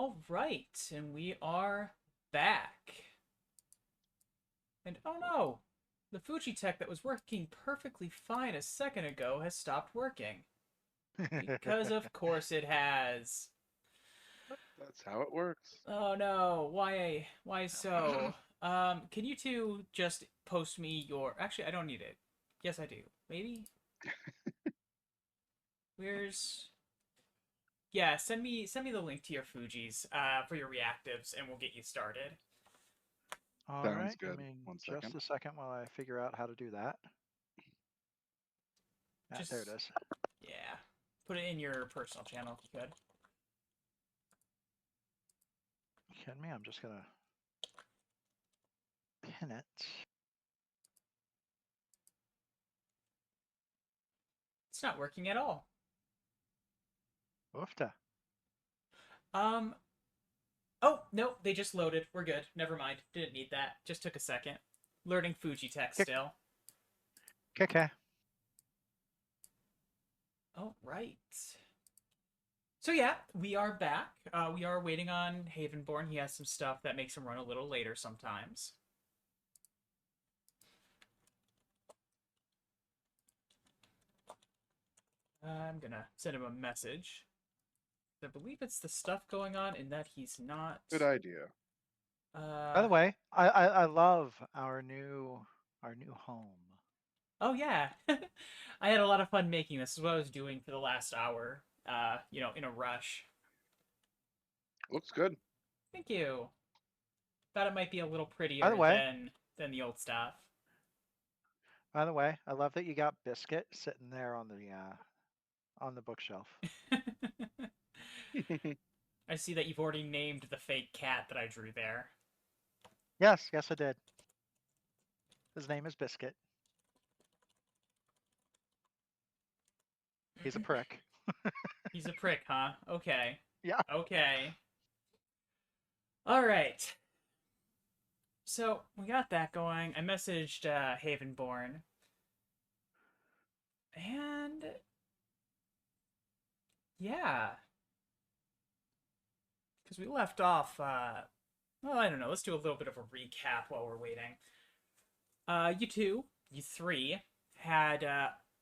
All right, and we are back. And oh no, the Fuji tech that was working perfectly fine a second ago has stopped working. Because of course it has. That's how it works. Oh no, why? Why so? Can you two just post me your? Actually, I don't need it. Yes, I do. Maybe. Where's? Yeah, send me the link to your Fuji's for your reactives, and we'll get you started. All Sounds right, give good. me 1 second. just a second while I figure out how to do that. Ah, there it Just is. yeah, put it in your personal channel if you could. Kidding me? I'm just gonna pin it. It's not working at all. Oofta. Um. Oh no, they just loaded. We're good. Never mind. Didn't need that. Just took a second. Learning Fuji tech Kick, still. kick. Oh right. So yeah, we are back. We are waiting on Havenborn. He has some stuff that makes him run a little later sometimes. I'm gonna send him a message. I believe it's the stuff going on in that he's not. Good idea. By Uh. the way, I love our new home. Oh yeah. I had a lot of fun making this. This is what I was doing for the last hour. In a rush. Looks good. Thank you. Thought it might be a little By the prettier way, than the old stuff. I love that you got Biscuit sitting there on the bookshelf. I see that you've already named the fake cat that I drew there. Yes, I did. His name is Biscuit. He's a prick. He's a prick, huh? Okay. Yeah. Okay. All right. So we got that going. I messaged Havenborn, and yeah, because we left off. Well, I don't know. Let's do a little bit of a recap while we're waiting. You three, had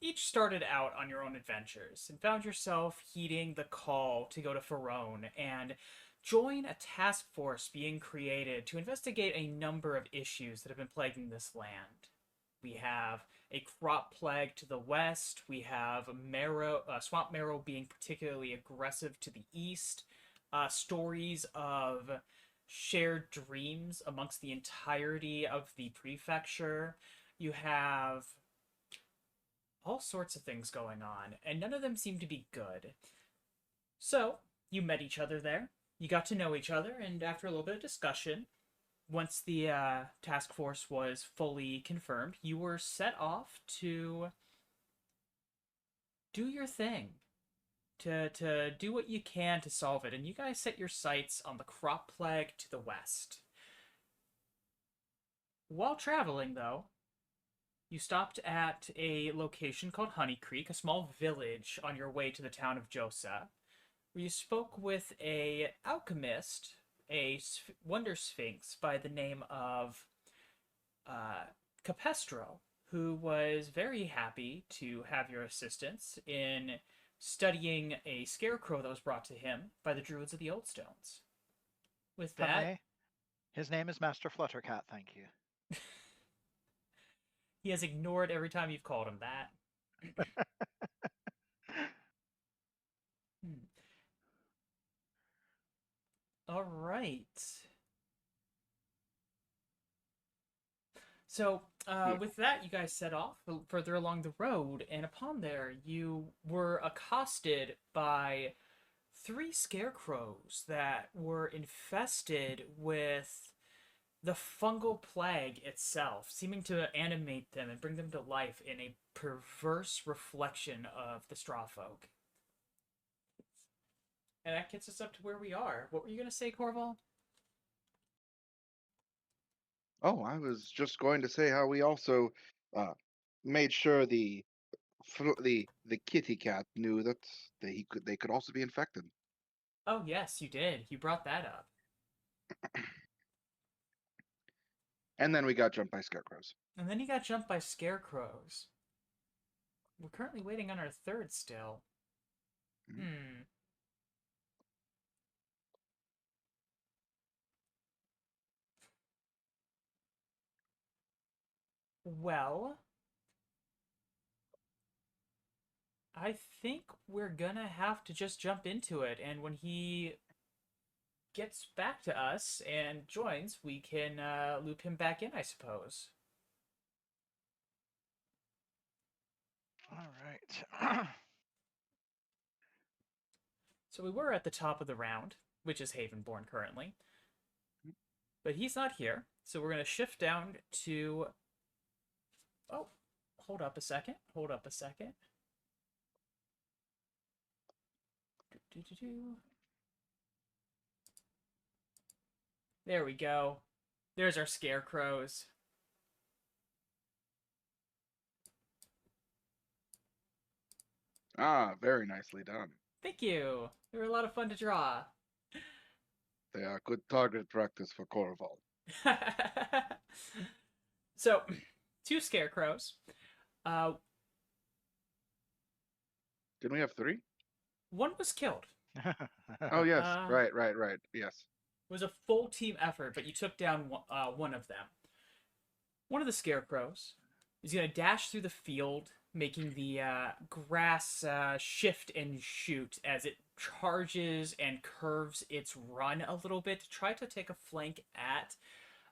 each started out on your own adventures and found yourself heeding the call to go to Farone and join a task force being created to investigate a number of issues that have been plaguing this land. We have a crop plague to the west. We have swamp marrow being particularly aggressive to the east. Stories of shared dreams amongst the entirety of the prefecture. You have all sorts of things going on, and none of them seem to be good. So, you met each other there. You got to know each other, and after a little bit of discussion, once the task force was fully confirmed, you were set off to do your thing, to do what you can to solve it. And you guys set your sights on the crop plague to the west. While traveling, though, you stopped at a location called Honey Creek, a small village on your way to the town of Josa, where you spoke with a alchemist, a wonder sphinx by the name of uh, Capestro, who was very happy to have your assistance in studying a scarecrow that was brought to him by the druids of the Old Stones. With If I that, may, his name is Master Fluttercat. Thank you. he has ignored every time you've called him that. Hmm. All right. So, Yeah. with that, you guys set off further along the road, and upon there, you were accosted by three scarecrows that were infested with the fungal plague itself, seeming to animate them and bring them to life in a perverse reflection of the straw folk. And that gets us up to where we are. What were you going to say, Korval? Oh, I was just going to say how we also uh, made sure the kitty cat knew that they could also be infected. Oh, yes, you did. You brought that up. And then we got jumped by scarecrows. And then you got jumped by scarecrows. We're currently waiting on our third still. Mhm. Hmm. Well, I think we're gonna have to just jump into it, and when he gets back to us and joins, we can loop him back in, I suppose. All right. So we were at the top of the round, which is Havenborn currently, but he's not here, so we're gonna shift down to. Oh, hold up a second. Hold up a second. Do-do-do-do. There we go. There's our scarecrows. Ah, very nicely done. Thank you. They were a lot of fun to draw. They are good target practice for Korval. So, two scarecrows. Uh, Didn't we have 3? one was killed. Oh, yes. Uh, Right. Yes. It was a full team effort, but you took down one of them. One of the scarecrows is going to dash through the field, making the grass shift and shoot as it charges and curves its run a little bit to try to take a flank at.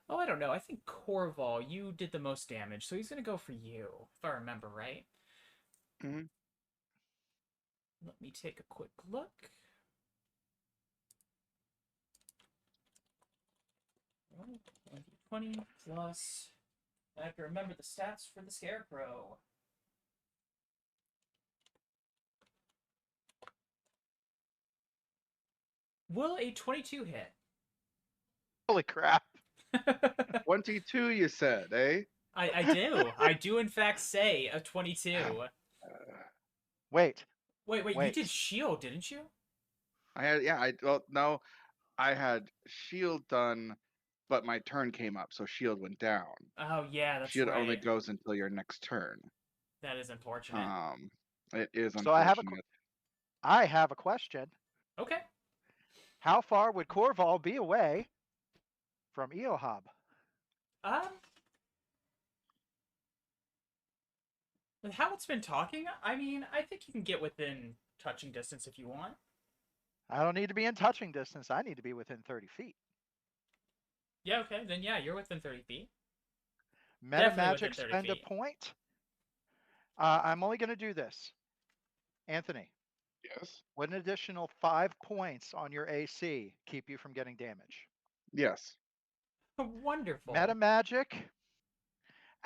Oh, I don't know. I think Korval, you did the most damage, so he's going to go for you, if I remember right. Hmm. Let me take a quick look. Oh, 20 plus. I have to remember the stats for the scarecrow. Will a 22 hit? Holy crap. 22, you said, eh? I do. I do, in fact, say a 22. Wait. Wait, you did Wait. shield, didn't you? I had, yeah, well, no, I had shield done, but my turn came up, so shield went down. Oh, yeah, that's Shield only right. goes until your next turn. That is unfortunate. It is So unfortunate. I have a question. Okay. How far would Korval be away from Iiohab? Um, with how it's been talking, I mean, I think you can get within touching distance if you want. I don't need to be in touching distance. I need to be within 30 feet. Yeah, okay, then yeah, you're within 30 feet. Meta Definitely within magic, 30 spend a feet. point. I'm only going to do this. Anthony, Yes. would an additional 5 points on your AC keep you from getting damage? Yes. Meta Wonderful. magic,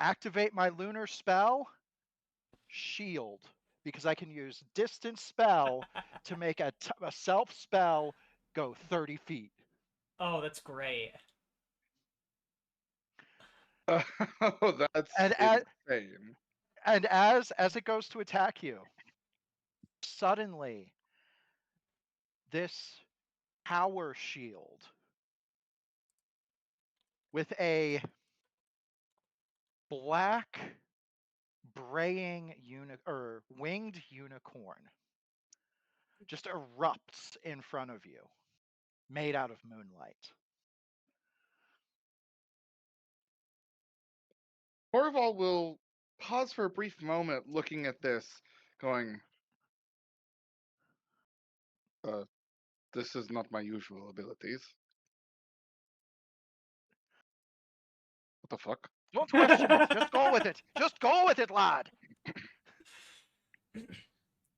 activate my lunar spell, shield, because I can use distance spell to make a self spell go 30 feet. Oh, that's great. Oh, that's And insane. as it goes to attack you, suddenly this power shield with a black braying winged unicorn just erupts in front of you, made out of moonlight. Orval will pause for a brief moment looking at this, going, uh, this is not my usual abilities. What the fuck? Don't question it. Just go with it. Just go with it, lad.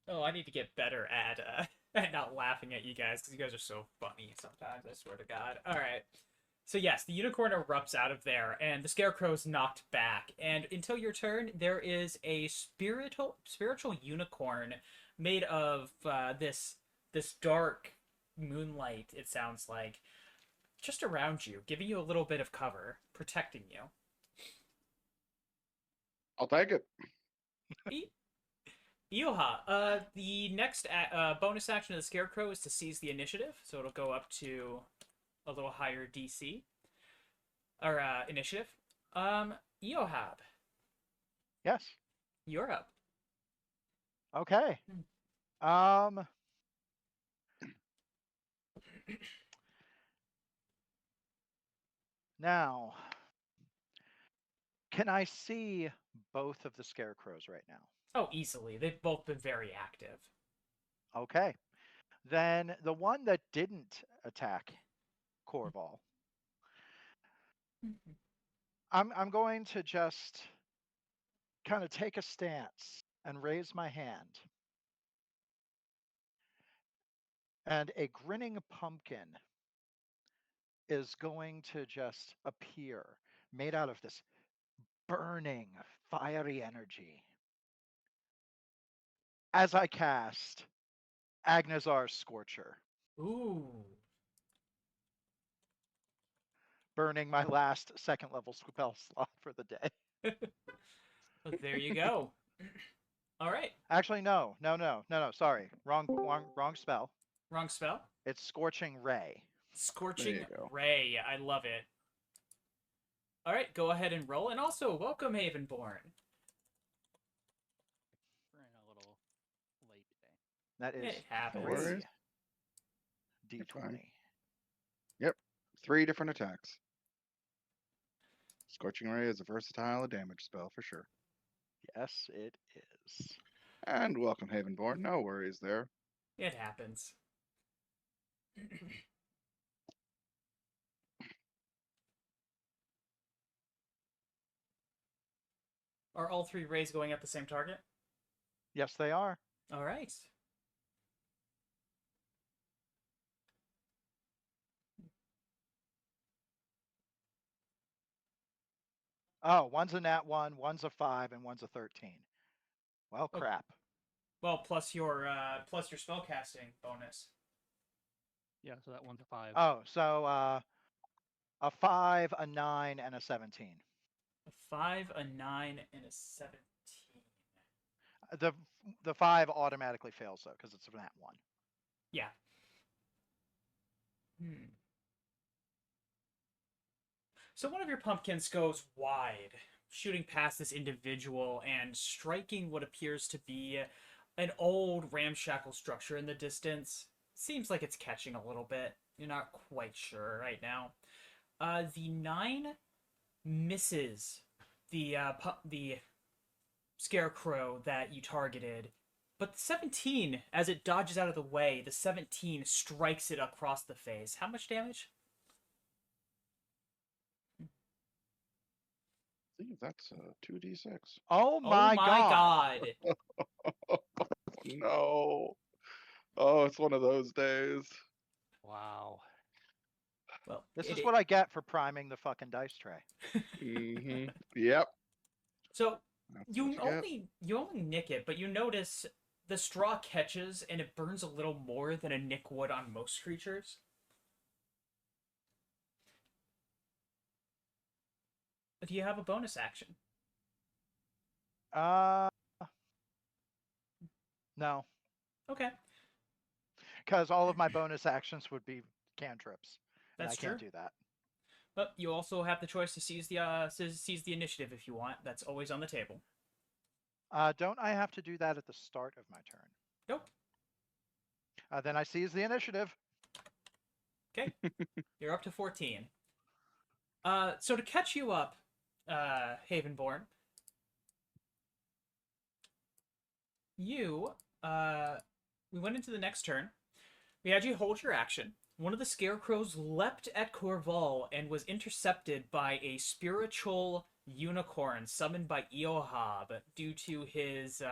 Oh, I need to get better at at not laughing at you guys because you guys are so funny sometimes. I swear to God. All right. So yes, the unicorn erupts out of there, and the scarecrow's knocked back. And until your turn, there is a spiritual unicorn made of this dark moonlight. It sounds like just around you, giving you a little bit of cover, protecting you. I'll take it. He Iiohab, the next bonus action of the Scarecrow is to seize the initiative, so it'll go up to a little higher DC or initiative. Iiohab, Yes. you're up. Okay. Um. Now, can I see both of the scarecrows right now? Oh, easily. They've both been very active. Okay. Then the one that didn't attack Korval, I'm going to just kind of take a stance and raise my hand. And a grinning pumpkin is going to just appear, made out of this burning, fiery energy, as I cast Agnazar's Scorcher, Ooh. burning my last second level spell slot for the day. Well, there you go. All right. Actually, no, sorry. Wrong spell. Wrong spell. It's Scorching Ray. Scorching There you go. Ray. I love it. All right, go ahead and roll. And also, welcome, Havenborn. We're in a little late today. That is It happens. No worries. You're D20. fine. Yep. 3 different attacks. Scorching Ray is a versatile damage spell for sure. Yes, it is. And welcome, Havenborn. No worries there. It happens. Are all 3 rays going at the same target? Yes, they are. All right. Oh, one's a nat 1, one's a 5, and one's a 13. Well, Oh. crap. Well, plus your spellcasting bonus. Yeah, so that one's a 5. Oh, so a 5, a 9, and a 17. A 5, a 9, and a 17. The 5 automatically fails though, because it's a nat 1. Yeah. Hmm. So one of your pumpkins goes wide, shooting past this individual and striking what appears to be an old ramshackle structure in the distance. Seems like it's catching a little bit. You're not quite sure right now. The 9 misses the scarecrow that you targeted, but the 17, as it dodges out of the way, the 17 strikes it across the face. How much damage? I think that's a 2d6. Oh Oh my my god. No. Oh, it's one of those days. Wow. Well, This is what I get for priming the fucking dice tray. Mm-hmm. Yep. So That's you what get. only nick it, but you notice the straw catches and it burns a little more than a nick would on most creatures. Do you have a bonus action? No, Okay, because all of my bonus actions would be cantrips, and that's I can't true. do that. But you also have the choice to seize the initiative if you want. That's always on the table. Don't I have to do that at the start of my turn? Nope. Then I seize the initiative. Okay, you're up to 14. So to catch you up, Havenborn, you we went into the next turn. We had you hold your action. One of the scarecrows leapt at Korval and was intercepted by a spiritual unicorn summoned by Iiohab due to his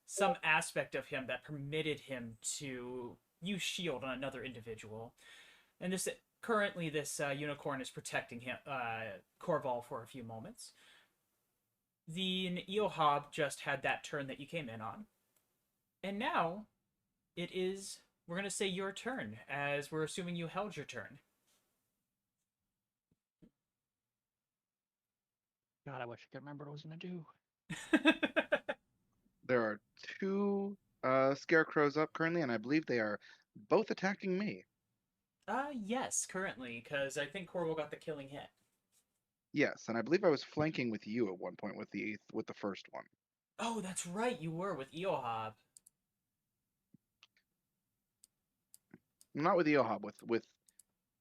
some aspect of him that permitted him to use shield on another individual. And this unicorn is protecting him, Korval, for a few moments. The Iiohab just had that turn that you came in on. And now it is, we're going to say, your turn, as we're assuming you held your turn. God, I wish I could remember what I was going to do. There are 2 scarecrows up currently, and I believe they are both attacking me. Yes, currently, because I think Korval got the killing hit. Yes, and I believe I was flanking with you at one point with the first one. Oh, that's right, you were with Iiohab. Not with Iiohab,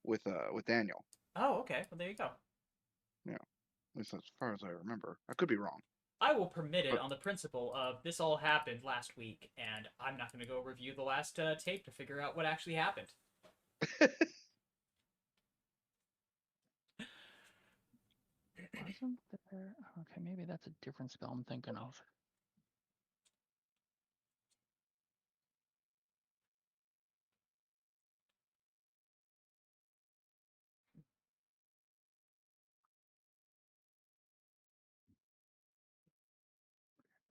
with Daniel. Oh, okay. Well, there you go. Yeah, at least as far as I remember. I could be wrong. I will permit it But on the principle of this all happened last week, and I'm not going to go review the last tape to figure out what actually happened. Wasn't there? Okay, maybe that's a different spell I'm thinking of.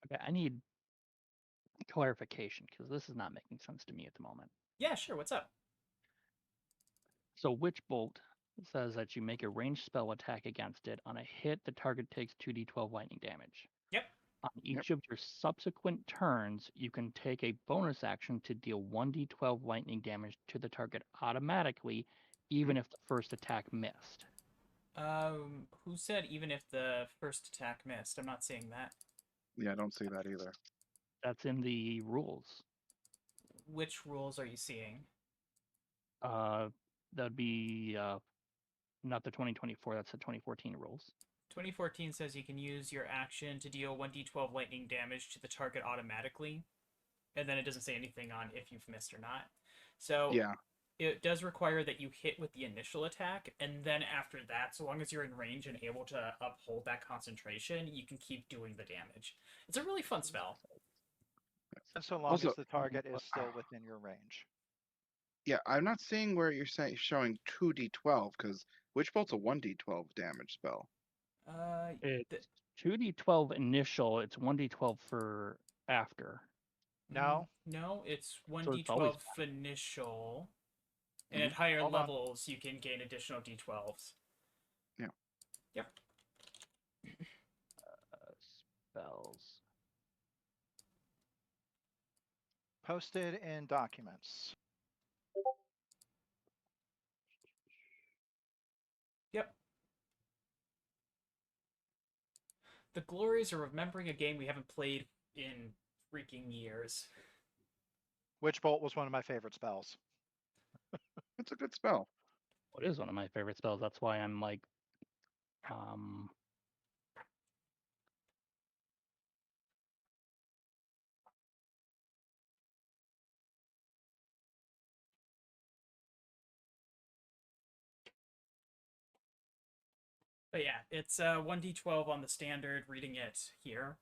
Okay, I need clarification because this is not making sense to me at the moment. Yeah, sure. What's up? So Witch Bolt says that you make a ranged spell attack against it. On a hit, the target takes 2d12 lightning damage. Yep. On Yep. each of your subsequent turns, you can take a bonus action to deal 1d12 lightning damage to the target automatically, even if the first attack missed. Who said even if the first attack missed? I'm not seeing that. Yeah, I don't see that either. That's in the rules. Which rules are you seeing? That'd be not the 2024, that's the 2014 rules. 2014 says you can use your action to deal 1d12 lightning damage to the target automatically, and then it doesn't say anything on if you've missed or not. So Yeah, it does require that you hit with the initial attack, and then after that, so long as you're in range and able to uphold that concentration, you can keep doing the damage. It's a really fun spell. And so long Also- as the target is still within your range. yeah. I'm not seeing where you're showing 2d12 because Witch Bolt's a 1d12 damage spell. It's 2d12 initial, it's 1d12 for after. No? No, it's So it's always 1d12 initial, and at Mhm. higher Hold on. levels, you can gain additional d12s. Yeah. Yep. Spells. Posted in documents. Yep. The glories of remembering a game we haven't played in freaking years. Witch Bolt was one of my favorite spells. It's a good spell. What is one of my favorite spells? That's why I'm like, um, But yeah, it's 1d12 on the standard, reading it here.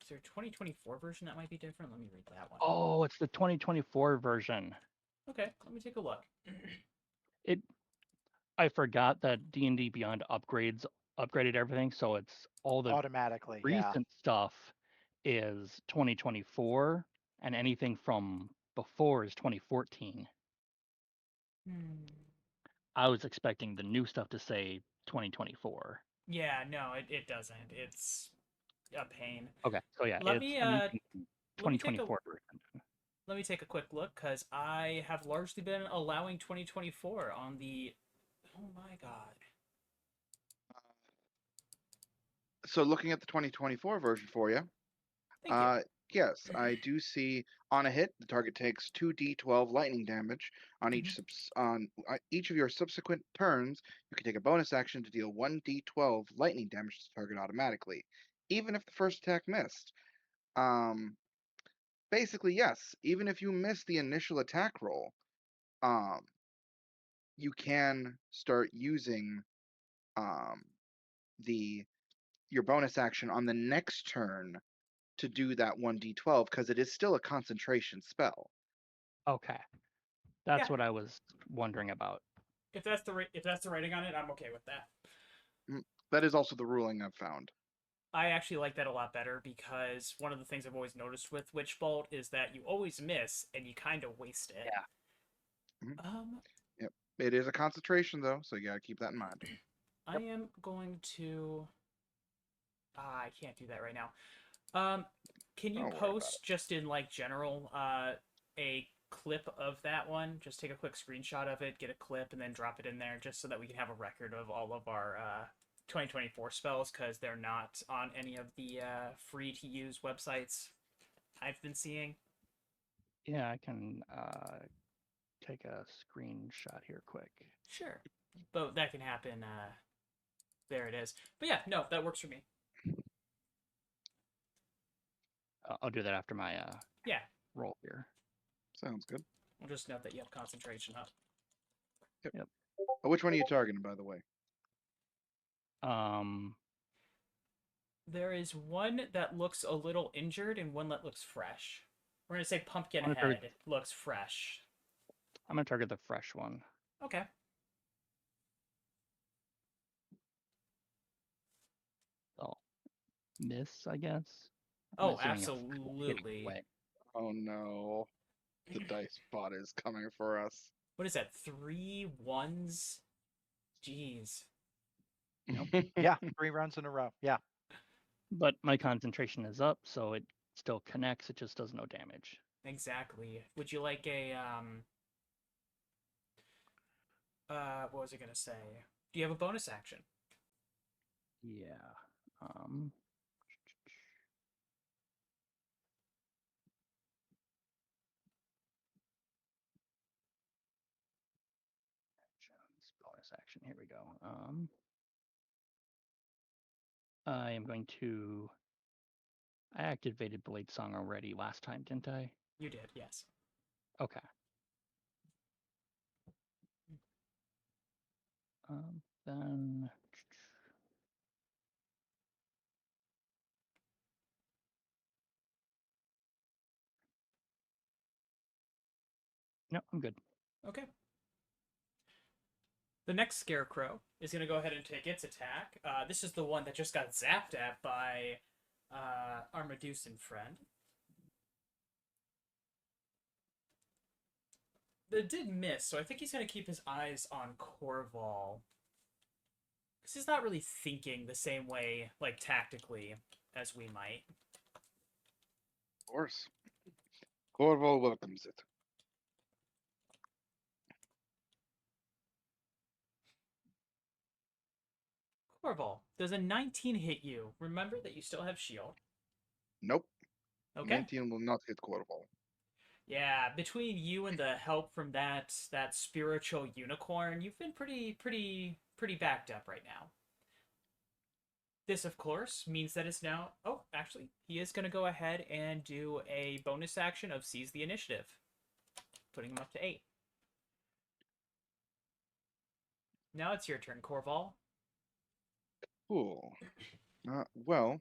Is there a 2024 version that might be different? Let me read that one. oh, it's the 2024 version. Okay, let me take a look. I forgot that D&D Beyond upgraded everything, so it's all the Automatically, yeah. recent stuff is 2024, and anything from before is 2014. I was expecting the new stuff to say 2024. Yeah, no, it doesn't. It's a pain. Okay, so yeah, Let it's me anything let me take a 2024 version. let me take a quick look because I have largely been allowing 2024 on the. Oh my god. So looking at the 2024 version for you, Thank you. yes, I do see on a hit the target takes 2d12 lightning damage on each of your subsequent turns. You can take a bonus action to deal 1d12 lightning damage to the target automatically, even if the first attack missed. Um, basically, yes, even if you miss the initial attack roll, um, you can start using um the your bonus action on the next turn to do that 1d12 because it is still a concentration spell. Okay, that's Yeah. what I was wondering about. If that's the rating on it, I'm okay with that. That is also the ruling I've found. I actually like that a lot better because one of the things I've always noticed with Witch Bolt is that you always miss and you kind of waste it. Yeah. Yep. It is a concentration though, so you gotta keep that in mind. I am going to. I can't do that right now. can you Don't worry about post just in like general a clip of that one? Just take a quick screenshot of it, get a clip, and then drop it in there, just so that we can have a record of all of our 2024 spells, because they're not on any of the free to use websites I've been seeing. Yeah, I can take a screenshot here quick. Sure, but that can happen. There it is. But yeah, no, that works for me. I'll do that after my Yeah, roll here. Sounds good. we'll just note that you have concentration up. Oh, which one are you targeting, by the way? There is one that looks a little injured and one that looks fresh. We're gonna say Pumpkin I'm gonna Head looks fresh. I'm gonna target the fresh one. Okay. Oh, miss, I guess. Oh, I'm assuming it's hitting absolutely. away. Oh no. The dice bot is coming for us. What is that? 3 1s? Jeez. Yeah, 3 runs in a row. Yeah. But my concentration is up, so it still connects. It just does no damage. Exactly. Would you like a what was I gonna say? Do you have a bonus action? Yeah. Bonus action. Here we go. I am going to. I activated Blade Song already last time, didn't I? You did, yes. Okay. Then. No, I'm good. Okay. The next Scarecrow is going to go ahead and take its attack. This is the one that just got zapped at by our Medusan friend. It did miss, so I think he's going to keep his eyes on Korval. Because he's not really thinking the same way, like, tactically, as we might. Of course. Korval welcomes it. Korval, does a 19 hit you? Remember that you still have shield. Nope. Okay. 19 will not hit Korval. Yeah, between you and the help from that spiritual unicorn, you've been pretty backed up right now. This, of course, means that it's now... Oh, actually, he is going to go ahead and do a bonus action of Seize the Initiative, putting him up to 8. Now it's your turn, Korval. Cool. Well,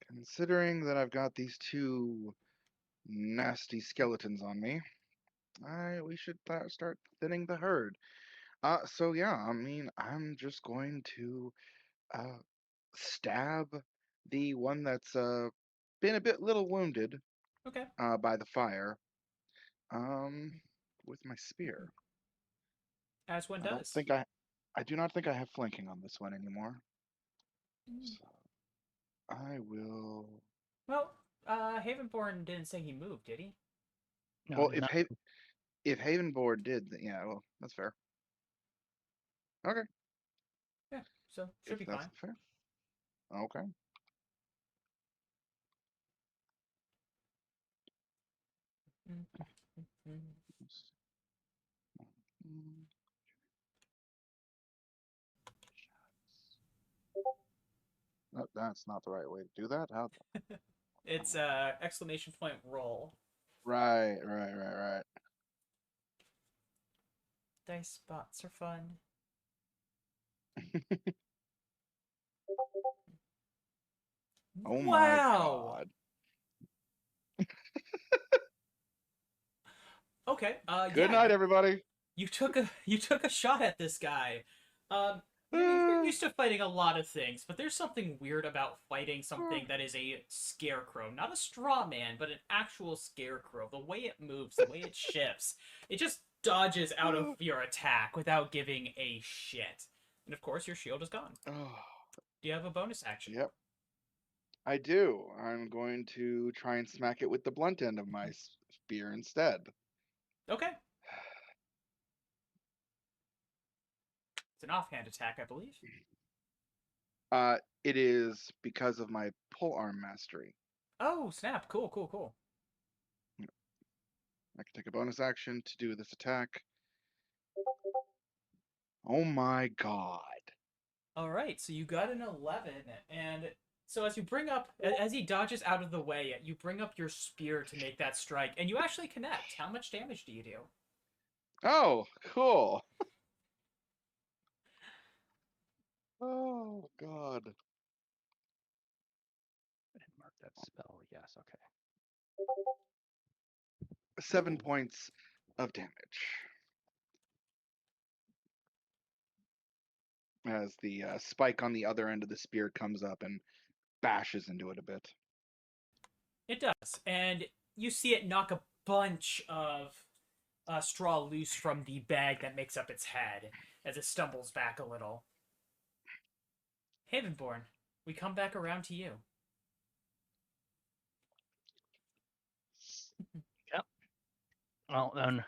considering that I've got these two nasty skeletons on me, we should start thinning the herd. So yeah, I mean, I'm just going to stab the one that's been a bit little wounded Okay. by the fire with my spear. As one does. I do not think I have flanking on this one anymore. So I will. Well, Havenborn didn't say he moved, did he? No, Well, it's not. if Havenborn did, then yeah, well, that's fair. Okay. Yeah, so should be That's fine. fair. Okay. No, that's not the right way to do that. How? It's exclamation point roll. Right. Dice spots are fun. Oh wow! my god. Okay. Good night, everybody. You took a shot at this guy. You're used to fighting a lot of things, but there's something weird about fighting something that is a scarecrow, not a straw man, but an actual scarecrow. The way it moves, the way it shifts, it just dodges out of your attack without giving a shit. And of course, your shield is gone. Oh, Do you have a bonus action? yep. I do. I'm going to try and smack it with the blunt end of my spear instead. Okay. It's an offhand attack, I believe. It is because of my pole arm mastery. Oh, snap. Cool, cool, cool. I can take a bonus action to do this attack. Oh my god. All right, so you got an 11, and so as he dodges out of the way, you bring up your spear to make that strike, and you actually connect. How much damage do you do? Oh, cool. Oh god. I didn't mark that spell. Yes, okay. 7 Ooh. points of damage. As the spike on the other end of the spear comes up and bashes into it a bit. It does, and you see it knock a bunch of straw loose from the bag that makes up its head as it stumbles back a little. Havenborn, we come back around to you. Yep. Well, then,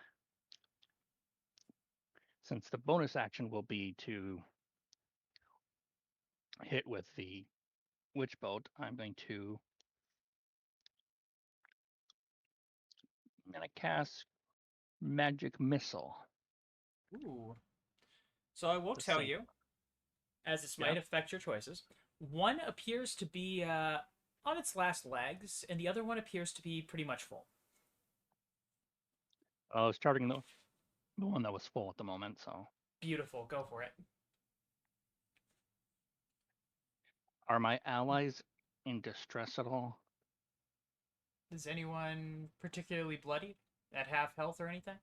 since the bonus action will be to hit with the witch bolt, I'm going to cast magic missile. Ooh. So I will The tell same. you, as this Yeah. might affect your choices. One appears to be on its last legs, and the other one appears to be pretty much full. I was charging the one that was full at the moment, so. Beautiful. Go for it. Are my allies in distress at all? Is anyone particularly bloodied at half health or anything?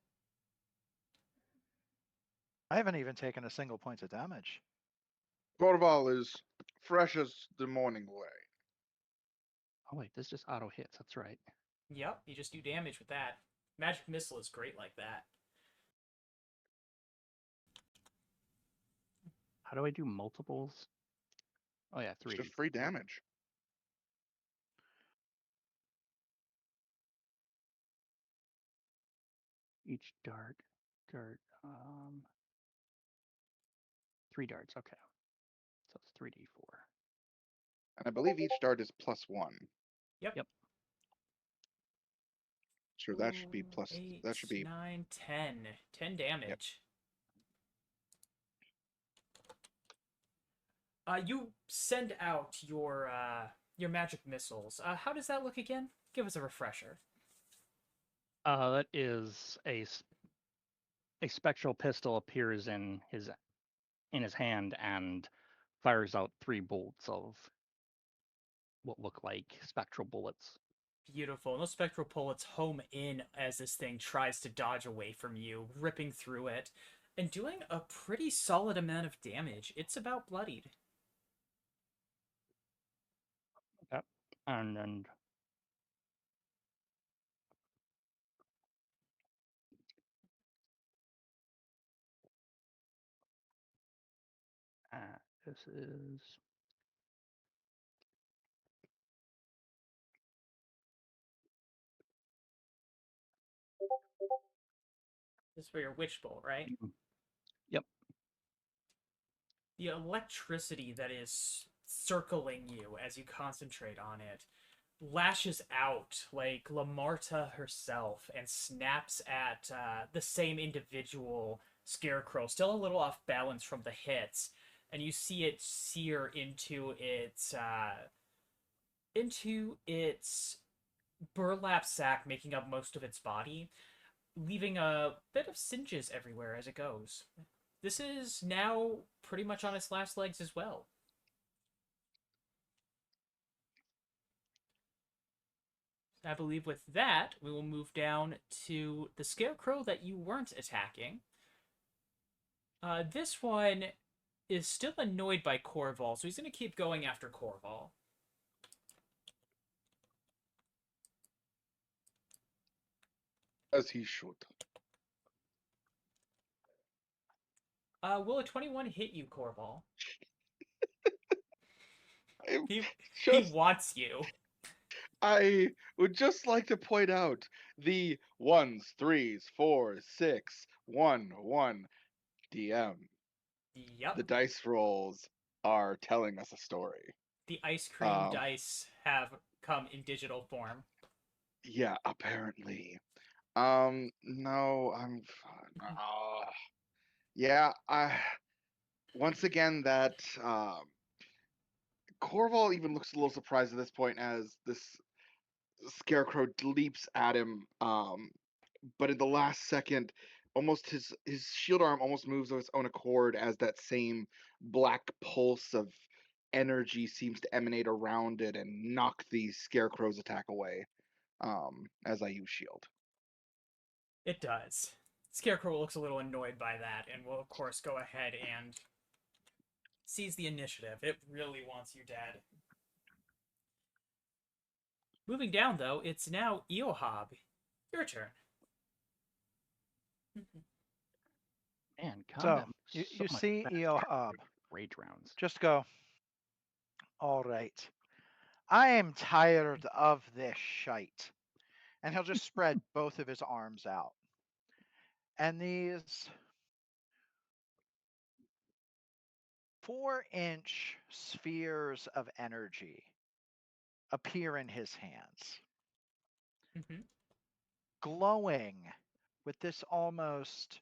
I haven't even taken a single point of damage. Korval is fresh as the morning way. Oh wait, this just auto hits. That's right. Yep, you just do damage with that. Magic missile is great like that. How do I do multiples? Oh yeah, It's 3D. just free damage. Each dart, 3 darts. Okay, so it's 3d4. And I believe each dart is +1. Yep. Yep. So that should be plus. 8, That should be 9, 10. 10 damage. You send out your magic missiles. How does that look again? Give us a refresher. That is a spectral pistol appears in his hand and fires out 3 bolts of what look like spectral bullets. Beautiful. And those spectral bullets home in as this thing tries to dodge away from you, ripping through it, and doing a pretty solid amount of damage. It's about bloodied. Yep. And then this is This is for your witch bolt, right? Yep. The electricity that is circling you as you concentrate on it lashes out like Lamarta herself and snaps at the same individual scarecrow, still a little off balance from the hits, and you see it sear into its burlap sack, making up most of its body, leaving a bit of singes everywhere as it goes. This is now pretty much on its last legs as well. I believe with that, we will move down to the scarecrow that you weren't attacking. This one is still annoyed by Korval, so he's going to keep going after Korval. as he should. Will a 21 hit you, Korval? He he Just, wants you. I would just like to point out the ones, threes, fours, 6, 1, 1, DM. Yep. The dice rolls are telling us a story. The ice cream Um, dice have come in digital form. yeah, apparently. No, I'm fine. Yeah, once again that Korval even looks a little surprised at this point as this scarecrow leaps at him. But in the last second, almost his shield arm almost moves of its own accord as that same black pulse of energy seems to emanate around it and knock the scarecrow's attack away. As I use shield. It does. Scarecrow looks a little annoyed by that and will, of course, go ahead and seize the initiative. It really wants you dead. Moving down, though, it's now Iiohab. Your turn. Man, So combat you, moves so you much see faster Iiohab. during rage rounds. Just go. All right. I am tired of this shite. And he'll just spread both of his arms out. And these 4-inch spheres of energy appear in his hands, Mm-hmm. glowing with this almost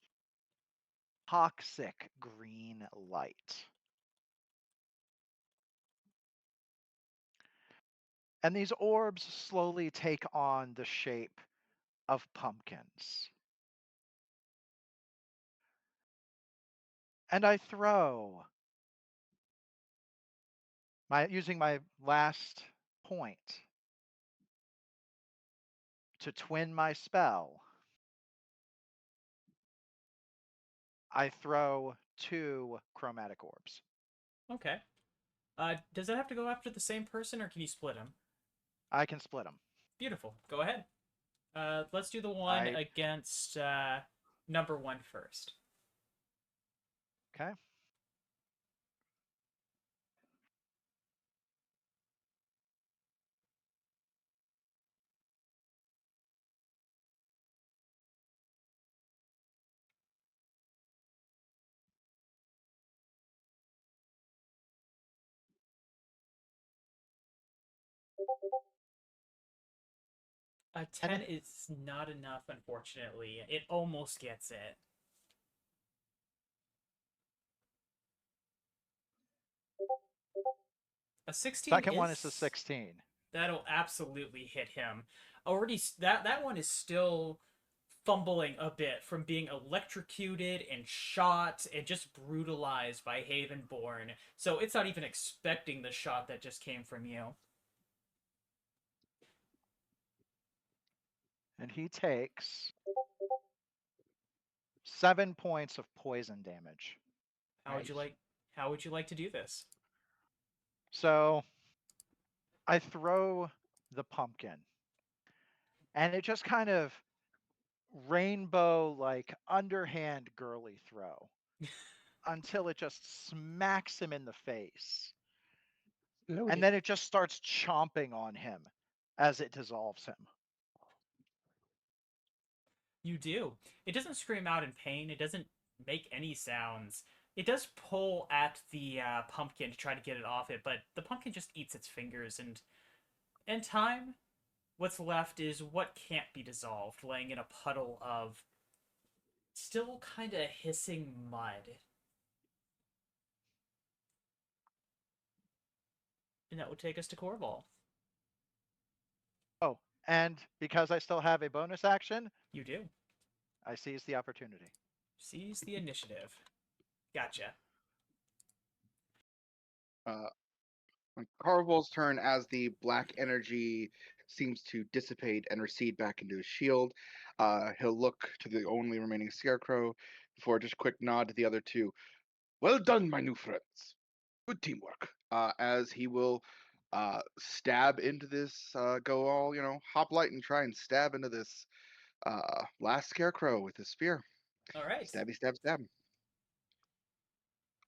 toxic green light. And these orbs slowly take on the shape of pumpkins. And I throw using my last point to twin my spell. I throw 2 chromatic orbs. Okay. Does it have to go after the same person, or can you split them? I can split them. Beautiful. Go ahead. Let's do the one I against number 1 first. okay. A And 10 is not enough, unfortunately. It almost gets it. A 16 second one is a is 16. that'll absolutely hit him. Already, that one is still fumbling a bit from being electrocuted and shot and just brutalized by Havenborn. So it's not even expecting the shot that just came from you. And he takes 7 points of poison damage. How would you Nice. like? How would you like to do this? So I throw the pumpkin, and it just kind of rainbow like underhand girly throw until it just smacks him in the face. And then it just starts chomping on him as it dissolves him. You do. It doesn't scream out in pain. It doesn't make any sounds. It does pull at the pumpkin to try to get it off it, but the pumpkin just eats its fingers, and in time, what's left is what can't be dissolved, laying in a puddle of still kind of hissing mud. And that would take us to Korval. Oh, and because I still have a bonus action, You do. I seize the opportunity. Seize the initiative. Gotcha. On Carval's turn, as the black energy seems to dissipate and recede back into his shield, he'll look to the only remaining scarecrow before just a quick nod to the other two. Well done, my new friends. Good teamwork. As he will stab into this, go all, hoplite and try and stab into this last scarecrow with his spear. All right. Stabby, stab, stab.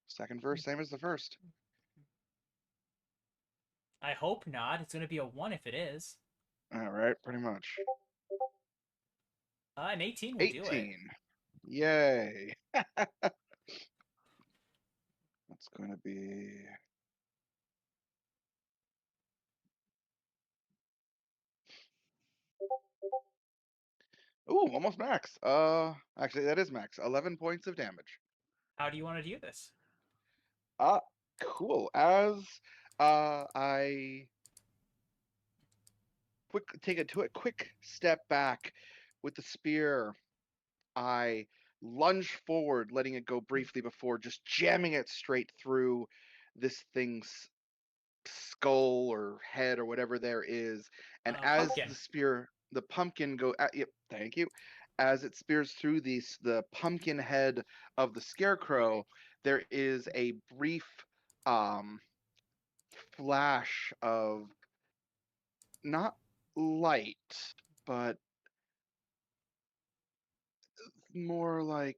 Second verse, same as the first. I hope not. It's going to be a 1 if it is. All right, pretty much. An 18 will do it. 18. Yay. That's going to be. Ooh, almost max. Actually, that is max. 11 points of damage. How do you want to do this? Cool. As I take a quick step back with the spear, I lunge forward, letting it go briefly before just jamming it straight through this thing's skull or head or whatever there is. And as Pumpkin. the pumpkin yep, thank you. As it spears through the pumpkin head of the scarecrow, there is a brief flash of not light, but more like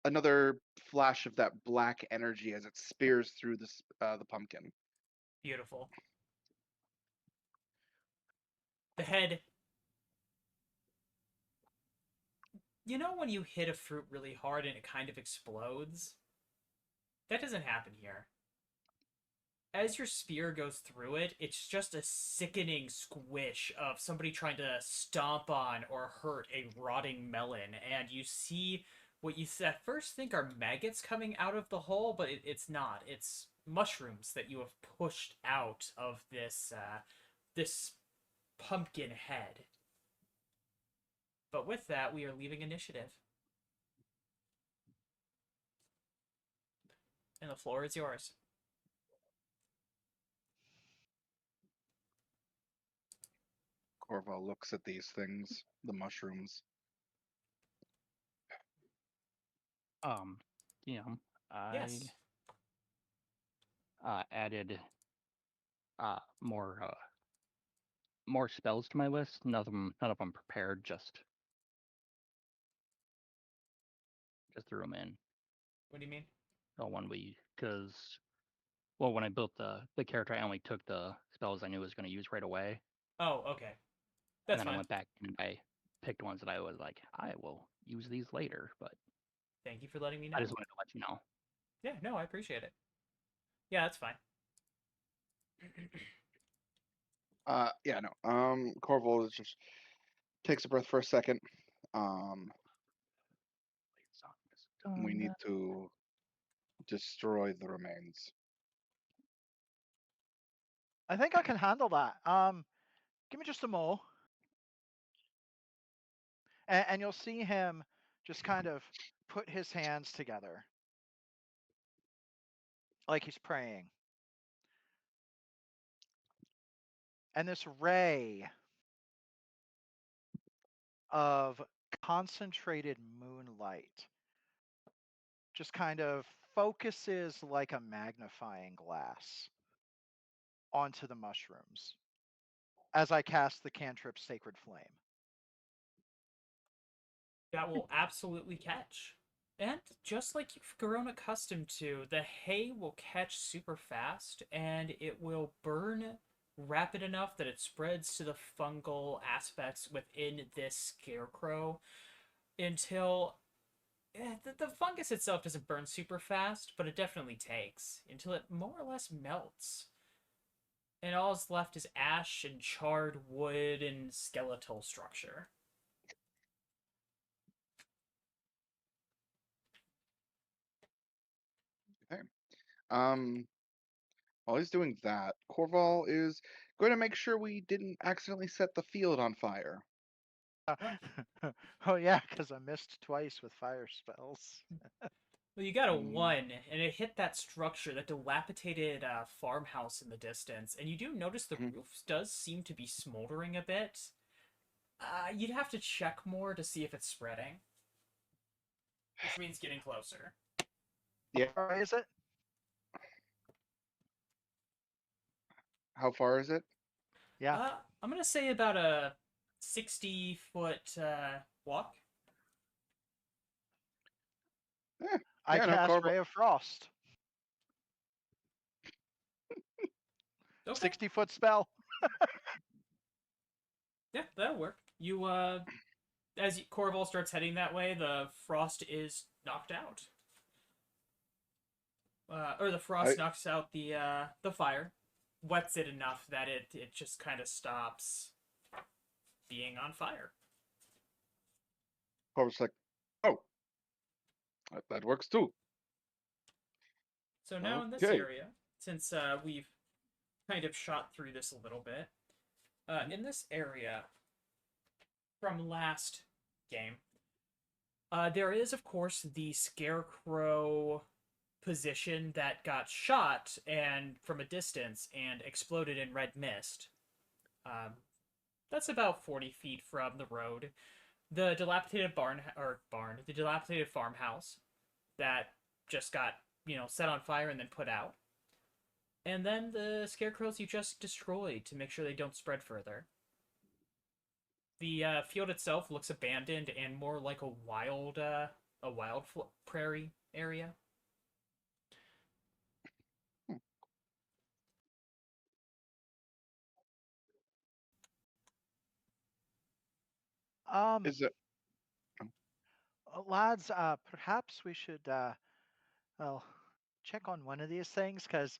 another flash of that black energy as it spears through the pumpkin. Beautiful. The head. You know when you hit a fruit really hard and it kind of explodes? That doesn't happen here. As your spear goes through it, it's just a sickening squish of somebody trying to stomp on or hurt a rotting melon, and you see what you at first think are maggots coming out of the hole, but it's not. It's mushrooms that you have pushed out of this pumpkin head. But with that, we are leaving initiative. And the floor is yours. Korval looks at these things, the mushrooms. You know, I Yes. added more spells to my list. None of them prepared. Just threw them in. What do you mean? The one because well, when I built the character, I only took the spells I knew I was going to use right away, Oh, okay. and That's then I fine. went back and I picked ones that I was like, I will use these later. But Thank you for letting me know. I just wanted to let you know. Yeah, no, I appreciate it. Yeah, that's fine. Yeah, no. Korval is just takes a breath for a second. We need to destroy the remains. I think I can handle that. Give me just a mo. And you'll see him just kind of put his hands together like he's praying. And this ray of concentrated moonlight just kind of focuses like a magnifying glass onto the mushrooms as I cast the cantrip Sacred Flame. That will absolutely catch. And just like you've grown accustomed to, the hay will catch super fast and it will burn rapid enough that it spreads to the fungal aspects within this scarecrow until the fungus itself doesn't burn super fast, but it definitely takes until it more or less melts. And all is left is ash and charred wood and skeletal structure. Okay. While he's doing that, Korval is going to make sure we didn't accidentally set the field on fire. Oh yeah, because I missed twice with fire spells. Well, you got a Mm, 1, and it hit that structure, that dilapidated farmhouse in the distance, and you do notice the mhm. roof does seem to be smoldering a bit. You'd have to check more to see if it's spreading, which means getting closer. Yeah. How far is it? How far is it? Yeah. I'm gonna say about a 60-foot walk. I Yeah, no, cast Korval. Ray of Frost. Okay. 60-foot spell. Yeah, that'll work. You as Korval starts heading that way, the frost is knocked out. Or the I frost knocks out the fire, wets it enough that it just kind of stops being on fire. was like, oh, that works too. So now in this Okay. area, since we've kind of shot through this a little bit, in this area from last game, there is of course the scarecrow position that got shot and from a distance and exploded in red mist. Um, that's about 40 feet from the road. The dilapidated the dilapidated farmhouse that just got, set on fire and then put out. And then the scarecrows you just destroyed to make sure they don't spread further. The field itself looks abandoned and more like a wild prairie area. Is it? Lads, perhaps we should, well, check on one of these things, because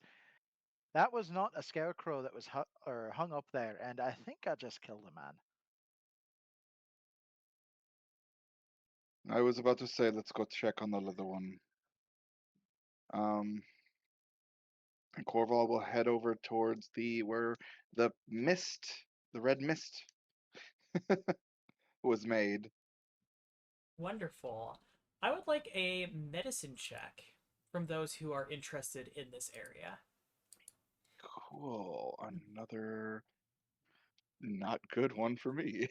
that was not a scarecrow that was hung up there, and I think I just killed a man. I was about to say, let's go check on the other one. And Korval will head over towards where the red mist was made. Wonderful. I would like a medicine check from those who are interested in this area. Cool. Another not good one for me.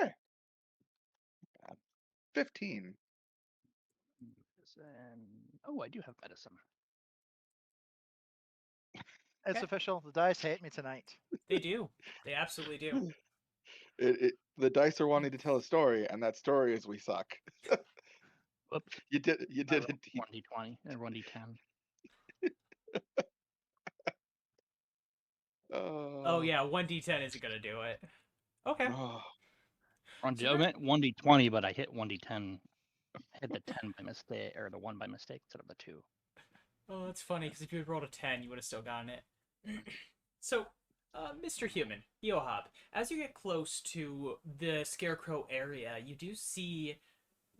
Eh, 15. Oh, I do have medicine. It's Okay. official. The dice hate me tonight. They do. They absolutely do. The dice are wanting to tell a story, and that story is we suck. Whoops. You did I it. rolled 1d20 and 1d10. Oh yeah, 1d10 isn't gonna do it. Okay. Oh, I So meant 1d20, but I hit 1d10. Hit the 10 by mistake, or the 1 by mistake instead of the 2. Oh, that's funny because if you had rolled a 10, you would have still gotten it. So, Mr. Human, Iiohab, as you get close to the Scarecrow area, you do see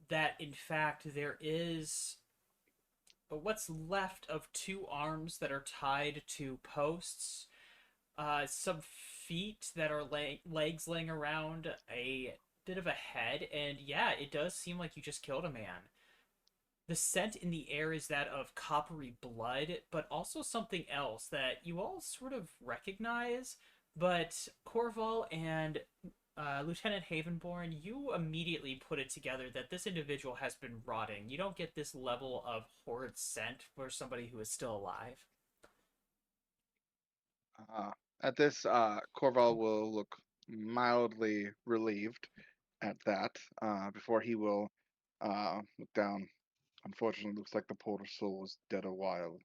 that in fact there is what's left of two arms that are tied to posts, some feet that are legs laying around, a bit of a head, and yeah, it does seem like you just killed a man. The scent in the air is that of coppery blood, but also something else that you all sort of recognize. But Korval and Lieutenant Havenborn, you immediately put it together that this individual has been rotting. You don't get this level of horrid scent for somebody who is still alive. at this, Korval will look mildly relieved at that before he will look down. Unfortunately, looks like the poor soul was dead a while.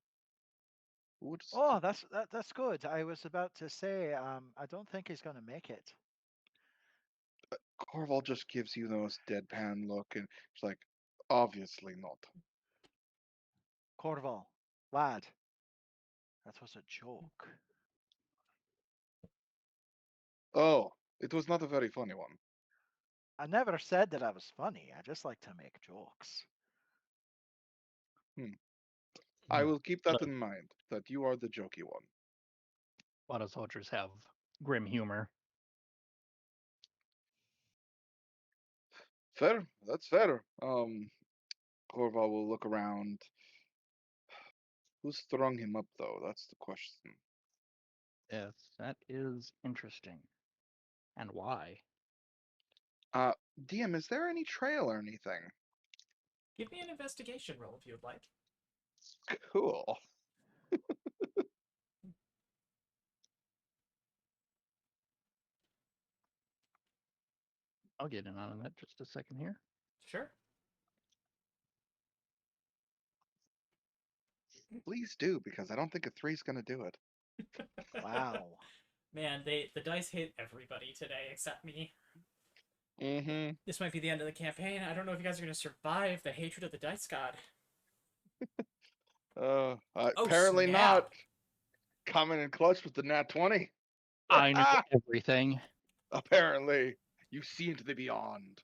Oh, that's good. I was about to say, I don't think he's going to make it. Korval just gives you the most deadpan look, and it's like, obviously not. Korval, lad, that was a joke. Oh, it was not a very funny one. I never said that I was funny. I just like to make jokes. I will keep A that in mind, that you are the jokey one. lot of soldiers have grim humor. Fair, that's fair. Korval will look around. Who strung him up, though? That's the question. Yes, that is interesting. And why? DM, is there any trail or anything? Give me an investigation roll if you would like. Cool. I'll get in on that just a second here. Sure. Please do, because I don't think a 3's going to do it. Wow. Man, the dice hit everybody today except me. Mm-hmm. This might be the end of the campaign. I don't know if you guys are going to survive the hatred of the dice god. Apparently snap. not. Coming in clutch with the nat 20. I know everything. Apparently. You see into the beyond.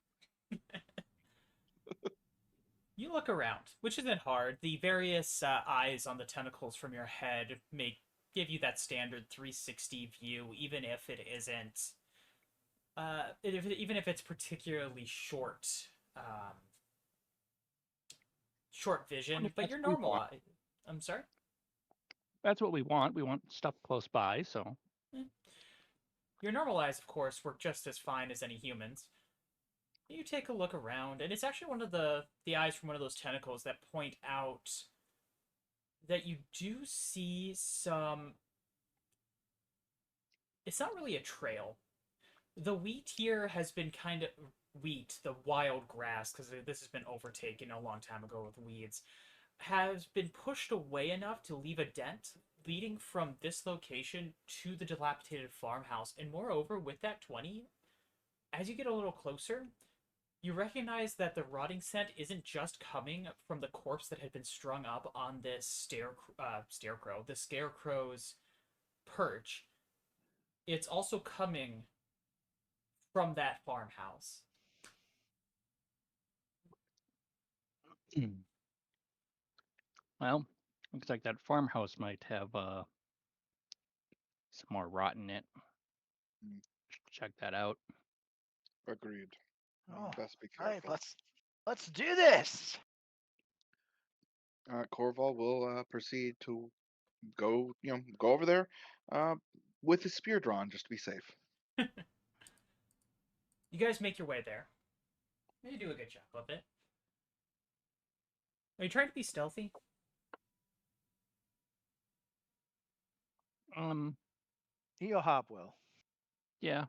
You look around, which isn't hard. The various eyes on the tentacles from your head give you that standard 360 view, even if it isn't, even if it's particularly short, short vision. But your normal eye. I'm sorry. That's what we want. We want stuff close by, so. Your normal eyes, of course, work just as fine as any humans. You take a look around, and it's actually one of the eyes from one of those tentacles that point out that you do see some... It's not really a trail. The wheat here has been kind of... Wheat, the wild grass, because this has been overtaken a long time ago with weeds, has been pushed away enough to leave a dent leading from this location to the dilapidated farmhouse. And moreover, with that 20, as you get a little closer, you recognize that the rotting scent isn't just coming from the corpse that had been strung up on this the scarecrow's perch. It's also coming from that farmhouse. Well, looks like that farmhouse might have some more rot in it. Check that out. Agreed. Oh, Best be all right, careful. let's do this. Korval will proceed to go over there with his spear drawn just to be safe. You guys make your way there. You do a good job of it. Are you trying to be stealthy? Iiohab will. Yeah.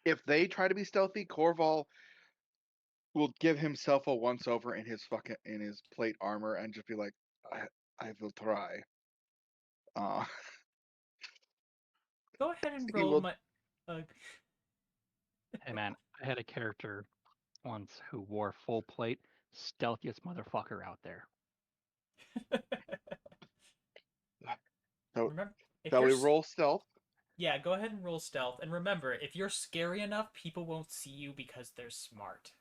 If they try to be stealthy, Korval will give himself a once over in his plate armor and just be like, I will try. Go ahead and He roll will- my... Hey man, I had a character once who wore full plate, stealthiest motherfucker out there. So, Remember, if shall we you're roll stealth? Yeah, go ahead and roll stealth. And remember, if you're scary enough, people won't see you because they're smart.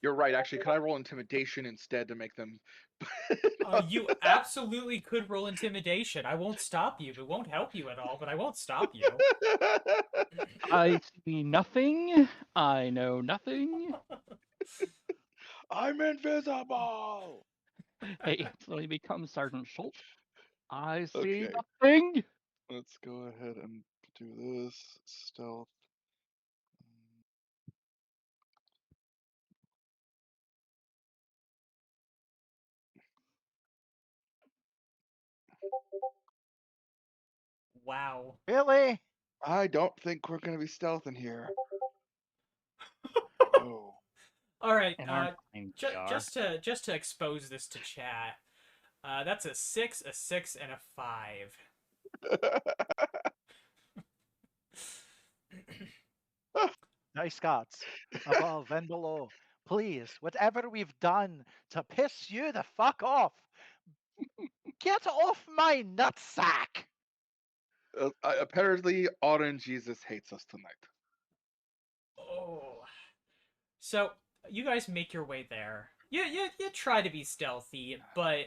You're right, actually. Could I roll intimidation instead to make them... You absolutely could roll intimidation. I won't stop you. It won't help you at all, but I won't stop you. I see nothing. I know nothing. I'm invisible! Hey, instantly become Sergeant Schultz. I see Okay. nothing. Let's go ahead and do this. Stealth. Wow. Really? I don't think we're going to be stealthing here. Oh. All right. In our minds, we are. Just to expose this to chat. That's a 6, a 6, and a 5. Nice Scots. Above and below. Please, whatever we've done to piss you the fuck off, get off my nutsack! Apparently, Autumn Jesus hates us tonight. Oh. So, you guys make your way there. You try to be stealthy, but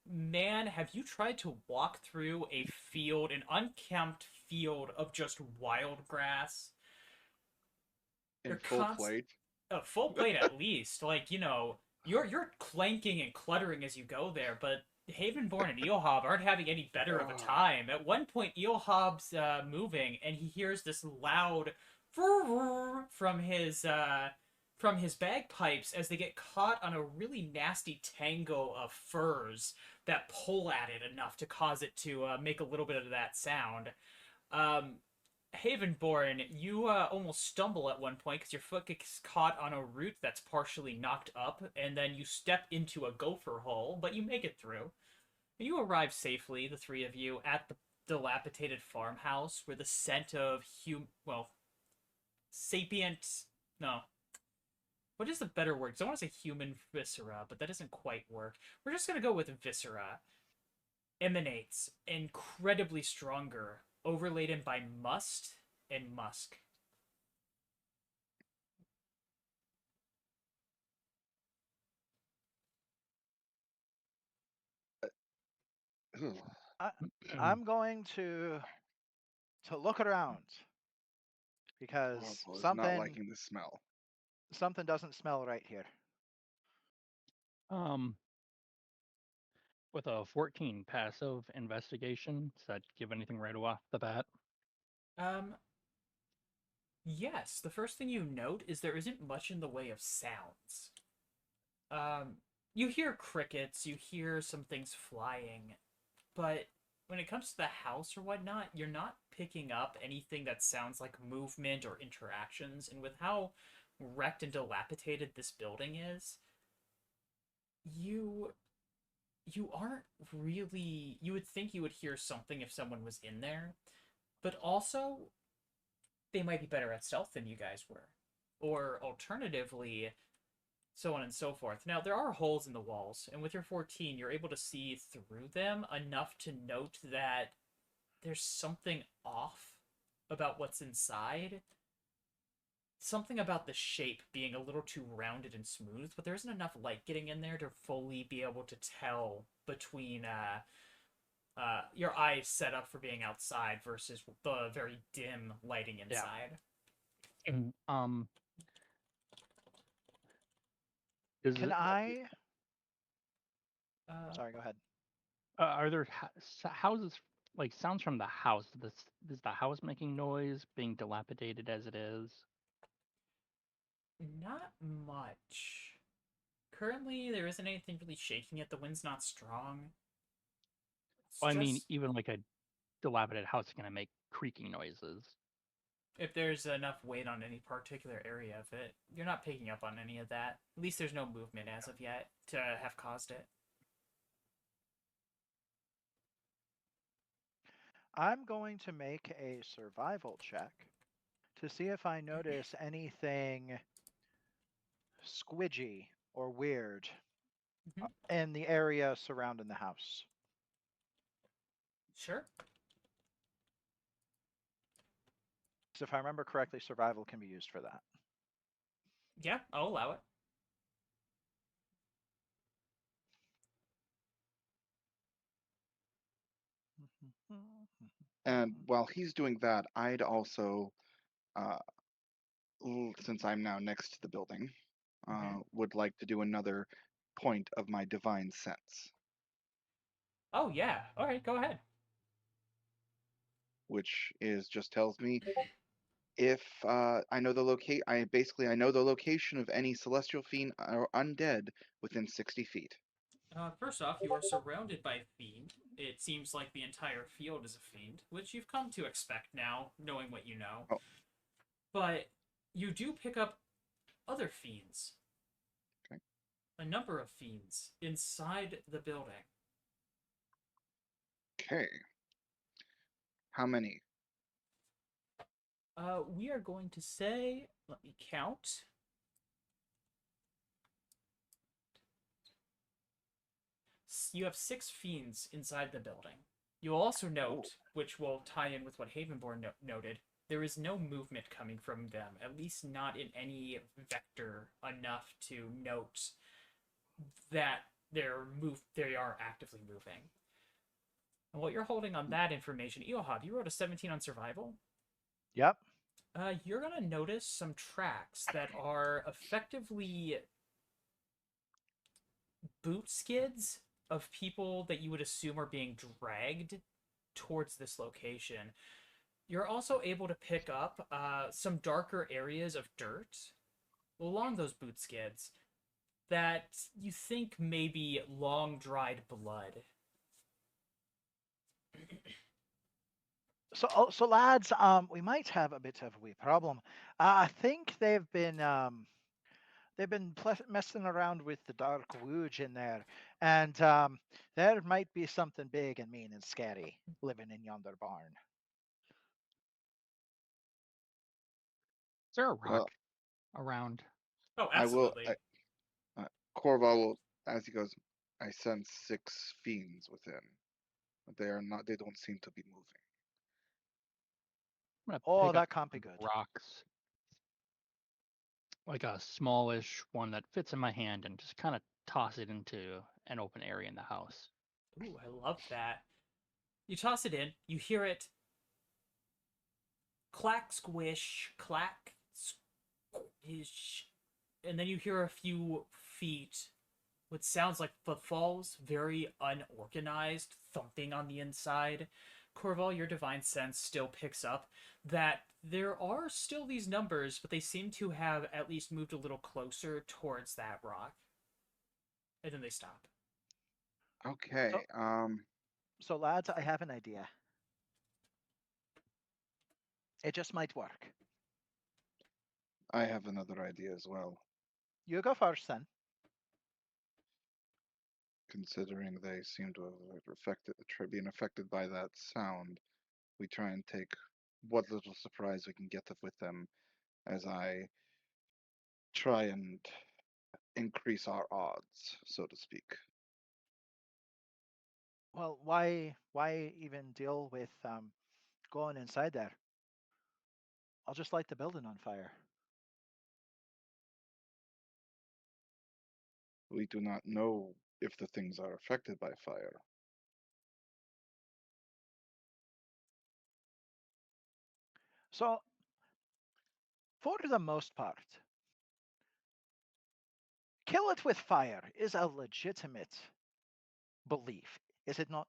man, have you tried to walk through a field, an unkempt field of just wild grass? In You're full plate. A full plate at least. Like, you're clanking and cluttering as you go there, but Havenborn and Iiohab aren't having any better of a time. At one point, Iiohab's moving, and he hears this loud from his bagpipes as they get caught on a really nasty tango of furs that pull at it enough to cause it to make a little bit of that sound. Havenborn, you almost stumble at one point because your foot gets caught on a root that's partially knocked up, and then you step into a gopher hole, but you make it through. You arrive safely, the three of you, at the dilapidated farmhouse where the scent of sapient. No. What is the better word? 'Cause I want to say human viscera, but that doesn't quite work. We're just going to go with viscera. Emanates incredibly stronger, overladen by must and musk. Ugh. I'm going to look around because Korval is not something liking the smell. doesn't smell right here. Um, with a 14 passive investigation, does that give anything right off the bat? Um, yes, the first thing you note is there isn't much in the way of sounds. You hear crickets, you hear some things flying, but when it comes to the house or whatnot, you're not picking up anything that sounds like movement or interactions. And with how wrecked and dilapidated this building is, you aren't really. You would think you would hear something if someone was in there, but also they might be better at stealth than you guys were, or alternatively, so on and so forth. Now, there are holes in the walls, and with your 14, you're able to see through them enough to note that there's something off about what's inside. Something about the shape being a little too rounded and smooth, but there isn't enough light getting in there to fully be able to tell between your eyes set up for being outside versus the very dim lighting inside. Um, is Can it, I? Uh, Sorry, go ahead. are there houses like sounds from the house? Is the house making noise, being dilapidated as it is? Not much. Currently, there isn't anything really shaking it. The wind's not strong. It's Well, I mean, just even like a dilapidated house is gonna make creaking noises. if there's enough weight on any particular area of it, you're not picking up on any of that. At least there's no movement as of yet to have caused it. I'm going to make a survival check to see if I notice anything squidgy or weird Mhm. in the area surrounding the house. Sure. So if I remember correctly, survival can be used for that. Yeah, I'll allow it. And while he's doing that, I'd also, uh, since I'm now next to the building, would like to do another point of my divine sense, Oh yeah. All right, go ahead. which is just tells me if I know the I know the location of any celestial fiend or undead within 60 feet. First off, you are surrounded by fiend. It seems like the entire field is a fiend, which you've come to expect now, knowing what you know. Oh. But you do pick up other fiends. Okay. A number of fiends inside the building. Okay. How many? We are going to say, let me count. You have 6 fiends inside the building. You'll also note, which will tie in with what Havenborn noted, there is no movement coming from them, at least not in any vector enough to note that they are actively moving. And what you're holding on that information, Iiohab, you wrote a 17 on survival. Yep. You're gonna notice some tracks that are effectively boot skids of people that you would assume are being dragged towards this location. You're also able to pick up some darker areas of dirt along those boot skids that you think may be long dried blood. So lads, we might have a bit of a wee problem. I think they've been messing around with the dark woods in there, and there might be something big and mean and scary living in yonder barn. Is there a rock Well, around? Oh, I will. absolutely. Korval will, as he goes, I sense 6 fiends within. But they are not. They don't seem to be moving. I'm gonna Oh, pick up that can't be some good. rocks, like a smallish one that fits in my hand, and just kind of toss it into an open area in the house. Ooh, I love that. You toss it in, you hear it clack, squish, clack, squish, and then you hear a few feet, what sounds like footfalls, very unorganized, thumping on the inside. Korval, your divine sense still picks up that there are still these numbers, but they seem to have at least moved a little closer towards that rock. And then they stop. Okay. So, so lads, I have an idea. It just might work. I have another idea as well. You go first, then. Considering they seem to have been affected by that sound, we try and take what little surprise we can get with them as I try and increase our odds, so to speak. Well, why even deal with going inside there? I'll just light the building on fire. We do not know if the things are affected by fire. So, for the most part, kill it with fire is a legitimate belief, is it not?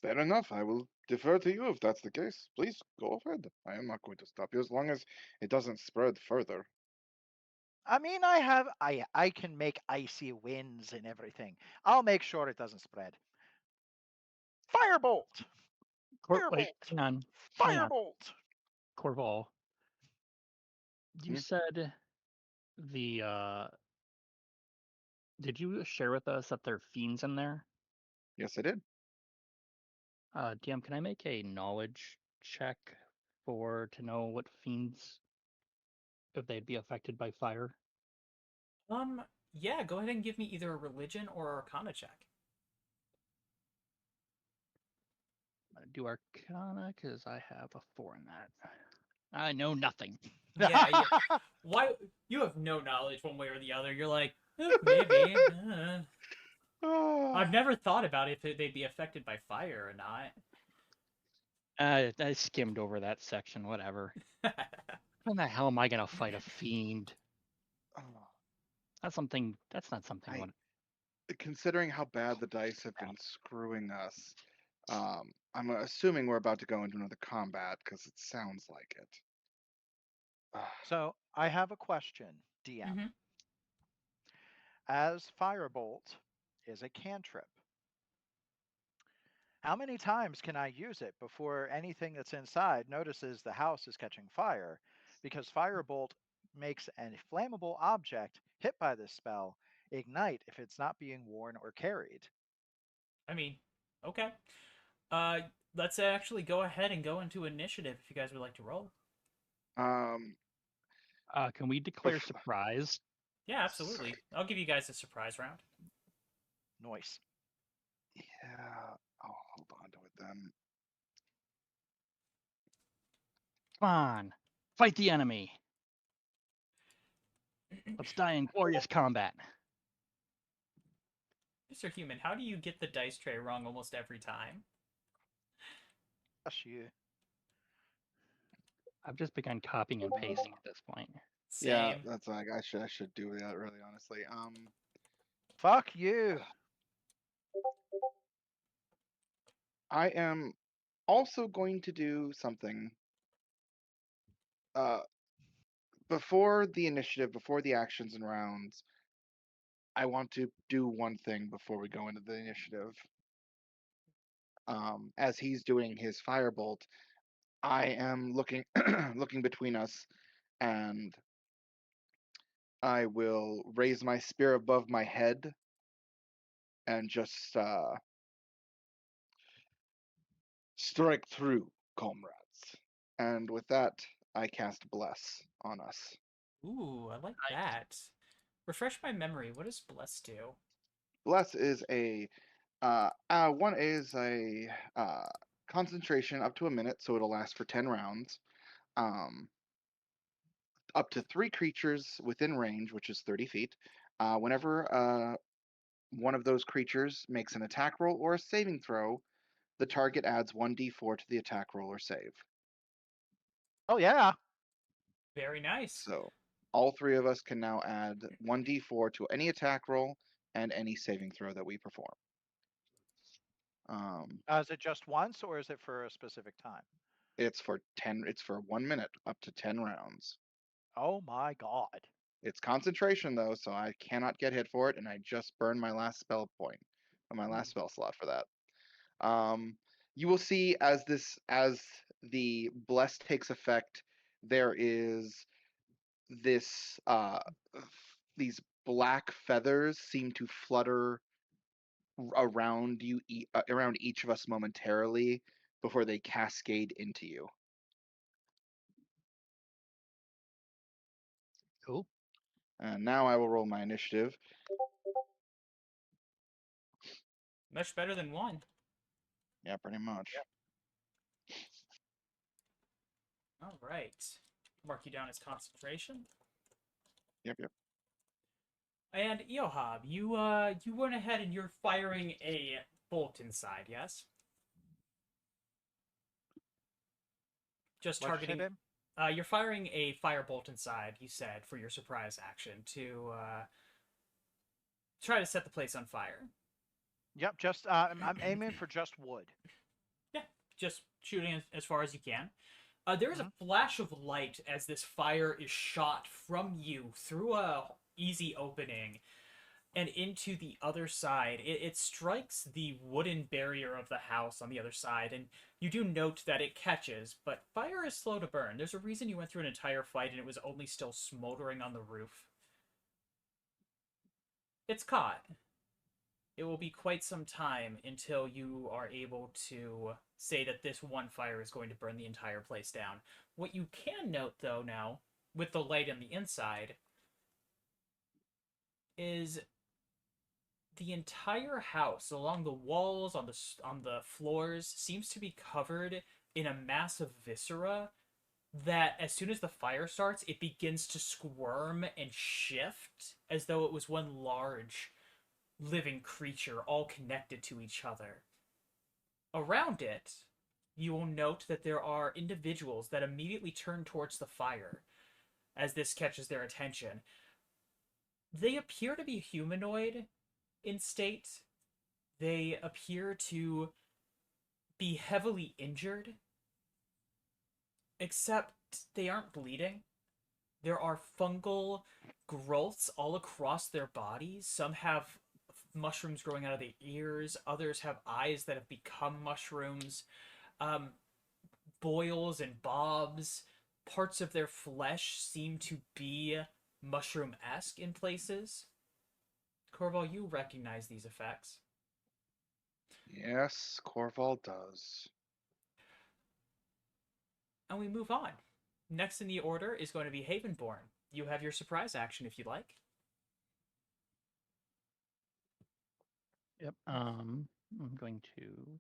Fair enough. I will defer to you if that's the case. Please go ahead. I am not going to stop you as long as it doesn't spread further. I mean, I can make icy winds and everything. I'll make sure it doesn't spread. Firebolt! Wait, Firebolt! hang on, Firebolt! Corval. You Hmm? said the did you share with us that there are fiends in there? Yes, I did. DM, can I make a knowledge check to know what fiends, if they'd be affected by fire? Yeah, go ahead and give me either a religion or arcana check. I'm gonna do Arcana because I have a 4 in that. I know nothing. Yeah. Why you have no knowledge one way or the other. You're like, maybe. Ah, I've never thought about if they'd be affected by fire or not. I skimmed over that section. Whatever. When the hell am I gonna fight a fiend? oh, That's something. That's not something. I What? considering how bad the dice have been screwing us, I'm assuming we're about to go into another combat because it sounds like it. Ah, So, I have a question, DM. Mm-hmm. As Firebolt is a cantrip, how many times can I use it before anything that's inside notices the house is catching fire? Because Firebolt makes a flammable object hit by this spell ignite if it's not being worn or carried. I mean, okay. Uh, let's actually go ahead and go into initiative if you guys would like to roll. um, Can we declare bef- surprise? Yeah, absolutely. I'll give you guys a surprise round. Noise. yeah, I'll hold on to it then. Come on, fight the enemy. Let's die in glorious combat. Mr. Human, how do you get the dice tray wrong almost every time? Gosh, you. I've just begun copying and pasting at this point. Yeah, Same. that's like I should do that really honestly. Fuck you. I am also going to do something uh before the initiative, before the actions and rounds. I want to do one thing before we go into the initiative. as he's doing his firebolt, I am looking looking between us, and I will raise my spear above my head and just strike through, comrades. And with that, I cast Bless on us. Ooh, I like Nice. that. Refresh my memory. What does Bless do? Bless is one is a concentration up to a minute, so it'll last for 10 rounds. Um, Up to 3 creatures within range, which is 30 feet. Whenever one of those creatures makes an attack roll or a saving throw, the target adds 1d4 to the attack roll or save. Oh yeah. Very nice. So all 3 of us can now add 1d4 to any attack roll and any saving throw that we perform. Is it just once, or is it for a specific time? It's for 1 minute, up to 10 rounds. Oh my god. It's concentration though, so I cannot get hit for it, and I just burned my last spell point, or my last spell slot for that. You will see as the bless takes effect, there is this these black feathers seem to flutter around you, around each of us momentarily before they cascade into you. Cool. And now I will roll my initiative. Much better than 1. Yeah, pretty much. All right. Mark you down as concentration. Yep. And Iiohab, you went ahead and you're firing a bolt inside, yes? Just What'd you say, targeting. babe? You're firing a firebolt inside, you said, for your surprise action to try to set the place on fire. Yep. Just I'm aiming for just wood. Yeah, just shooting as far as you can. There is a Mhm. flash of light as this fire is shot from you through a easy opening and into the other side. It strikes the wooden barrier of the house on the other side, and you do note that it catches, but fire is slow to burn. There's a reason you went through an entire fight and it was only still smoldering on the roof. It's caught. It will be quite some time until you are able to say that this one fire is going to burn the entire place down. What you can note, though, now, with the light on the inside, is the entire house, along the walls, on the floors, seems to be covered in a mass of viscera that as soon as the fire starts, it begins to squirm and shift as though it was one large living creature all connected to each other. Around it, you will note that there are individuals that immediately turn towards the fire as this catches their attention. They appear to be humanoid in state. They appear to be heavily injured, except they aren't bleeding. There are fungal growths all across their bodies. Some have mushrooms growing out of their ears, others have eyes that have become mushrooms. Um, Boils and bobs. Parts of their flesh seem to be mushroom esque in places. Korval, you recognize these effects. Yes, Korval does. And we move on. Next in the order is going to be Havenborn. You have your surprise action if you'd like. Yep. I'm going to.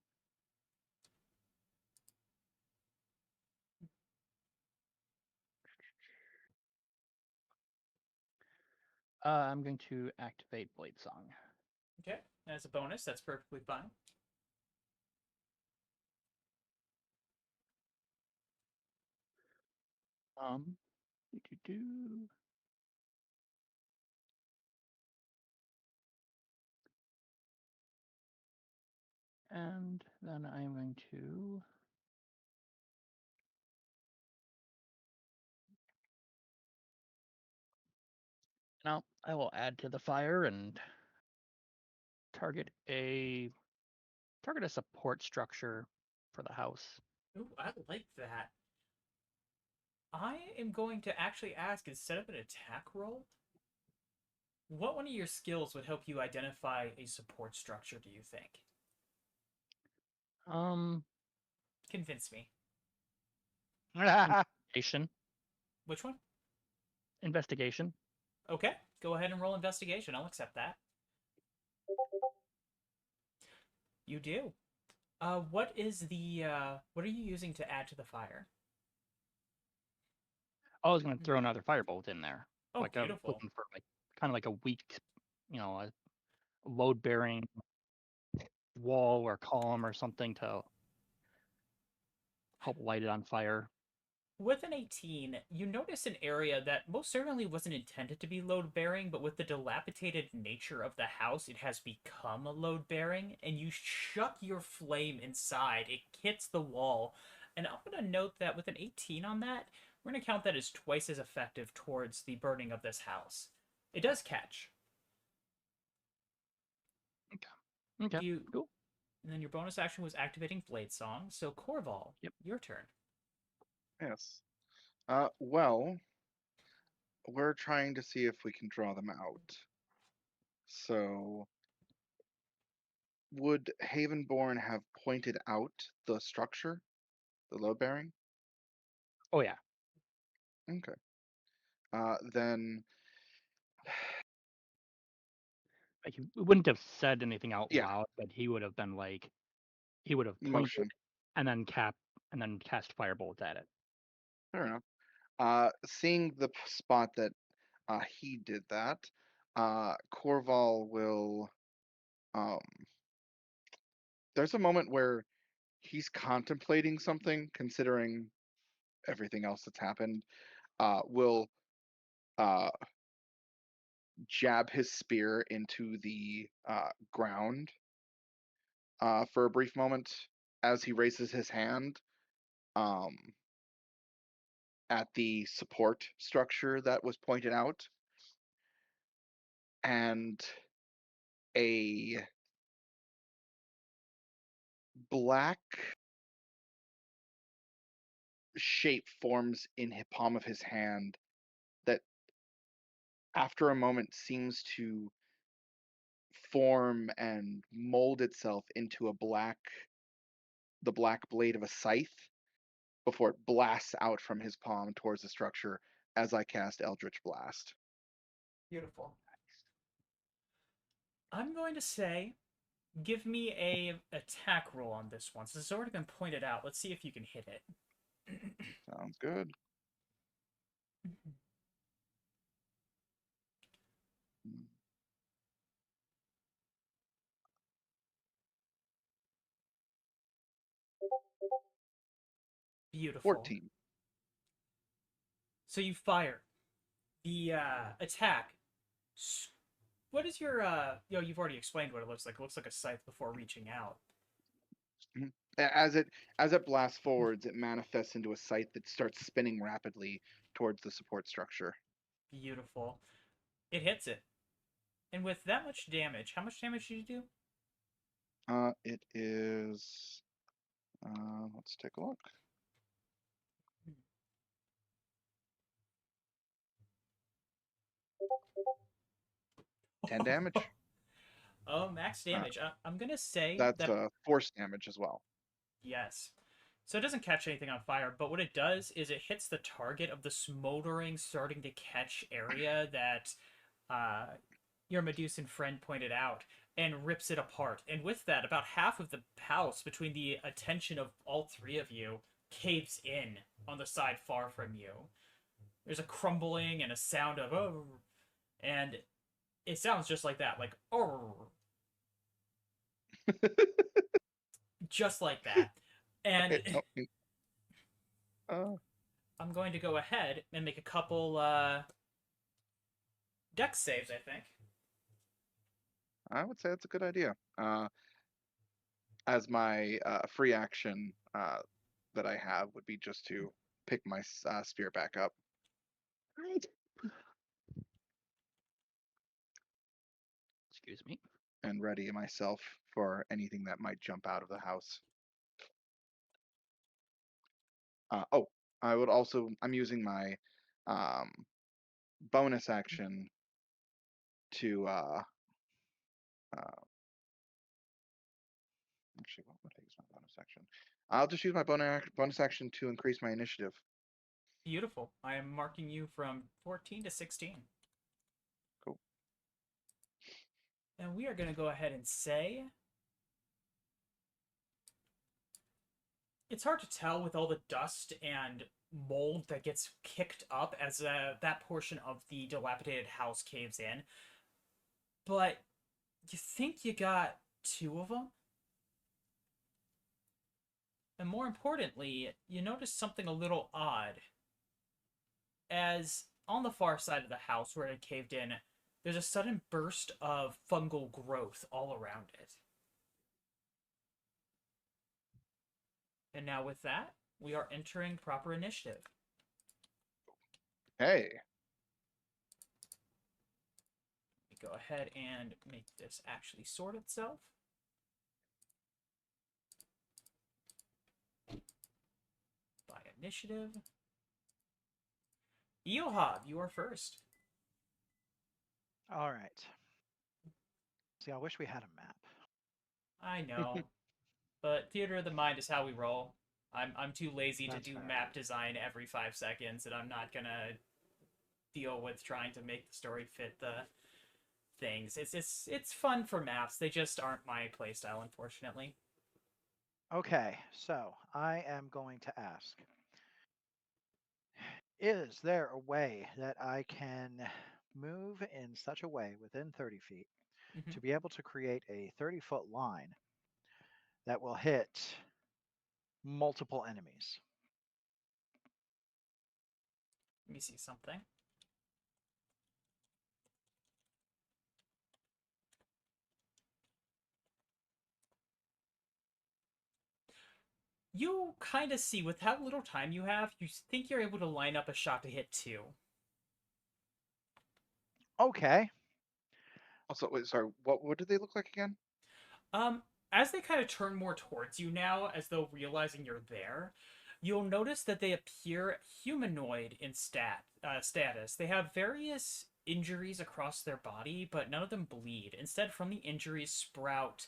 I'm going to activate Blade Song. Okay, as a bonus, that's perfectly fine. Um, do. And then I'm going to. Now I will add to the fire and target a Target a support structure for the house. Ooh, I like that. I am going to actually ask, instead of an attack roll, what one of your skills would help you identify a support structure, do you think? Um, Convince me. investigation. Which one? Investigation. Okay, go ahead and roll investigation. I'll accept that. You do. What is the, what are you using to add to the fire? I was going to throw another firebolt in there. Oh, Like I'm beautiful. looking for like kind of like a weak, a load bearing wall or column or something to help light it on fire. With an 18, you notice an area that most certainly wasn't intended to be load bearing, but with the dilapidated nature of the house, it has become a load bearing, and you chuck your flame inside. It hits the wall. And I'm going to note that with an 18 on that, we're going to count that as twice as effective towards the burning of this house. It does catch. Okay, You, cool. and then your bonus action was activating Blade Song. So Korval, Yep. your turn. Yes. Well, we're trying to see if we can draw them out. So, would Havenborn have pointed out the structure, the load bearing? Oh yeah. Okay. Then, Like he wouldn't have said anything out yeah, loud, but he would have been like, he would have pointed motion. and then cast firebolts at it. Fair enough. Seeing the spot that he did that, Korval will. Um, there's a moment where he's contemplating something, considering everything else that's happened. Will uh, jab his spear into the ground for a brief moment as he raises his hand um, at the support structure that was pointed out, and a black shape forms in the palm of his hand that, after a moment, seems to form and mold itself into the black blade of a scythe before it blasts out from his palm towards the structure as I cast Eldritch Blast. Beautiful. I'm going to say, give me a attack roll on this one. Since it's already been pointed out, let's see if you can hit it. Sounds good. Beautiful. 14. So you fire. The attack. What is your you've already explained what it looks like. It looks like a scythe before reaching out. Mhm. As it blasts forwards, it manifests into a scythe that starts spinning rapidly towards the support structure. Beautiful. It hits it. And with that much damage, how much damage did you do? It is. Let's take a look. 10 damage. Oh, max damage. I'm gonna say That's that force damage as well. yes. So it doesn't catch anything on fire, but what it does is it hits the target of the smoldering, starting to catch area that your Medusan friend pointed out and rips it apart. And with that, about half of the house, between the attention of all three of you, caves in on the side far from you. There's a crumbling and a sound of oh, and it sounds just like that, like oh, just like that. And uh, I'm going to go ahead and make a couple dex saves, I think. I would say that's a good idea. As my free action that I have would be just to pick my spear back up. Right. Excuse me. and ready myself for anything that might jump out of the house. I would also. I'm using my bonus action to. Actually, what would I use my bonus action? I'll just use my bonus action to increase my initiative. Beautiful. I am marking you from 14 to 16. Cool. And we are going to go ahead and say it's hard to tell with all the dust and mold that gets kicked up as that portion of the dilapidated house caves in. But you think you got 2 of them? And more importantly, you notice something a little odd. As on the far side of the house where it caved in, there's a sudden burst of fungal growth all around it. And now with that, we are entering proper initiative. Hey. Let me go ahead and make this actually sort itself. By initiative. Iiohab, you are first. All right. See, I wish we had a map. I know. But theater of the mind is how we roll. I'm too lazy That's to do fair. map design every 5 seconds, and I'm not gonna deal with trying to make the story fit the things. It's fun for maps. They just aren't my playstyle, unfortunately. Okay, so I am going to ask, is there a way that I can move in such a way within 30 feet Mhm. to be able to create a 30-foot line that will hit multiple enemies? Let me see something. You kind of see, with how little time you have, you think you're able to line up a shot to hit 2. Okay. Also, wait, sorry. What did they look like again? As they kind of turn more towards you now, as though realizing you're there, you'll notice that they appear humanoid in status. They have various injuries across their body, but none of them bleed. Instead, from the injuries sprout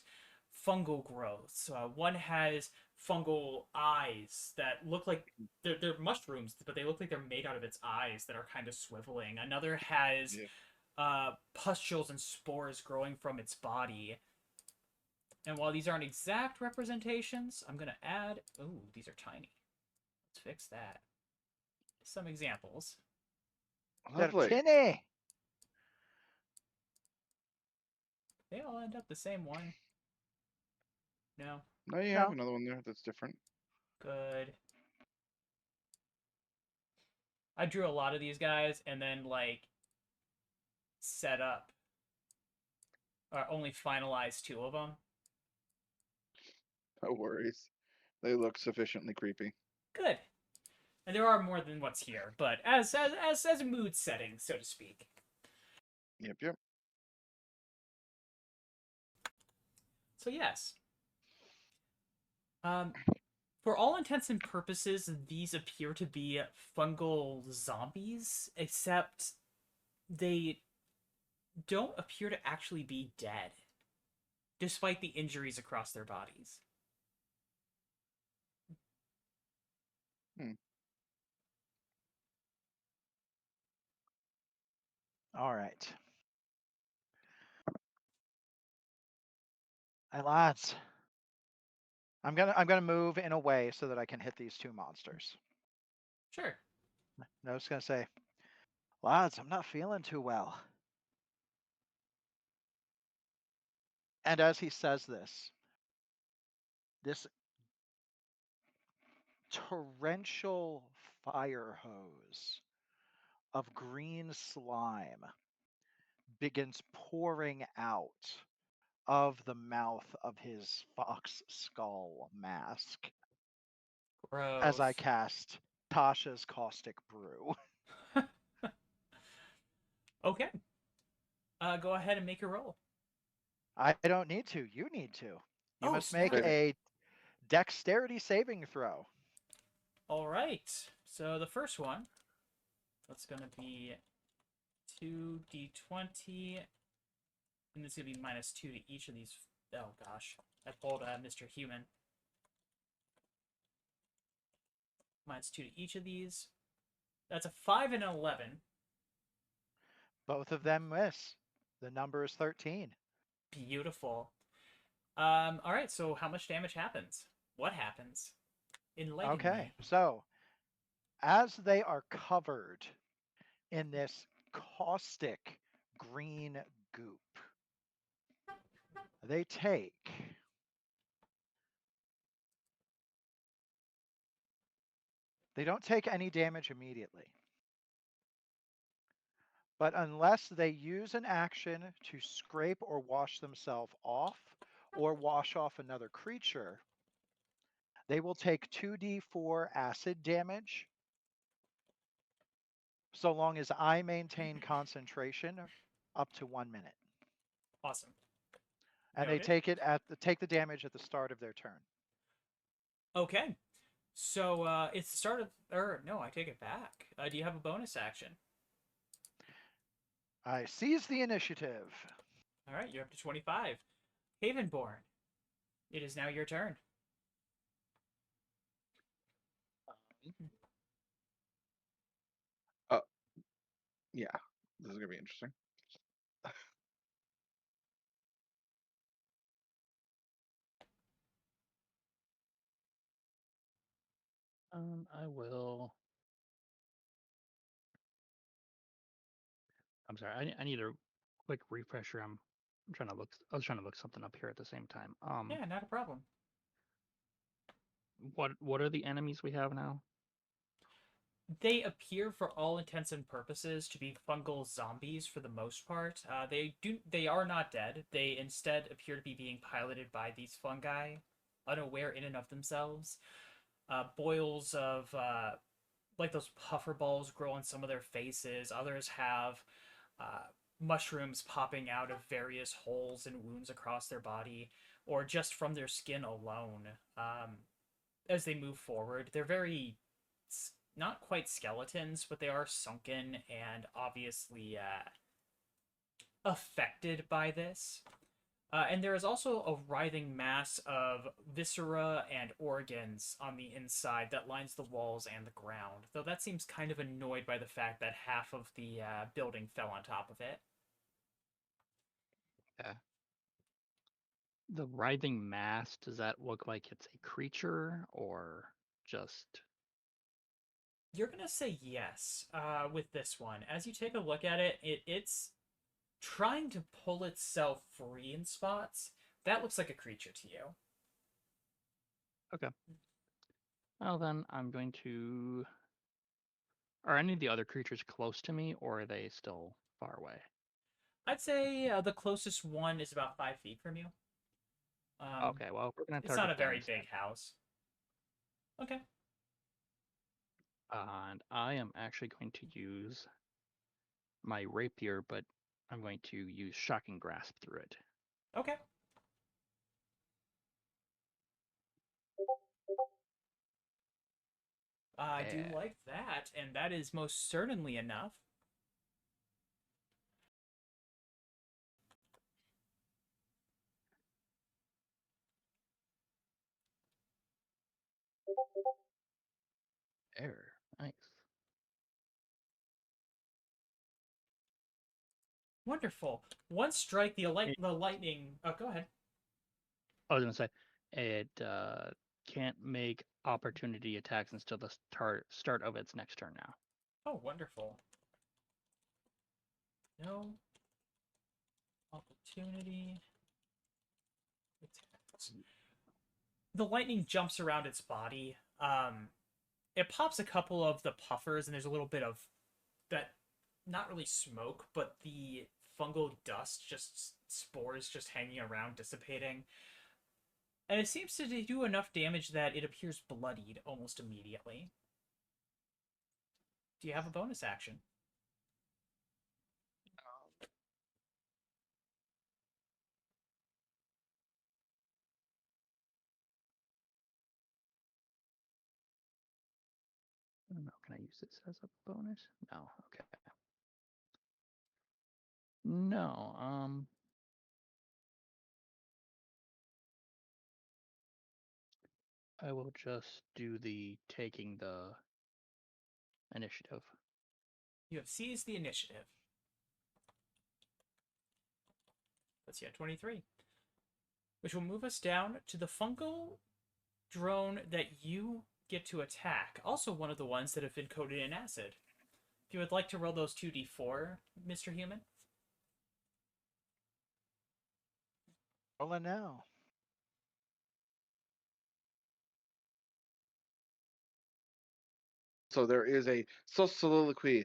fungal growths. One has fungal eyes that look like they're mushrooms, but they look like they're made out of its eyes that are kind of swiveling. Another has pustules and spores growing from its body. And while these aren't exact representations, I'm going to add... Ooh, these are tiny. Let's fix that. Some examples. They're Lovely. tinny. They all end up the same one. No? No, you No. have another one there that's different. Good. I drew a lot of these guys and then, like, set up... Or only finalized 2 of them. No worries. They look sufficiently creepy. Good. And there are more than what's here, but as a mood setting, so to speak. Yep. So yes. For all intents and purposes, these appear to be fungal zombies, except they don't appear to actually be dead, despite the injuries across their bodies. All right. And lads, I'm gonna move in a way so that I can hit these 2 monsters. Sure. And I was gonna say, lads, I'm not feeling too well. And as he says this torrential fire hose of green slime begins pouring out of the mouth of his fox skull mask Gross. as I cast Tasha's Caustic Brew. Okay. Go ahead and make your roll. I don't need to. You need to. You Oh, must make snap. a dexterity saving throw. All right. So the first one, that's going to be 2d20, and it's going to be -2 to each of these. Oh, gosh. I pulled Mr. Human. -2 to each of these. That's a 5 and an 11. Both of them miss. The number is 13. Beautiful. All right, so how much damage happens? What happens? Enlighten Okay, me. so as they are covered in this caustic green goop, they take 'They don't take any damage immediately. But unless they use an action to scrape or wash themselves off or wash off another creature, they will take 2d4 acid damage so long as I maintain concentration up to 1 minute. Awesome. And they Noted. take the damage at the start of their turn. Okay. So it's the start of, or no, I take it back. Do you have a bonus action? I seize the initiative. All right, you're up to 25. Havenborn, it is now your turn. Yeah, this is gonna be interesting. I will. I'm sorry. I need a quick refresher. I'm trying to look. I was trying to look something up here at the same time. Yeah, not a problem. What are the enemies we have now? They appear, for all intents and purposes, to be fungal zombies for the most part. They are not dead. They instead appear to be being piloted by these fungi, unaware in and of themselves. Boils of like those puffer balls grow on some of their faces. Others have mushrooms popping out of various holes and wounds across their body, or just from their skin alone. As they move forward, they're very not quite skeletons, but they are sunken and obviously affected by this. And there is also a writhing mass of viscera and organs on the inside that lines the walls and the ground, though that seems kind of annoyed by the fact that half of the building fell on top of it. The writhing mass, does that look like it's a creature or just... You're going to say yes with this one. As you take a look at it, it's trying to pull itself free in spots. That looks like a creature to you. Okay. Well, then I'm going to... Are any of the other creatures close to me, or are they still far away? I'd say the closest one is about 5 feet from you. Okay, well, we're going to It's not target a very them big instead. house. Okay. And I am actually going to use my rapier, but I'm going to use shocking grasp through it. Okay. I do Yeah. like that, and that is most certainly enough. Error. Nice. Wonderful. One strike, the It- lightning. Oh, go ahead. I was going to say, it can't make opportunity attacks until the start of its next turn now. Oh, wonderful. No opportunity attacks. The lightning jumps around its body. It pops a couple of the puffers, and there's a little bit of that, not really smoke, but the fungal dust, just spores just hanging around, dissipating. And it seems to do enough damage that it appears bloodied almost immediately. Do you have a bonus action? use this as a bonus? No. Okay. No. I will just do the taking the initiative. You have seized the initiative. Let's see, at 23. Which will move us down to the fungal drone that you get to attack. Also one of the ones that have been coated in acid. If you would like to roll those 2d4, Mr. Human. Rolling now. So there is a soliloquy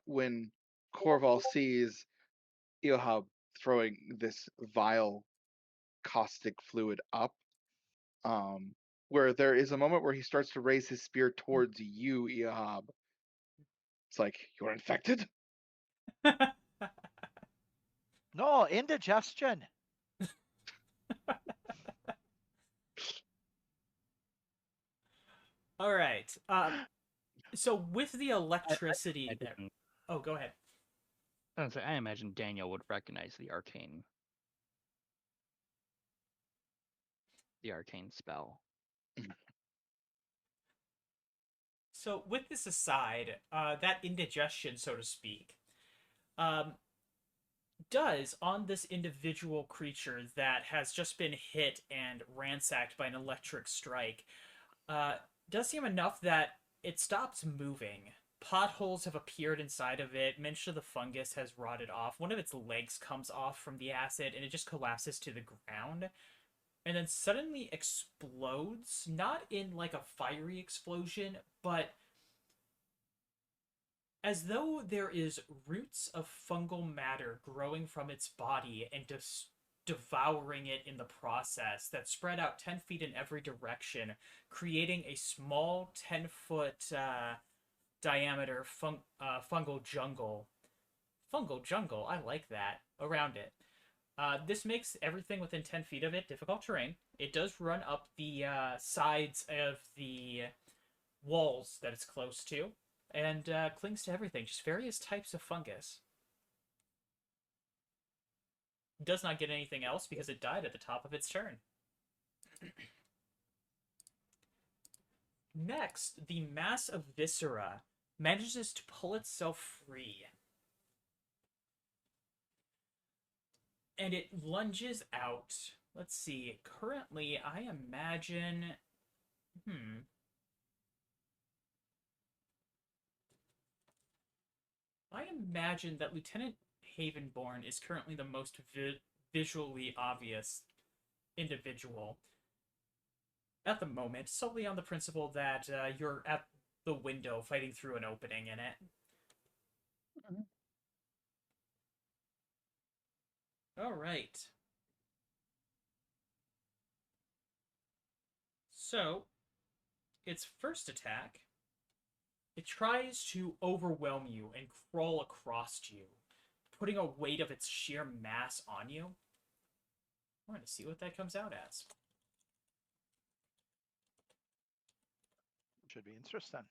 when Korval sees Iiohab throwing this vile caustic fluid up, where there is a moment where he starts to raise his spear towards you, Iiohab. It's like, you're infected? No, indigestion. All right. So with the electricity there. imagine- Oh, go ahead. I imagine Daniel would recognize the arcane spell. So with this aside, that indigestion, so to speak, does on this individual creature that has just been hit and ransacked by an electric strike, does seem enough that it stops moving. Potholes have appeared inside of it. Much of the fungus has rotted off. One of its legs comes off from the acid and it just collapses to the ground. And then suddenly explodes, not in like a fiery explosion, but as though there is roots of fungal matter growing from its body and just devouring it in the process that spread out 10 feet in every direction, creating a small 10-foot diameter fungal jungle. Fungal jungle, I like that, around it. This makes everything within 10 feet of it difficult terrain. It does run up the sides of the walls that it's close to, and clings to everything, just various types of fungus. It does not get anything else because it died at the top of its turn. Next, the mass of viscera manages to pull itself free. And it lunges out. Let's see. Currently, I imagine... I imagine that Lieutenant Havenborn is currently the most visually obvious individual at the moment, solely on the principle that you're at the window fighting through an opening in it. Mhm. All right. So, its first attack, it tries to overwhelm you and crawl across you, putting a weight of its sheer mass on you. We're going to see what that comes out as. Should be interesting.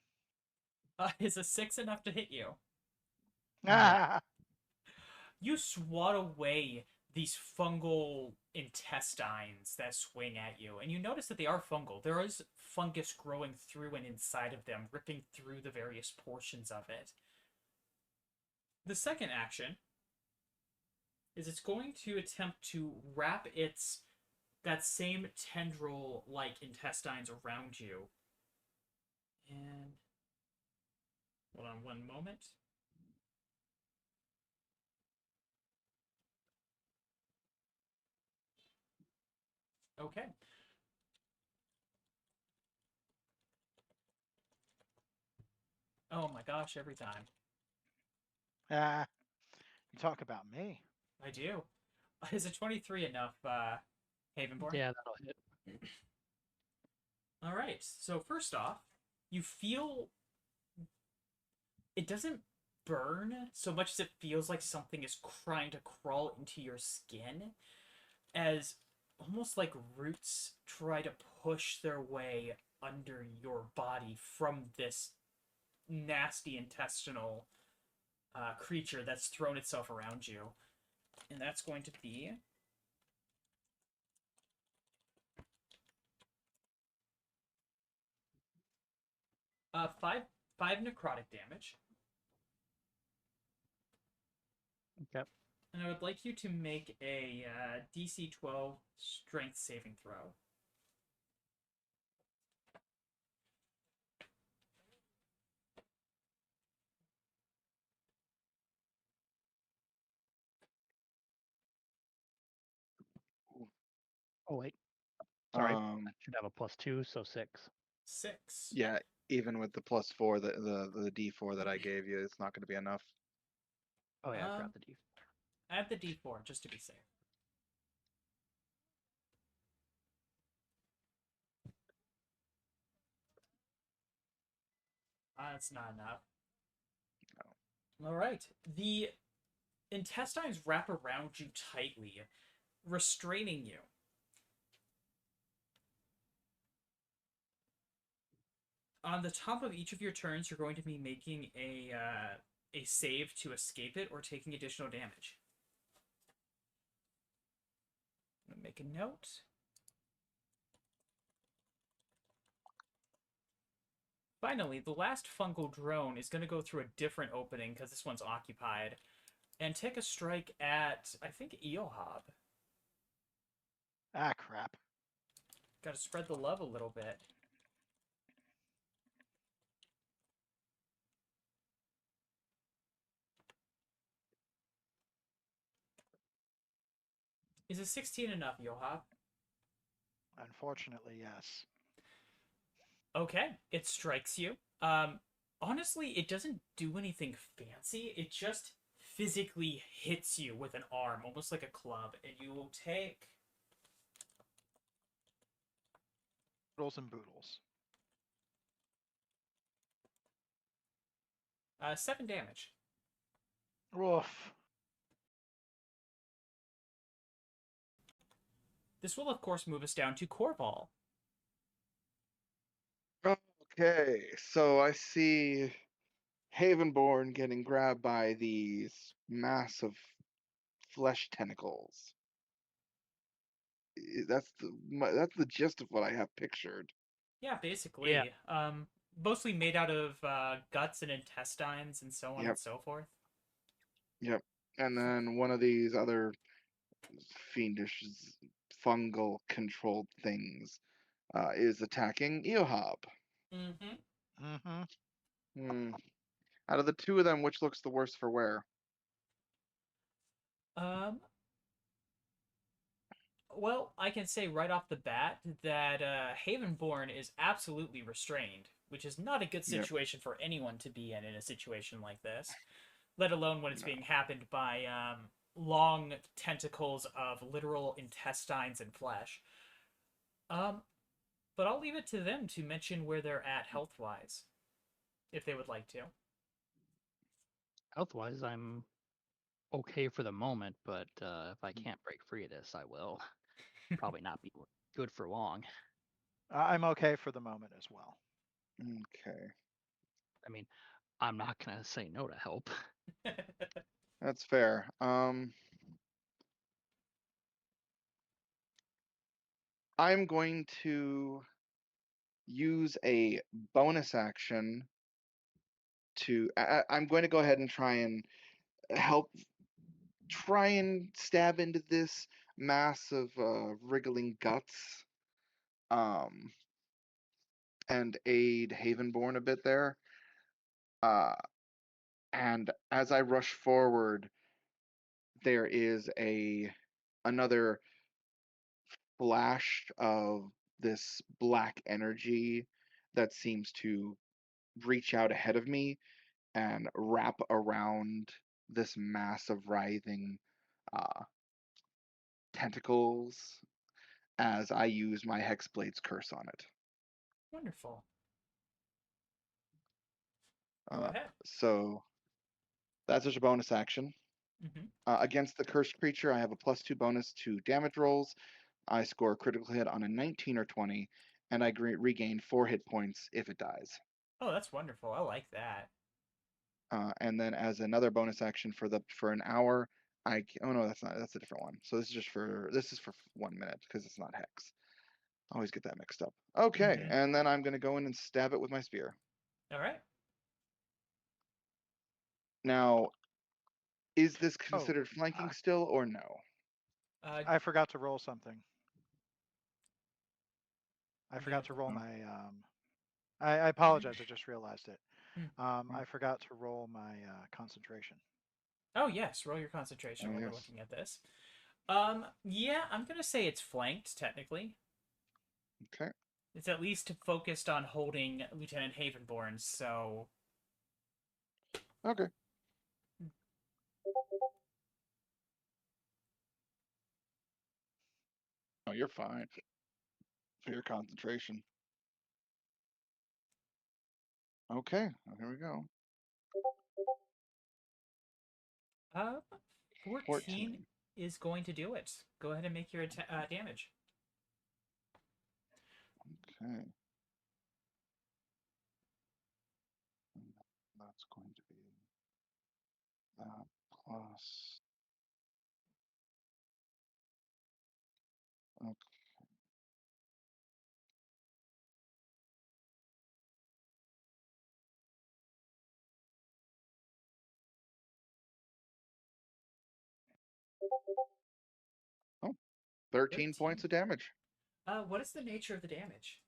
Is a 6 enough to hit you? Ah, You swat away these fungal intestines that swing at you, and you notice that they are fungal. There is fungus growing through and inside of them, ripping through the various portions of it. The second action is it's going to attempt to wrap that same tendril-like intestines around you. And hold on one moment. Okay. Oh my gosh, every time. ah, you talk about me. I do. Is a 23 enough, Havenborn? Yeah, that'll hit. All right. So first off, you feel it doesn't burn so much as it feels like something is trying to crawl into your skin, as almost like roots try to push their way under your body from this nasty intestinal creature that's thrown itself around you. And that's going to be five necrotic damage. Okay. And I would like you to make a DC 12 strength saving throw. Oh wait. Sorry. Um, I should have a +2, so 6. 6. yeah, even with the +4, the D4 that I gave you, it's not going to be enough. Oh yeah, I forgot the D. Add the D4 just to be safe. That's not enough. No. All right. The intestines wrap around you tightly, restraining you. On the top of each of your turns, you're going to be making a save to escape it or taking additional damage. I'm gonna make a note. Finally, the last fungal drone is going to go through a different opening because this one's occupied and take a strike at, I think, Iiohab. Ah, crap. Got to spread the love a little bit. Is a 16 enough, Iiohab? Unfortunately, yes. Okay, it strikes you. Honestly, it doesn't do anything fancy. It just physically hits you with an arm, almost like a club, and you will take Boodles and boodles. 7 damage. Woof. This will, of course, move us down to Korval. Okay, so I see Havenborn getting grabbed by these massive flesh tentacles. That's the gist of what I have pictured. Yeah, basically. Mostly made out of guts and intestines and so on Yep, and so forth. yep. And then one of these other fiendish fungal controlled things is attacking Iiohab. Mm-hmm. Mm-hmm. Hmm. Out of the two of them, which looks the worse for wear? Um, well, I can say right off the bat that Havenborn is absolutely restrained, which is not a good Yep. situation for anyone to be in a situation like this, let alone when it's No. being happened by long tentacles of literal intestines and flesh. But I'll leave it to them to mention where they're at health-wise, if they would like to. Health-wise, I'm okay for the moment, but if I can't break free of this, I will. Probably not be good for long. I'm okay for the moment as well. Okay, I mean, I'm not gonna say no to help. that's fair. I'm going to use a bonus action to. I'm going to go ahead and help try and stab into this mass of wriggling guts, um, and aid Havenborn a bit there. And as I rush forward, there is another flash of this black energy that seems to reach out ahead of me and wrap around this mass of writhing uh, tentacles as I use my Hexblade's curse on it. Wonderful. Go ahead. So that's just a bonus action. Mm-hmm. Against the cursed creature, I have a +2 bonus to damage rolls. I score a critical hit on a 19 or 20, and I regain 4 hit points if it dies. Oh, that's wonderful. I like that. And then as another bonus action for an hour, oh no, that's a different one. So this is for 1 minute because it's not hex. I always get that mixed up. Okay, Mhm. and then I'm gonna go in and stab it with my spear. All right. Now, is this Oh, considered flanking still or no? I forgot to roll something. I forgot to Yeah. roll my. I apologize. I just realized it. Hmm. I forgot to roll my concentration. Oh yes, roll your concentration Oh while you're yes. looking at this. Yeah, I'm gonna say it's flanked technically. Okay. It's at least focused on holding Lieutenant Havenborn. So Okay. Oh, you're fine for your concentration. Okay, well, here we go. uh, 14 14. is going to do it. Go ahead and make your damage. Okay. And that's going to be that plus. Okay. Oh, 13 points 13. of damage. What is the nature of the damage?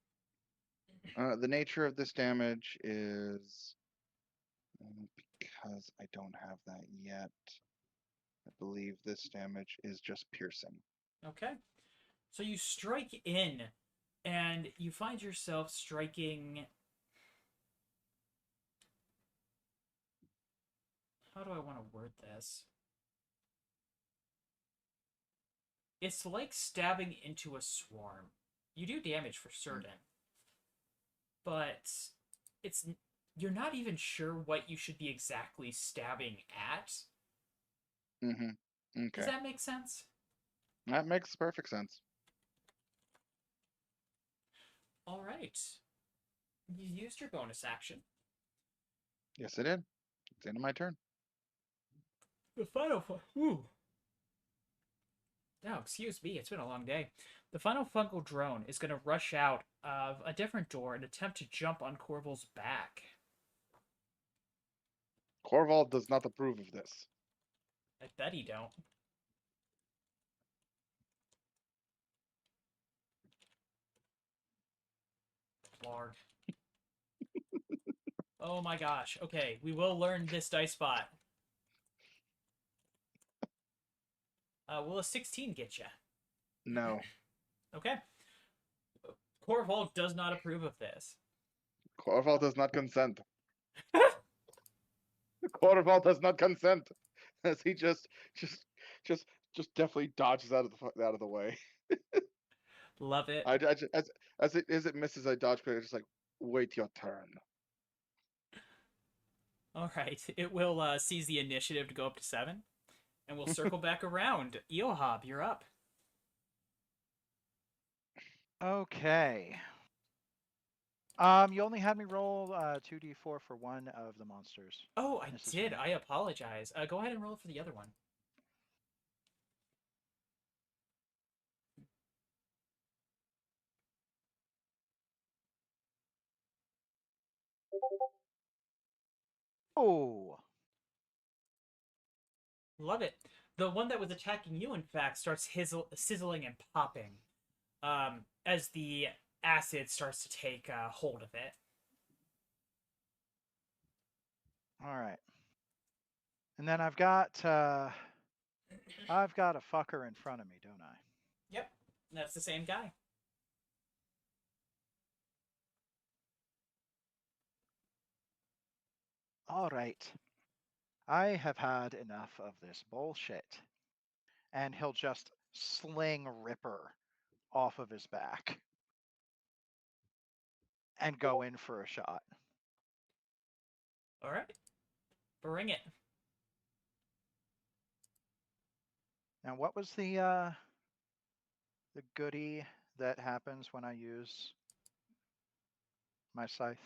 The nature of this damage is because I don't have that yet. I believe this damage is just piercing. Okay. So you strike in, and you find yourself striking. How do I want to word this? It's like stabbing into a swarm. You do damage for certain, but it's you're not even sure what you should be exactly stabbing at. Mm-hmm. Does Okay. that make sense? That makes perfect sense. All right. You used your bonus action. Yes, I did. It's the end of my turn. The final Ooh. Oh, excuse me. It's been a long day. The final fungal drone is going to rush out of a different door and attempt to jump on Corval's back. Korval does not approve of this. I bet he don't. Lord. Oh my gosh. Okay, we will learn this dice spot. Will a 16 get you? No. Okay. Corval does not approve of this. Korval does not consent. Korval does not consent. As he just, just, just definitely dodges out of the way. Love it. As it misses, I dodge quick. Just like, wait your turn. All right. It will seize the initiative to go up to 7. And we'll circle back around. Iiohab, you're up. Okay. You only had me roll 2d4 for one of the monsters. Oh, I This is did. me. I apologize. Go ahead and roll for the other one. Oh, Love it. The one that was attacking you, in fact, starts sizzling and popping as the acid starts to take hold of it. all right. And then I've got a fucker in front of me, don't I? Yep, that's the same guy. All right. I have had enough of this bullshit. And he'll just sling Ripper off of his back and go in for a shot. All right, bring it. Now, what was the goodie that happens when I use my scythe?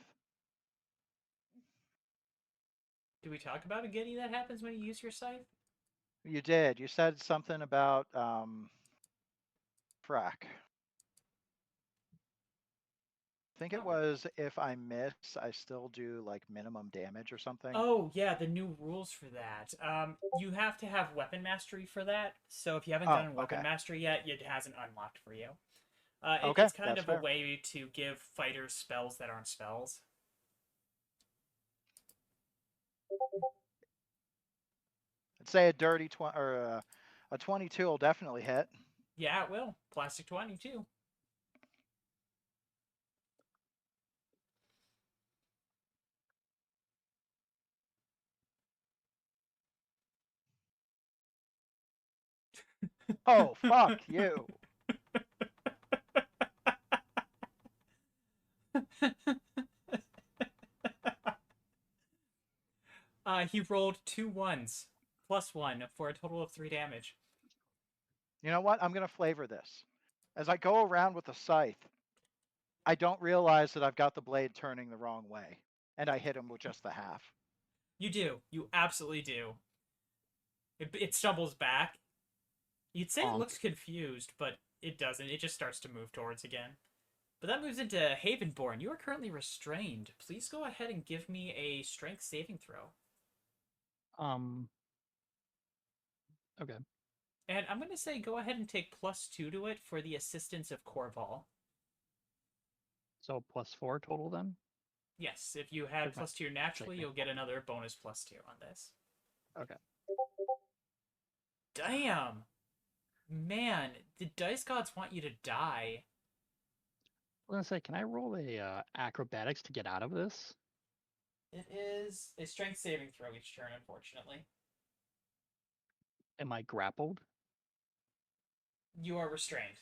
Do we talk about agility that happens when you use your scythe? You did. You said something about frack. I think it Oh. was if I miss, I still do like minimum damage or something. Oh, yeah, the new rules for that. You have to have weapon mastery for that. So if you haven't Oh, done weapon okay. mastery yet, it hasn't unlocked for you. Okay, It's kind that's of a fair. way to give fighters spells that aren't spells. I'd say a dirty 20 or a 22 will definitely hit. Yeah, it will. Plastic 20 too. Oh, fuck you. He rolled 2 1s plus 1 for a total of 3 damage. You know what? I'm going to flavor this. As I go around with the scythe, I don't realize that I've got the blade turning the wrong way, and I hit him with just the half. You do. You absolutely do. It stumbles back. You'd say it Bonk. looks confused, but it doesn't. It just starts to move towards again. But that moves into Havenborn. You are currently restrained. Please go ahead and give me a strength saving throw. Okay. And I'm going to say go ahead and take +2 to it for the assistance of Korval. So +4 total then? Yes, if you had Check my- +2 naturally, check my- you'll get another bonus +2 on this. Okay. Damn! Man, the dice gods want you to die. I was gonna say, can I roll a acrobatics to get out of this? It is a strength saving throw each turn, unfortunately. Am I grappled? You are restrained.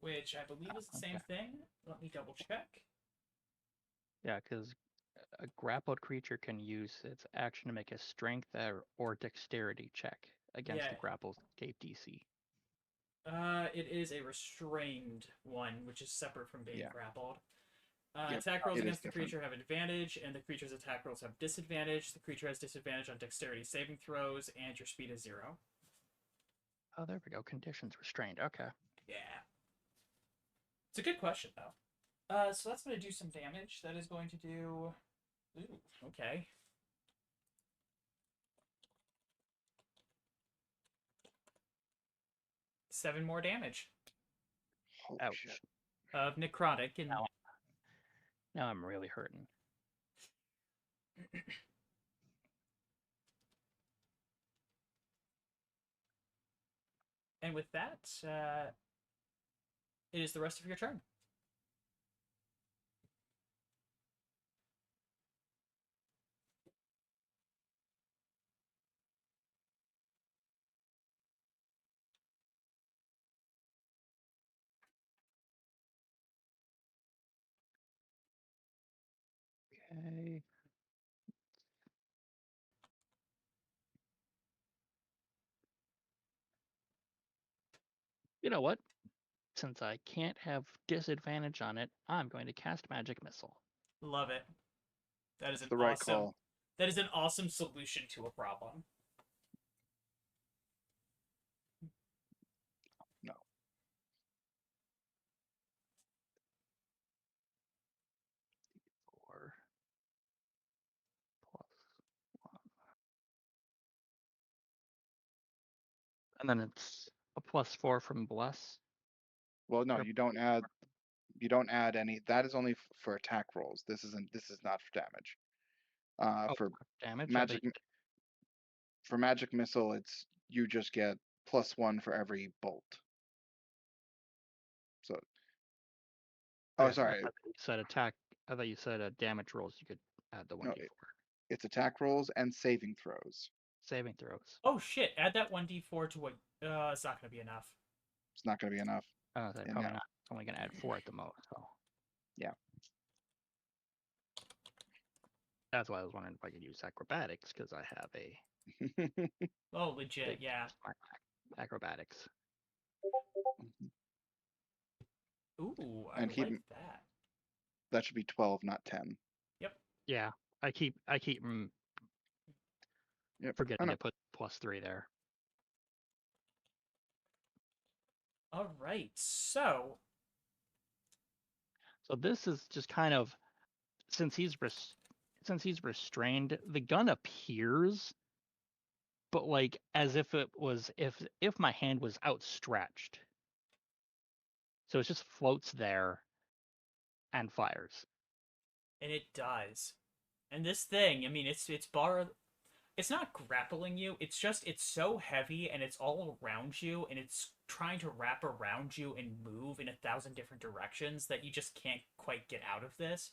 Which I believe is the same Okay. thing. Let me double check. Yeah, because a grappled creature can use its action to make a strength or dexterity check against Yeah. the grapple's escape DC. It is a restrained one, which is separate from being Yeah. grappled. Yep, Attack rolls it is against the different. creature have advantage, and the creature's attack rolls have disadvantage. The creature has disadvantage on dexterity saving throws, and your speed is 0. Oh, there we go. Conditions restrained. Okay. Yeah. It's a good question, though. So that's going to do some damage. That is going to do... Ooh, okay. Seven more damage Holy Ouch. shit. of necrotic, and Now I'm really hurting. and with that, it is the rest of your turn. Okay. You know what? Since I can't have disadvantage on it, I'm going to cast Magic Missile. Love it. That is It's an the right awesome. call. That is an awesome solution to a problem. No. Four plus one. And then it's a +4 from Bless. Well, no, Yep. you don't add any. That is only for attack rolls. This is not for damage. Oh, For damage. magic missile, it's you just get +1 for every bolt. So Okay, sorry. I thought you said attack. I thought you said damage rolls. You could add the 1d4. It's attack rolls and saving throws. Saving throws. Oh shit! Add that 1d4 to what? It's not going to be enough. It's not going to be enough. Probably no. not. It's only going to add 4 at the most. So. Yeah. That's why I was wondering if I could use acrobatics because I have a Oh, legit, big yeah. smart acrobatics. Ooh, I And keep- like that. That should be 12, not 10. Yep. Yeah, I keep Yep. I Forgetting know. to put +3 there. All right. So, So this is just kind of since he's restrained, the gun appears, but like as if it was if my hand was outstretched. So it just floats there and fires. and it does. And this thing, I mean, it's not grappling you. It's just it's so heavy and it's all around you and it's trying to wrap around you and move in 1,000 different directions that you just can't quite get out of this.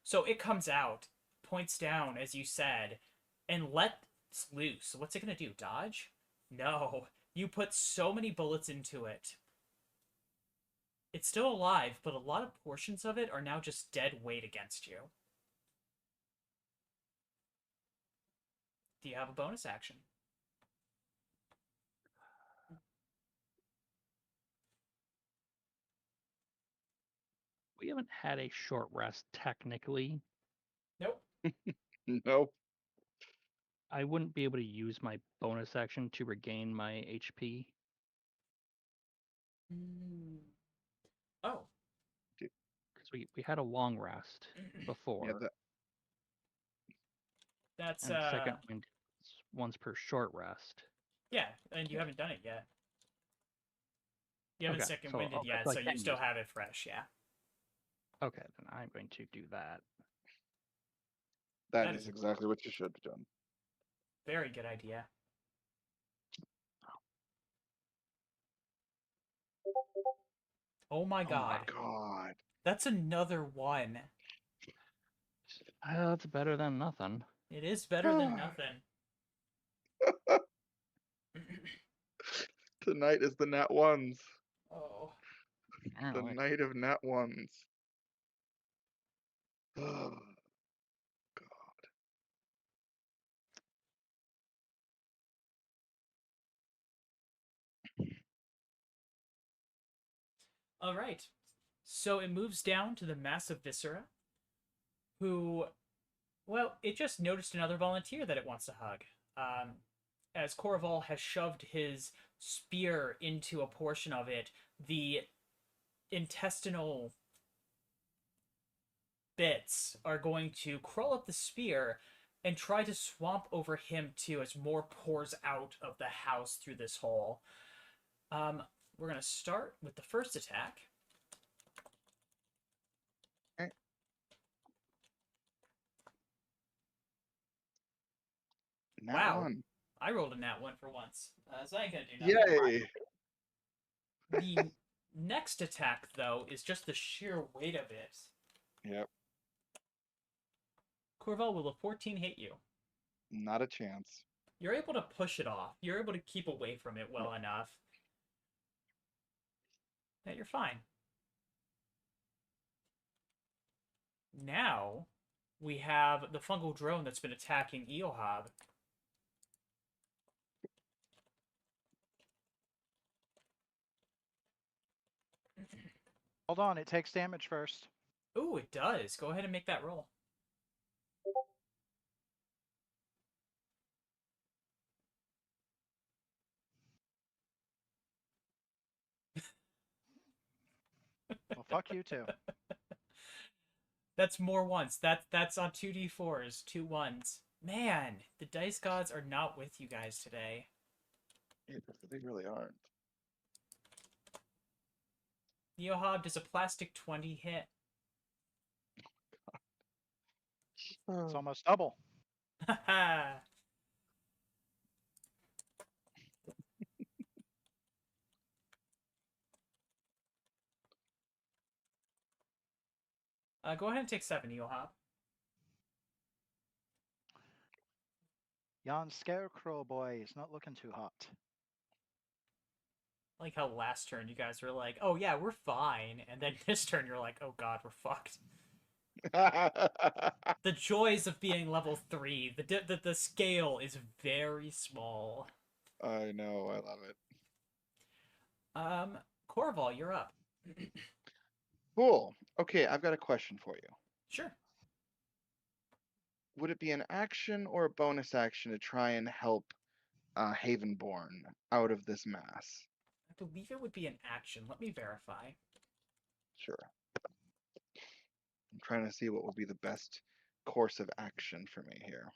So it comes out, points down as you said, and lets loose. What's it gonna do? Dodge? No. You put so many bullets into it. It's still alive, but a lot of portions of it are now just dead weight against you. Do you have a bonus action? We haven't had a short rest technically. Nope. Nope. I wouldn't be able to use my bonus action to regain my HP. Oh. Because we had a long rest before. Yeah, that, That's and second wind is once per short rest. yeah, and you haven't done it yet. You haven't Okay, second so- winded okay, yet, so I so you can still use have it fresh, yeah. Okay, then I'm going to do that. that That is is- exactly what you should have done. Very good idea. Oh my Oh my god. god. That's another one. That's better than nothing. It is better than nothing. Tonight is the nat ones. Oh. I don't The know. night of nat ones. Oh, All right. So it moves down to the massive viscera, who, well, it just noticed another volunteer that it wants to hug. As Korval has shoved his spear into a portion of it, the intestinal bits are going to crawl up the spear and try to swamp over him too as more pours out of the house through this hole. We're going to start with the first attack. Okay. Nat Wow. one. I rolled a nat 1 for once. So I ain't going to do nothing. Yay! The next attack, though, is just the sheer weight of it. Yep. Korval, will a 14 hit you? Not a chance. You're able to push it off. You're able to keep away from it well enough that you're fine. Now, we have the fungal drone that's been attacking Iiohab. Hold on, it takes damage first. Ooh, it does. Go ahead and make that roll. Well, fuck you too. That's more ones. That's on 2d4s, 2 1s. Man, the dice gods are not with you guys today. They really aren't. Iiohab, does a plastic 20 hit? It's almost double. Haha. Go ahead and take 7, Iiohab. Jan Scarecrow boy is not looking too hot. I like how last turn you guys were like, oh yeah, we're fine. And then this turn you're like, oh god, we're fucked. The joys of being level 3. The scale is very small. I know, I love it. Korval, you're up. Cool. Okay, I've got a question for you. Sure. would it be an action or a bonus action to try and help Havenborn out of this mass? I believe it would be an action. Let me verify. Sure. I'm trying to see what would be the best course of action for me here.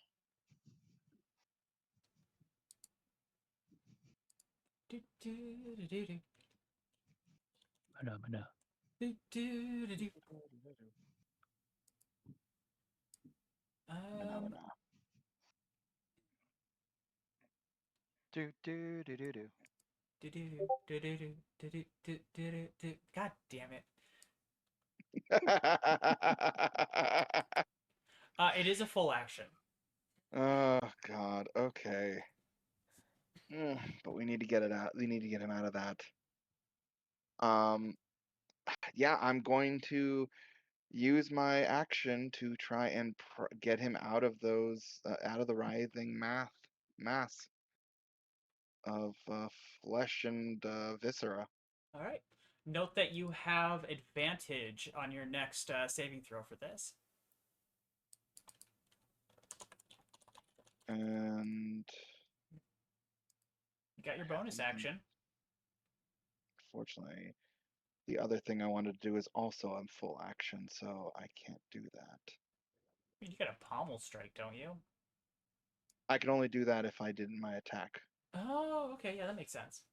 Do, do, do, do, do. No. Do, do, do, do. Do do do do do. Do, do, do, do, do, do, do, do, do, do, do. God damn it. It is a full action. Oh God. Okay. But we need to get it out. We need to get him out of that. Yeah, I'm going to use my action to try and get him out of those, out of the writhing mass of flesh and viscera. All right. Note that you have advantage on your next saving throw for this. And You got your bonus action. fortunately, the other thing I wanted to do is also on full action, so I can't do that. You got a pommel strike, don't you? I can only do that if I did my attack. Oh, okay. Yeah, that makes sense.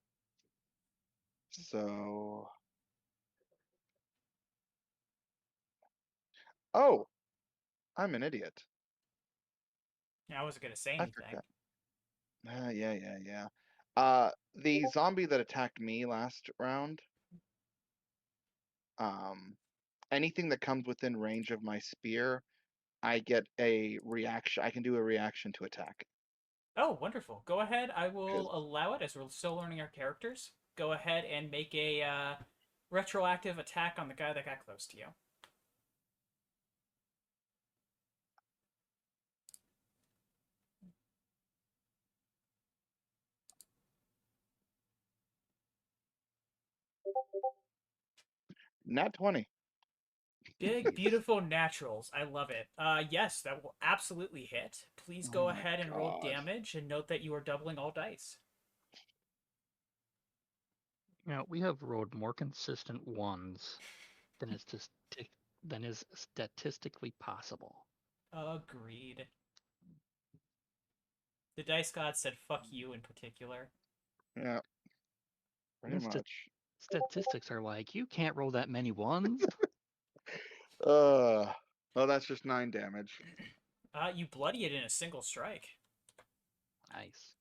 So. Oh, I'm an idiot. Yeah, I wasn't gonna say I anything. forgot. Yeah. The zombie that attacked me last round, anything that comes within range of my spear, I get a reaction. I can do a reaction to attack. Oh, wonderful. Go ahead. I 'Cause- will allow it as we're still learning our characters. Go ahead and make a retroactive attack on the guy that got close to you. Nat 20. Big, beautiful naturals. I love it. Yes, that will absolutely hit. Please go Oh my ahead and roll God. damage, and note that you are doubling all dice. We have rolled more consistent ones than is statistically possible. Agreed. The dice god said "fuck you" in particular. Yeah. Pretty Insta- much. Statistics are like, you can't roll that many ones. Oh, that's just 9 damage. You bloody it in a single strike. Nice.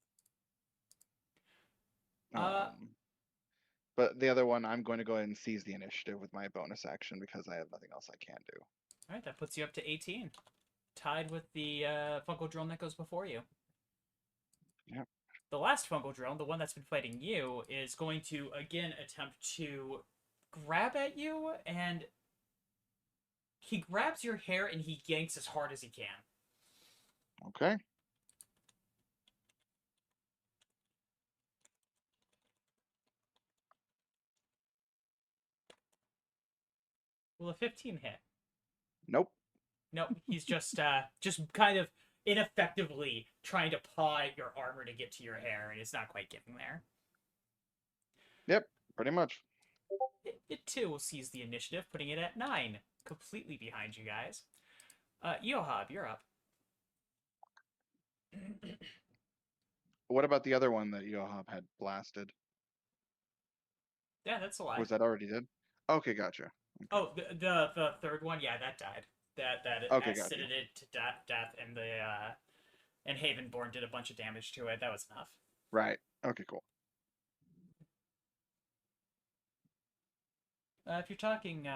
But the other one, I'm going to go ahead and seize the initiative with my bonus action because I have nothing else I can do. All right, that puts you up to 18, tied with the fungal drone that goes before you. Yep. The last fungal drone, the one that's been fighting you, is going to again attempt to grab at you, and he grabs your hair and he yanks as hard as he can. Okay. Will a 15 hit? Nope. Nope, he's just kind of ineffectively trying to paw at your armor to get to your hair, and it's not quite getting there. Yep, pretty much. It too will seize the initiative, putting it at 9, completely behind you guys. Iiohab, you're up. What about the other one that Iiohab had blasted? Yeah, that's alive. Was that already dead? Okay, gotcha. Okay. Oh, the third one, yeah, that died. That Okay, gotcha. acided it to death, and and Havenborn did a bunch of damage to it. That was enough. Right. Okay, cool. If you're talking,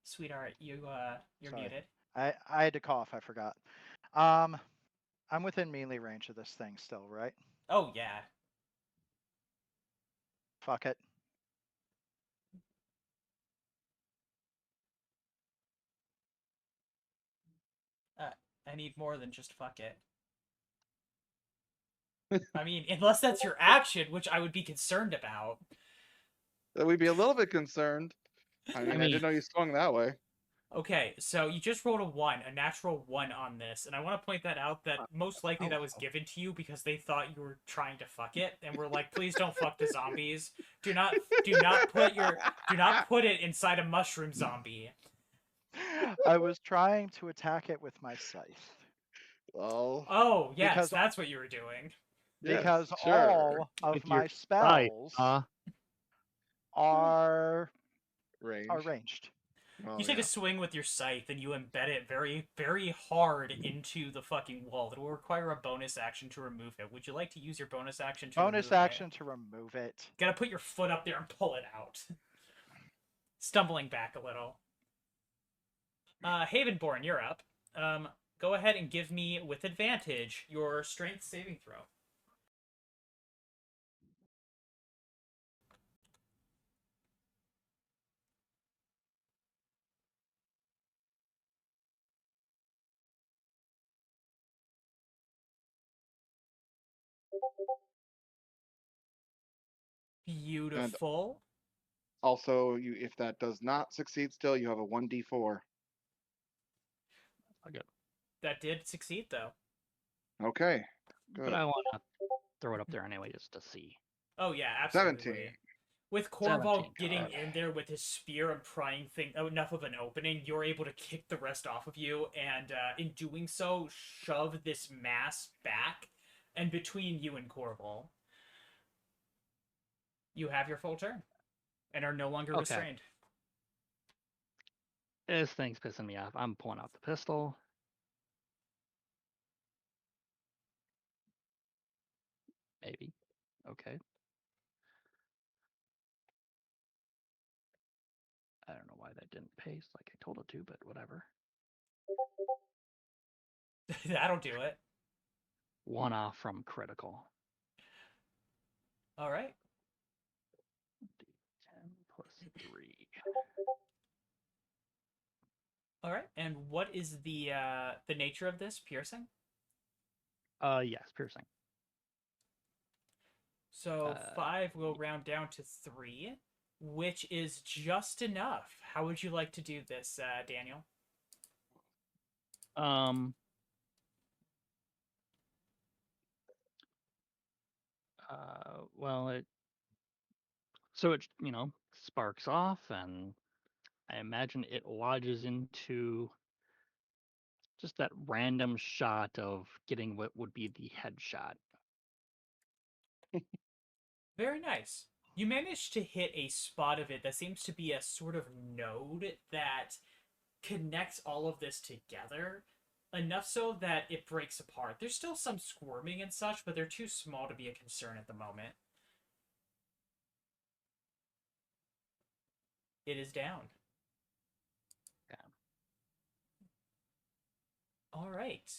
sweetheart, you're Sorry. muted. I had to cough. I forgot. I'm within melee range of this thing still, right? Oh yeah. Fuck it. I need more than just fuck it. I mean, unless that's your action, which I would be concerned about. We'd be a little bit concerned. I mean, I didn't know you swung that way. Okay, so you just rolled a natural 1 on this, and I want to point that out that most likely that was given to you because they thought you were trying to fuck it, and we're like, please don't fuck the zombies. Do not put it inside a mushroom zombie. I was trying to attack it with my scythe. Well, Oh, yes, Because- that's what you were doing. yes, Because sure. all of With my your spells are Range. ranged. Oh, You take yeah. a swing with your scythe and you embed it very, very hard into the fucking wall. It will require a bonus action to remove it. Would you like to use your bonus action to remove Bonus it? action to remove it. Gotta put your foot up there and pull it out. Stumbling back a little. Havenborn, you're up. Go ahead and give me, with advantage, your strength saving throw. Beautiful. Also, if that does not succeed, still you have a 1d4. That did succeed, though. Okay, but good. I want to throw it up there anyway just to see. Oh, yeah, absolutely. 17. With Korval 17, getting God. in there with his spear and prying enough of an opening, you're able to kick the rest off of you, and in doing so, shove this mass back, and between you and Korval, you have your full turn, and are no longer Okay. restrained. This thing's pissing me off. I'm pulling out the pistol. Maybe. Okay. I don't know why that didn't paste like I told it to, but whatever. That'll do it. 1 off from critical. All right. D10 plus 3. All right. And what is the nature of this piercing? Yes, piercing. So 5 will round down to 3, which is just enough. How would you like to do this, Daniel? Well, it sparks off, and I imagine it lodges into just that random shot of getting what would be the headshot. Very nice. You managed to hit a spot of it that seems to be a sort of node that connects all of this together enough so that it breaks apart. There's still some squirming and such, but they're too small to be a concern at the moment. It is down. Yeah. All right.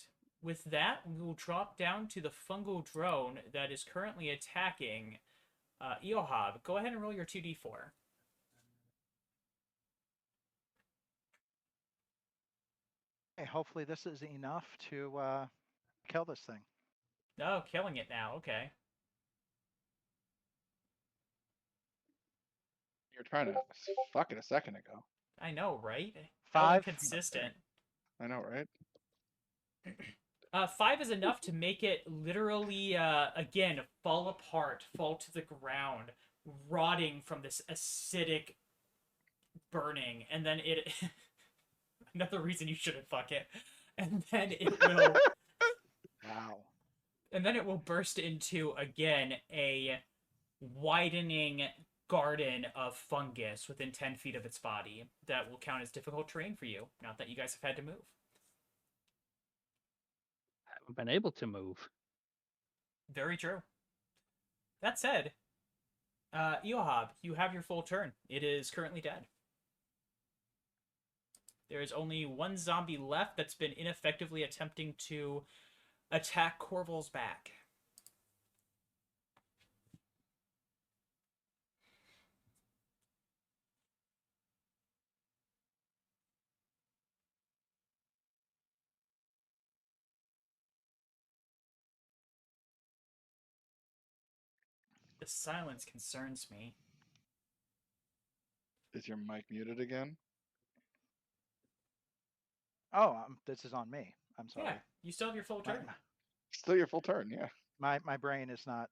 With that, we will drop down to the fungal drone that is currently attacking Iiohab. Go ahead and roll your 2d4. Hey, hopefully this is enough to kill this thing. Oh, killing it now. Okay. You were trying to fuck it a second ago. I know, right? How 5. inconsistent. I know, right? 5 is enough to make it literally, again, fall apart, fall to the ground, rotting from this acidic burning, and then it... Another reason you shouldn't fuck it. And then it will... Wow. And then it will burst into, again, a widening garden of fungus within 10 feet of its body that will count as difficult terrain for you, not that you guys have had to move. Haven't been able to move. Very true. That said, Iiohab, you have your full turn. It is currently dead. There is only one zombie left that's been ineffectively attempting to attack Korval's back. The silence concerns me. Is your mic muted again? Oh, this is on me. I'm sorry. Yeah, you still have your full My, turn. Still your full turn, yeah. my brain is not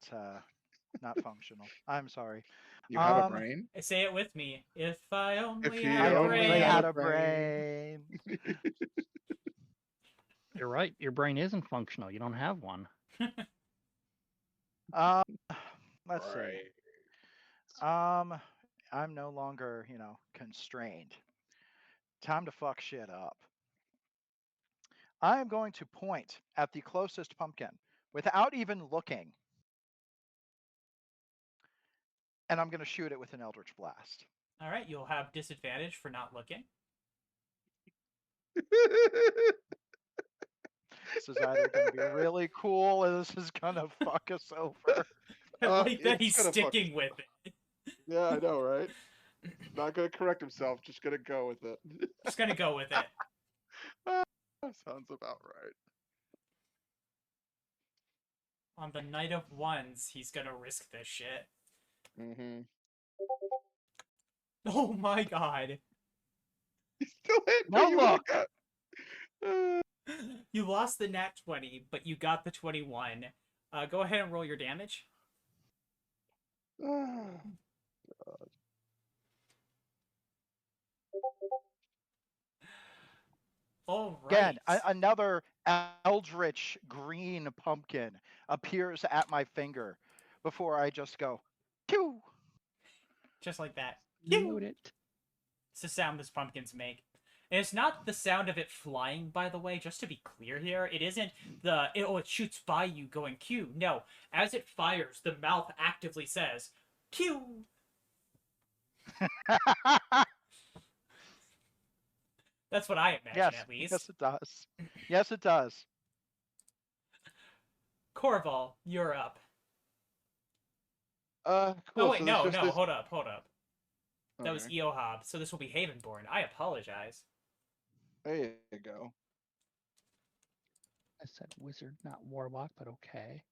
functional. I'm sorry. You have a brain? Say it with me. If I only If you had I a only only brain. had a a brain. You're right. Your brain isn't functional. You don't have one. Um, let's see. Right. I'm no longer, constrained. Time to fuck shit up. I am going to point at the closest pumpkin without even looking, and I'm going to shoot it with an Eldritch Blast. All right, you'll have disadvantage for not looking. This is either going to be really cool or this is going to fuck us over. I like that It's he's gonna fuck sticking with it. Yeah, I know, right? Not gonna correct himself, just gonna go with it. Just gonna go with it. Sounds about right. On the night of ones, he's gonna risk this shit. Mm-hmm. Oh my god. He's still hitting Now you look. with that. You lost the nat 20, but you got the 21. Go ahead and roll your damage. All right. Again, another eldritch green pumpkin appears at my finger before I just go, pew! Just like that. Load it. It's the sound this pumpkins make. And it's not the sound of it flying, by the way, just to be clear here. It isn't it shoots by you going Q. No, as it fires, the mouth actively says, Q! That's what I imagine, Yes, at least. yes it does. Yes, it does. Korval, you're up. Cool. Oh, wait, so no, there's just this... hold up. That was Okay. Iiohab, so this will be Havenborn. I apologize. There you go. I said wizard, not warlock, but okay.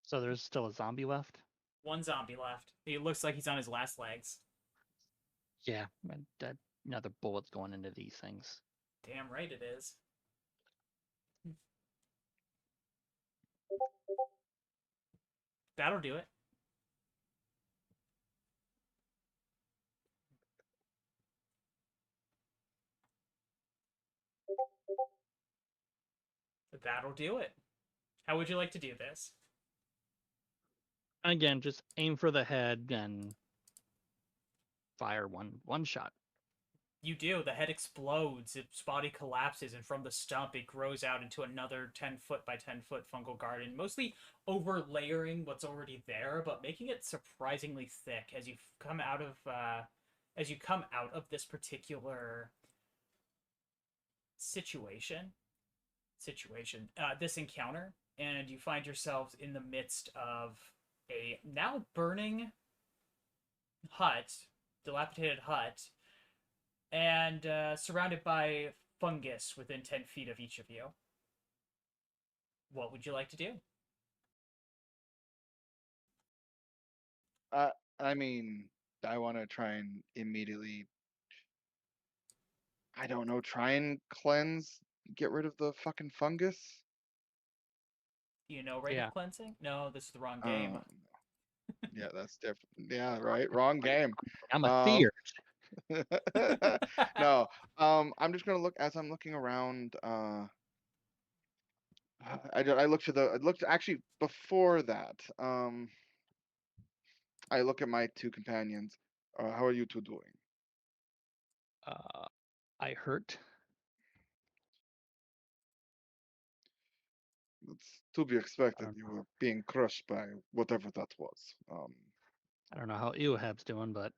So there's still a zombie left? One zombie left. He looks like he's on his last legs. Yeah, another bullet's going into these things. Damn right it is. That'll do it. That'll do it. How would you like to do this? Again, just aim for the head and fire one shot. You do. The head explodes, its body collapses, and from the stump it grows out into another 10-foot by 10-foot fungal garden, mostly overlayering what's already there, but making it surprisingly thick as you come out of this particular this encounter, and you find yourselves in the midst of a now burning dilapidated hut, and surrounded by fungus within 10 feet of each of you. What would you like to do? I mean, I want to try and immediately, I don't know, try and get rid of the fucking fungus. Do you know rate of cleansing? No, this is the wrong game. Yeah, that's different. Yeah, right. Wrong game. I'm a fear. No. I'm just gonna look as I'm looking around. I looked actually before that. I look at my two companions. How are you two doing? I hurt. It's to be expected. You were being crushed by whatever that was. I don't know how Iiohab's doing, but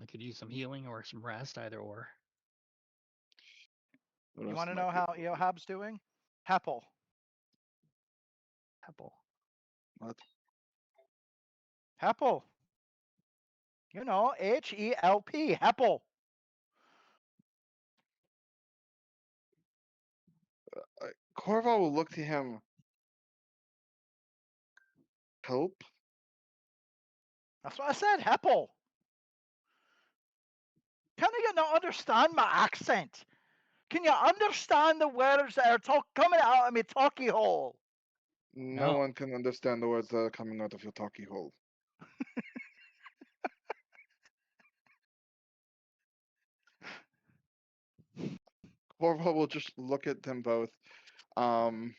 I could use some healing or some rest, either or. You want to know how Iiohab's doing? Heppel. What? Heppel. You know, H-E-L-P. Heppel. Korval will look to him. Help? That's what I said, Heppel. Can you not understand my accent? Can you understand the words that are coming out of my talkie hole? No No. one can understand the words that are coming out of your talkie hole. Korval will just look at them both. And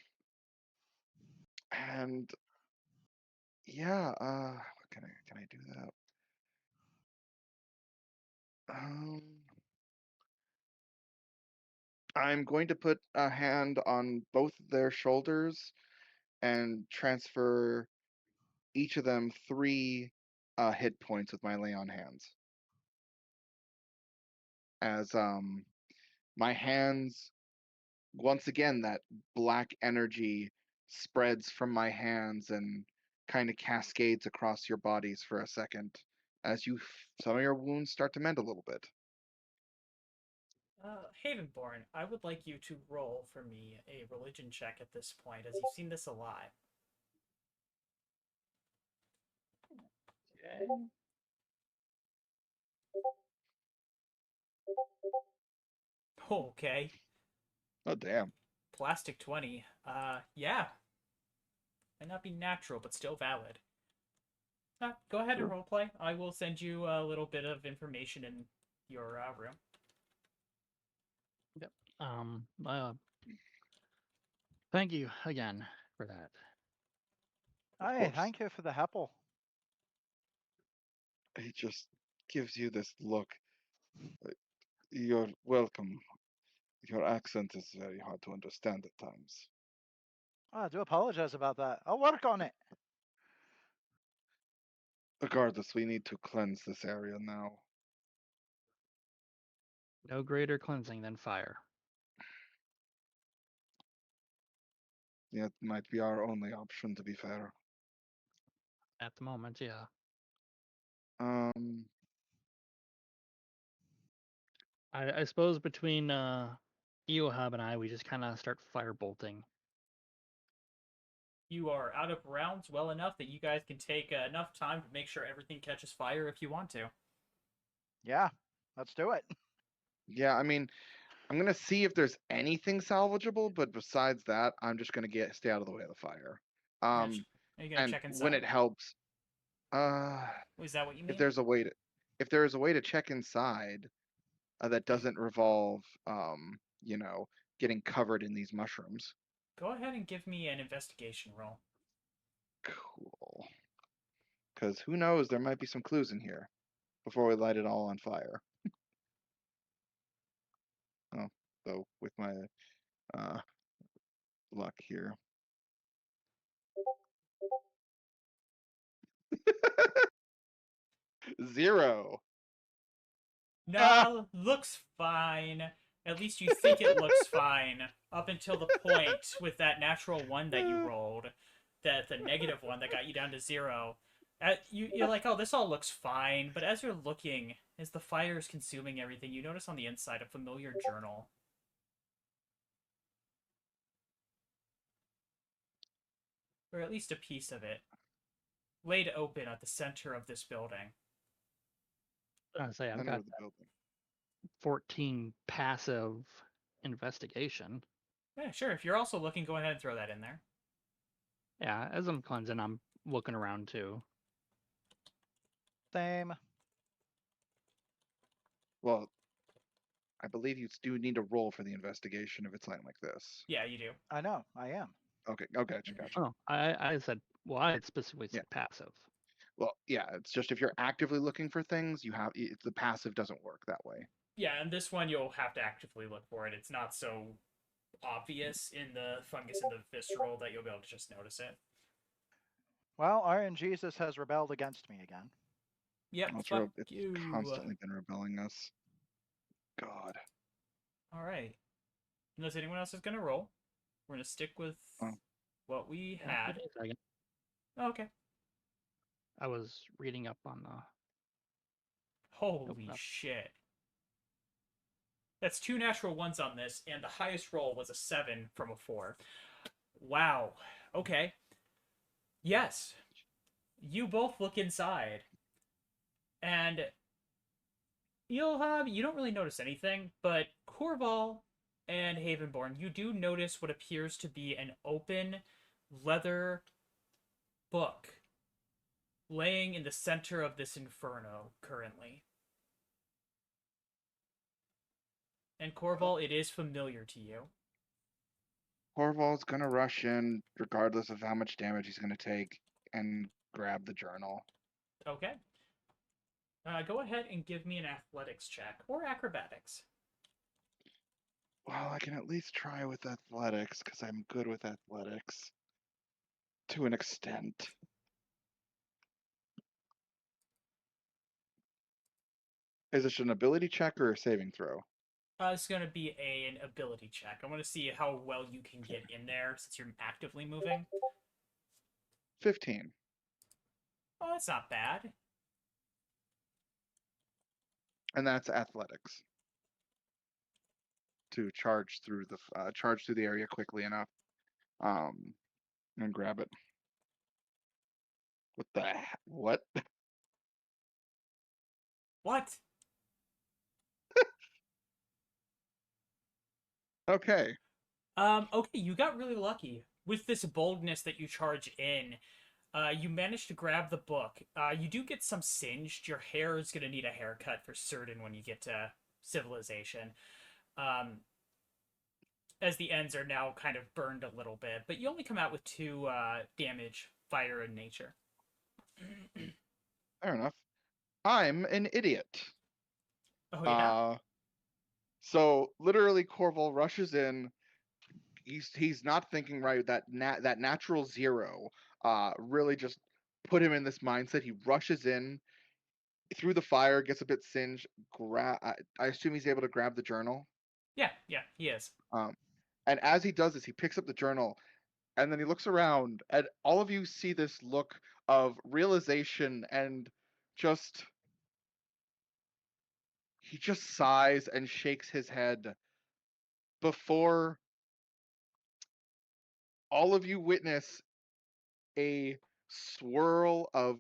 yeah, what can I do that? I'm going to put a hand on both their shoulders and transfer each of them 3 hit points with my lay on hands. As my hands, once again, that black energy spreads from my hands and kind of cascades across your bodies for a second as some of your wounds start to mend a little bit. Havenborn, I would like you to roll for me a religion check at this point, as you've seen this a lot. Okay. Okay. Oh damn. Plastic 20. Yeah. Might not be natural, but still valid. Go ahead and roleplay. I will send you a little bit of information in your room. Yep. Thank you again for that. Hey, course. thank you for the Heppel. He just gives you this look. You're welcome. Your accent is very hard to understand at times. Oh, I do apologize about that. I'll work on it. Regardless, we need to cleanse this area now. No greater cleansing than fire. It might be our only option, to be fair. At the moment, yeah. Um, I suppose between Iiohab and I, we just kind of start firebolting. You are out of rounds well enough that you guys can take enough time to make sure everything catches fire if you want to. Yeah, let's do it. yeah, I mean, I'm gonna see if there's anything salvageable, but besides that, I'm just gonna stay out of the way of the fire. Are you gonna And check when inside? it helps, uh, Is that what you if mean? there's a way to, if there is a way to check inside, that doesn't revolve, getting covered in these mushrooms. Go ahead and give me an investigation roll. Cool. Because who knows, there might be some clues in here before we light it all on fire. Oh, though with my luck here. 0. No, looks fine. At least you think it looks fine. Up until the point with that natural 1 that you rolled. The negative 1 that got you down to 0. You're like, oh, this all looks fine. But as you're looking, as the fire is consuming everything, you notice on the inside a familiar journal. Or at least a piece of it. Laid open at the center of this building. I say I've Center got of the building. 14 passive investigation. Yeah, sure. If you're also looking, go ahead and throw that in there. Yeah, as I'm cleansing, I'm looking around too. Same. Well, I believe you do need to roll for the investigation if it's lighting like this. Yeah, you do. I know, I am. Okay, gotcha. Oh, I said, well, I had specifically said passive. Well, yeah, it's just if you're actively looking for things, the passive doesn't work that way. Yeah, and this one you'll have to actively look for it. It's not so obvious in the fungus and the visceral that you'll be able to just notice it. Well, Iron Jesus has rebelled against me again. Yep, It's you. constantly been rebelling us. God. Alright. Unless anyone else is going to roll, we're going to stick with what we had. Oh, okay. I was reading up on the... Holy shit. That's 2 natural 1s on this, and the highest roll was a 7 from a 4. Wow. Okay. Yes. You both look inside. And Iiohab, you don't really notice anything, but Korval and Havenborn, you do notice what appears to be an open leather book laying in the center of this inferno currently. And Korval, it is familiar to you. Korval's gonna rush in, regardless of how much damage he's gonna take, and grab the journal. Okay. Go ahead and give me an athletics check or acrobatics. Well, I can at least try with athletics, because I'm good with athletics. To an extent. Is it an ability check or a saving throw? It's going to be an ability check. I want to see how well you can get in there since you're actively moving. 15. Oh, that's not bad. And that's athletics. To charge through the area quickly enough, and grab it. What? What? Okay. Okay, you got really lucky. With this boldness that you charge in, you managed to grab the book. You do get some singed. Your hair is going to need a haircut for certain when you get to civilization. As the ends are now kind of burned a little bit, but you only come out with 2 damage, fire and nature. Fair enough. I'm an idiot. Oh yeah. So literally Korval rushes in. He's not thinking right. That natural zero really just put him in this mindset. He rushes in through the fire, gets a bit singed. I assume he's able to grab the journal. Yeah, he is. And as he does this, he picks up the journal, and then he looks around, and all of you see this look of realization, and he just sighs and shakes his head before all of you witness a swirl of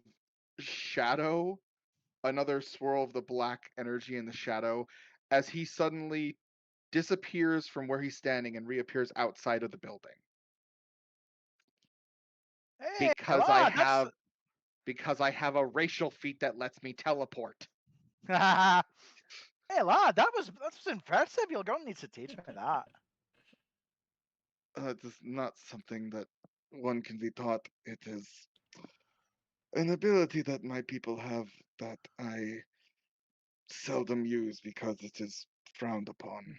shadow, another swirl of the black energy in the shadow, as he suddenly disappears from where he's standing and reappears outside of the building. Hey, Because I have a racial feat that lets me teleport. Hey, lad, that's impressive. You're going to need to teach me that. It is not something that one can be taught. It is an ability that my people have that I seldom use because it is frowned upon.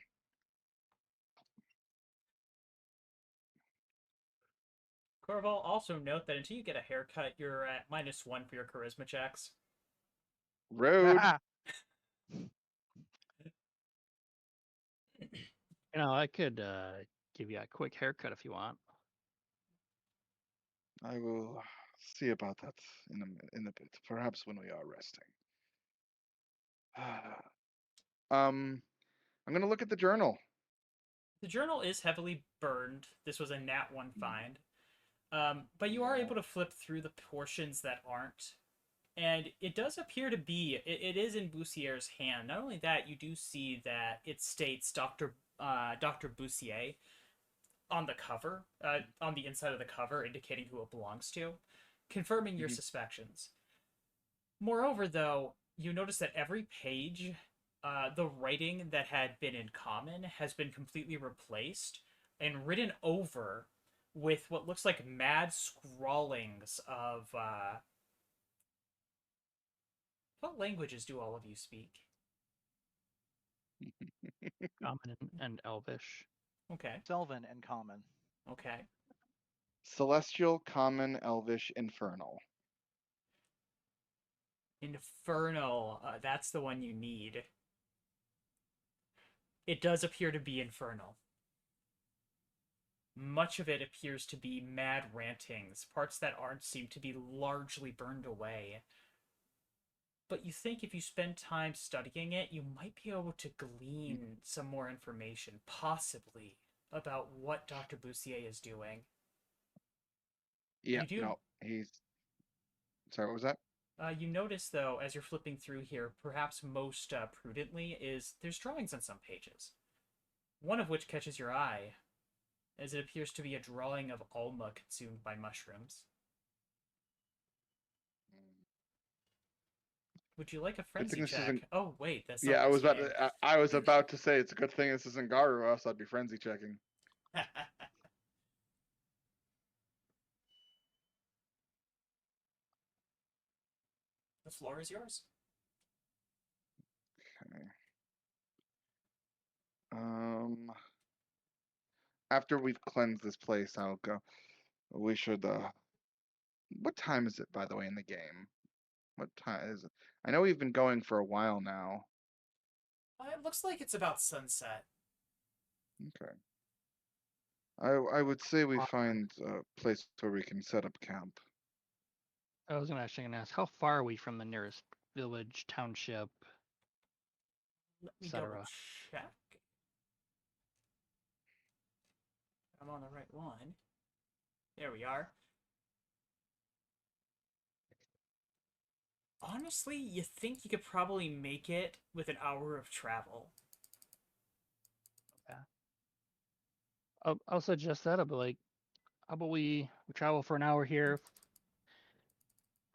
Corval, also note that until you get a haircut, you're at -1 for your charisma checks. Rude. I could give you a quick haircut if you want. I will see about that in a bit. Perhaps when we are resting. I'm gonna look at the journal. The journal is heavily burned. This was a nat 1 find. But you are able to flip through the portions that aren't. And it does appear to be, it is in Boussier's hand. Not only that, you do see that it states Dr. Boussier on the cover, on the inside of the cover, indicating who it belongs to, confirming your suspicions. Moreover, though, you notice that every page, the writing that had been in common has been completely replaced and written over with what looks like mad scrawlings of what languages do all of you speak? Common and Elvish. Okay. Sylvan and common. Okay. Celestial, Common, Elvish, Infernal. Infernal. That's the one you need. It does appear to be infernal. Much of it appears to be mad rantings. Parts that aren't seem to be largely burned away. But you think if you spend time studying it, you might be able to glean some more information, possibly, about what Dr. Boussier is doing. Yeah, You do... no, he's... Sorry, what was that? You notice, though, as you're flipping through here, perhaps most prudently, is there's drawings on some pages. One of which catches your eye, as it appears to be a drawing of Alma consumed by mushrooms. Would you like a Good thing frenzy this check? isn't. Oh, wait, that's Yeah, not I this was about game. to. I was about to say it's a good thing this isn't Garu, or else I'd be frenzy checking. The floor is yours. Okay. Um, after we've cleansed this place, I'll go. We should. What time is it, by the way, in the game? What time is it? I know we've been going for a while now. It looks like it's about sunset. Okay. I would say we find a place where we can set up camp. I was actually gonna ask, how far are we from the nearest village, township, Let me double etc.? check. I'm on the right one. There we are. Honestly, you think you could probably make it with an hour of travel. I'll suggest that. I'll be like, how about we travel for an hour here,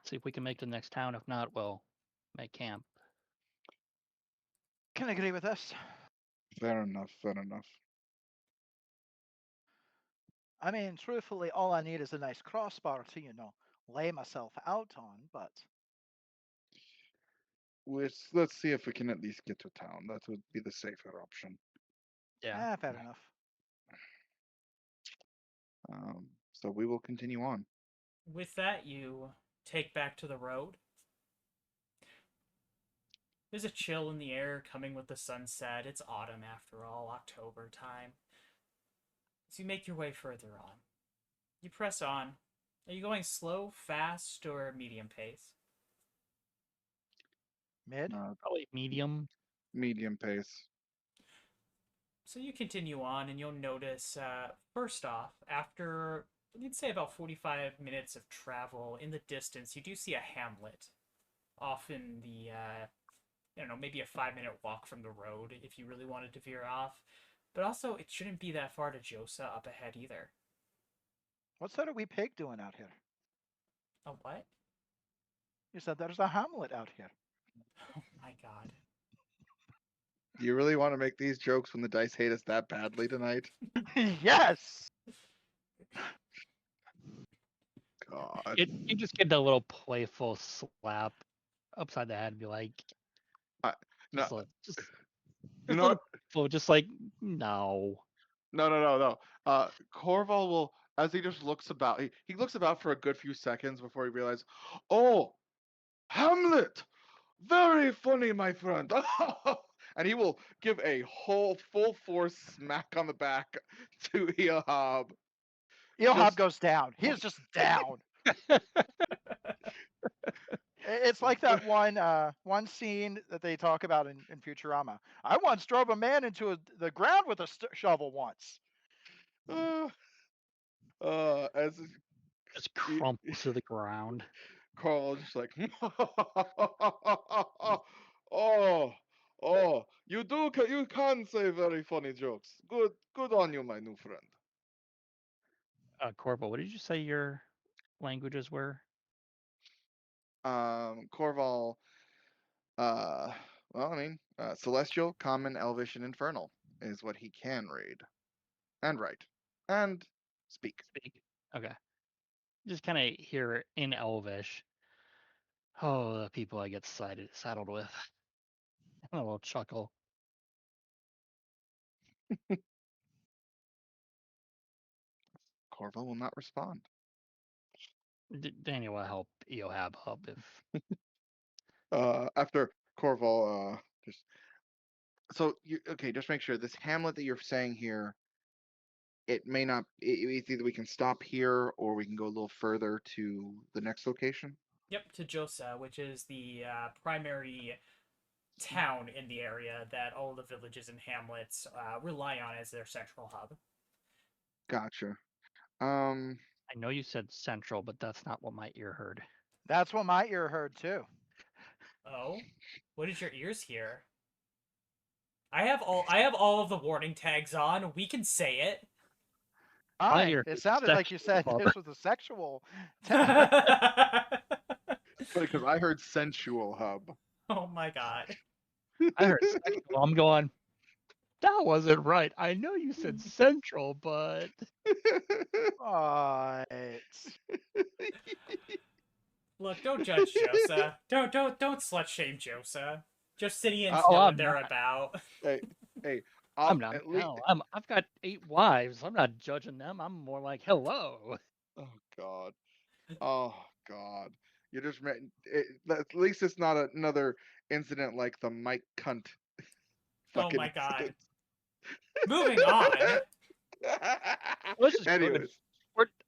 see if we can make the next town. If not, we'll make camp. Can agree with this. Fair enough. Fair enough. I mean, truthfully, all I need is a nice crossbar to, lay myself out on, but Let's see if we can at least get to town. That would be the safer option. Yeah. fair enough. So we will continue on. With that, you take back to the road. There's a chill in the air coming with the sunset. It's autumn after all, October time. As you make your way further on, you press on. Are you going slow, fast, or medium pace? Mid? Probably medium. Medium pace. So you continue on, and you'll notice, first off, after, you'd say about 45 minutes of travel, in the distance, you do see a hamlet off in the, I don't know, maybe a 5-minute walk from the road if you really wanted to veer off. But also, it shouldn't be that far to Josa up ahead either. What's that a wee pig doing out here? A what? You said there's a hamlet out here. Oh my god. Do you really want to make these jokes when the dice hate us that badly tonight? Yes! God. You just get a little playful slap upside the head and be like, No, just you a know little what? playful, just like, no. No. Korval will, as he just looks about, he looks about for a good few seconds before he realizes, oh, Hamlet! Very funny, my friend. And he will give a whole full force smack on the back to Iiohab. Iiohab Just goes down. He is just down. It's like that one scene that they talk about in Futurama. I once drove a man into the ground with a shovel once. as Just crumples to the ground. Carl just like, oh, you can say very funny jokes. Good on you, my new friend. Corporal, what did you say your languages were? Korval, well, I mean, Celestial, Common, Elvish, and Infernal is what he can read and write and speak. Speak. Okay. Just kind of hear in Elvish. Oh, the people I get saddled with. A little chuckle. Korval will not respond. Daniel will help Iiohab up if. After Korval, just so you okay. Just make sure this hamlet that you're saying here, it may not. It's either we can stop here or we can go a little further to the next location. Yep, to Josa, which is the primary town in the area that all the villages and hamlets rely on as their central hub. Gotcha. I know you said central, but that's not what my ear heard. That's what my ear heard too. Oh, what did your ears hear? I have all of the warning tags on. We can say it. My Fine. ear It is sounded like you said sexual. this was a sexual tag. Because I heard sensual hub. Oh my god. I heard sexual. I'm going. That wasn't right. I know you said central, but Right. Look, don't judge Josa. Don't slut shame Josa. Justinians Oh, know what I'm they're not. about. hey, hey, I'm not. at least. No, I've got 8 wives. I'm not judging them. I'm more like, hello. Oh God. Oh God. You just at least it's not another incident like the Mike Cunt Oh fucking my god. incident. Moving on. Let's just go to. Anyways,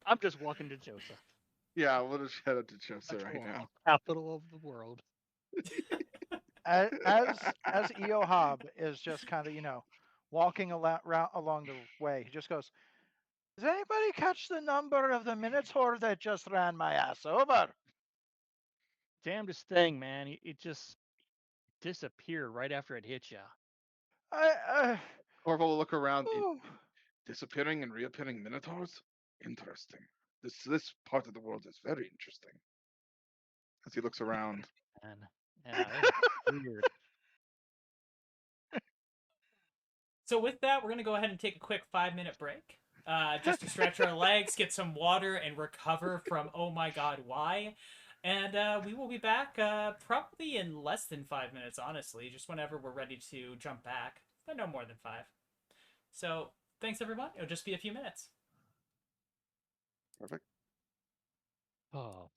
I'm just walking to Joseph, yeah, we'll just head up to Chelsea right now. capital of the world. As Iiohab is just kind of walking along the way, he just goes, "Does anybody catch the number of the Minotaur that just ran my ass over?" Damnedest thing, man. It just disappeared right after it hit you. I, Korval will look around. oh, Disappearing and reappearing minotaurs? Interesting. This part of the world is very interesting. As he looks around. And yeah, it was weird. So with that, we're gonna go ahead and take a quick 5-minute break. Just to stretch our legs, get some water, and recover from oh my god, why? And we will be back probably in less than 5 minutes, honestly, just whenever we're ready to jump back, but no more than 5. So thanks everyone. It'll just be a few minutes. Perfect. Oh,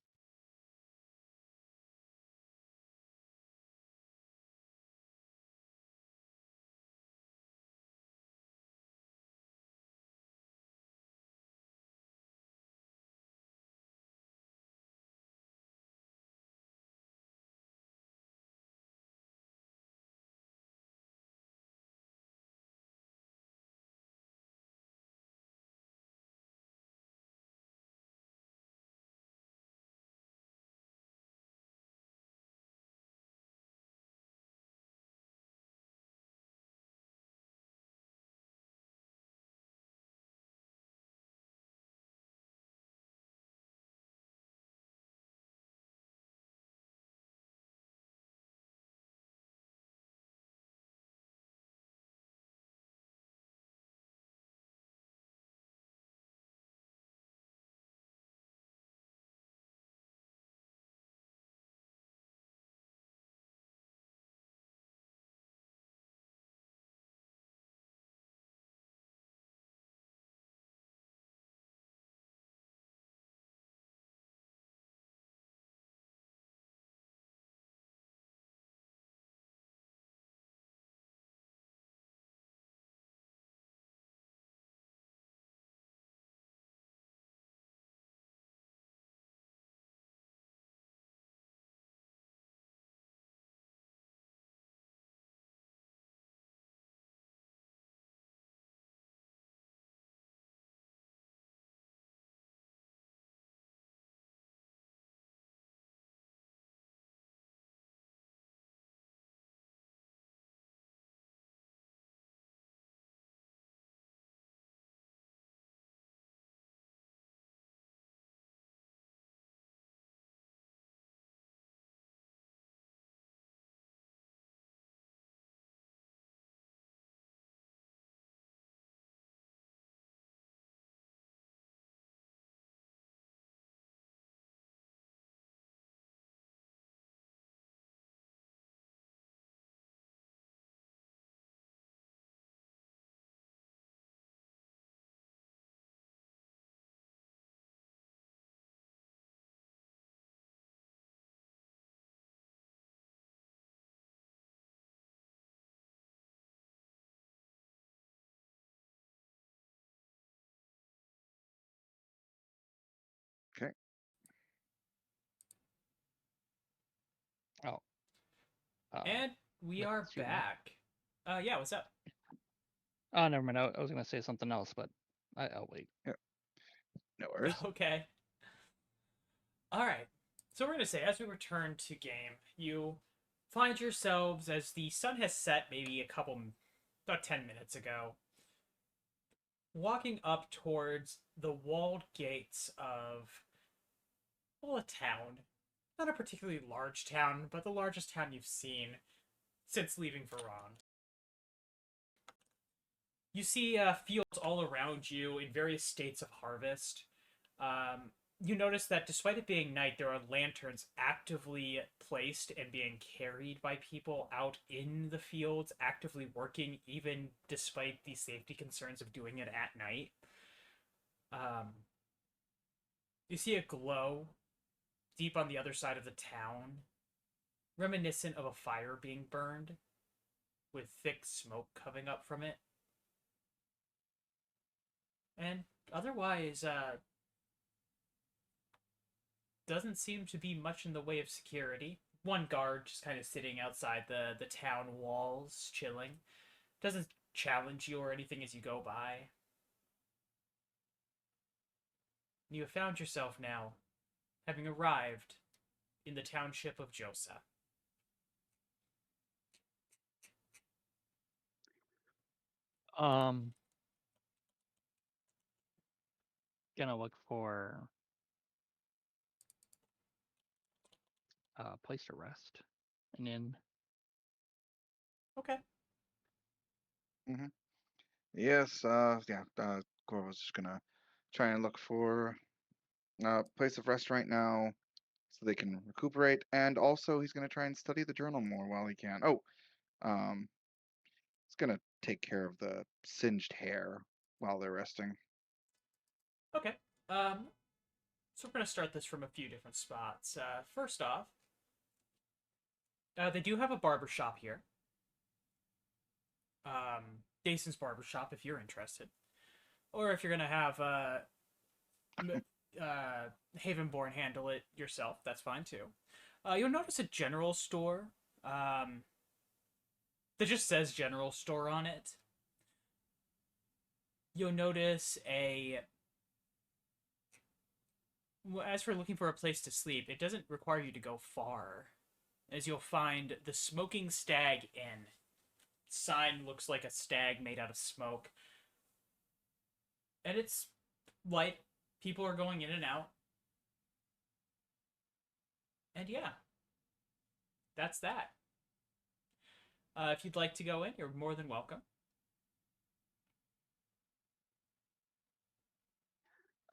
Okay. oh. And we Wait, are excuse me. back. Yeah, what's up? Oh, never mind. I was gonna say something else, but I'll wait. Yeah. No worries. Okay. All right. So we're going to say, as we return to game, you find yourselves, as the sun has set maybe about 10 minutes ago, walking up towards the walled gates of, well, a town. Not a particularly large town, but the largest town you've seen since leaving Veron. You see fields all around you in various states of harvest. You notice that despite it being night, there are lanterns actively placed and being carried by people out in the fields, actively working, even despite the safety concerns of doing it at night. You see a glow deep on the other side of the town, reminiscent of a fire being burned, with thick smoke coming up from it. And otherwise, doesn't seem to be much in the way of security. One guard just kind of sitting outside the town walls, chilling. Doesn't challenge you or anything as you go by. You have found yourself now, having arrived in the township of Josa. Gonna look for a place to rest, an inn. Okay. Yes, yeah, Korval's just gonna try and look for a place of rest right now so they can recuperate, and also he's gonna try and study the journal more while he can. Oh, um, he's gonna take care of the singed hair while they're resting. Okay. So we're going to start this from a few different spots. First off, they do have a barber shop here. Jason's barbershop, if you're interested. Or if you're going to have Havenborn handle it yourself, that's fine too. You'll notice a general store that just says general store on it. You'll notice as for looking for a place to sleep, it doesn't require you to go far, as you'll find the Smoking Stag Inn. Sign looks like a stag made out of smoke. And it's light. People are going in and out. And yeah, that's that. If you'd like to go in, you're more than welcome.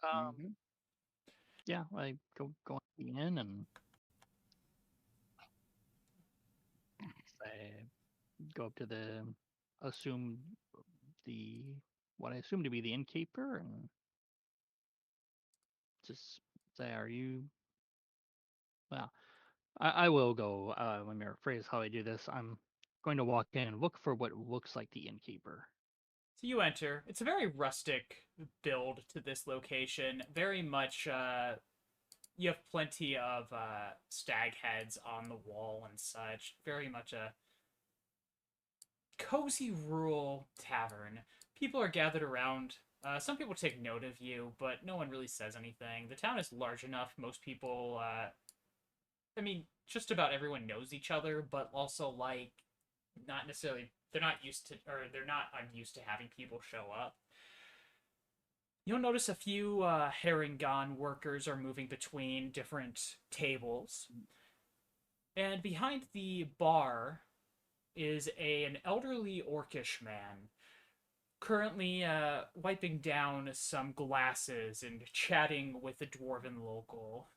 Mhm. Yeah, I go on the inn and say, go up to what I assume to be the innkeeper, and just say, "Are you?" Well, I will go. Let me rephrase how I do this. I'm going to walk in and look for what looks like the innkeeper. So you enter. It's a very rustic build to this location. Very much, you have plenty of stag heads on the wall and such. Very much a cozy rural tavern. People are gathered around. Some people take note of you, but no one really says anything. The town is large enough. Most people, I mean, just about everyone knows each other, but also, like, not necessarily, they're not used to, or they're not unused to having people show up. You'll notice a few Harengon workers are moving between different tables. And behind the bar is an elderly orcish man, currently wiping down some glasses and chatting with a dwarven local.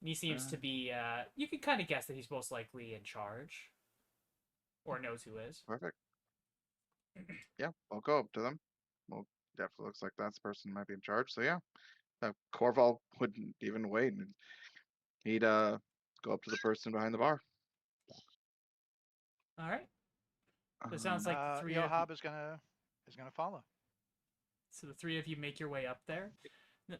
He seems to be, you can kind of guess that he's most likely in charge, or knows who is. Perfect. Yeah, I'll go up to them. Well, definitely looks like that's the person who might be in charge. So yeah, Korval wouldn't even wait, and he'd go up to the person behind the bar. All right. So it sounds like the three of you, Iiohab is gonna follow. so the three of you make your way up there. The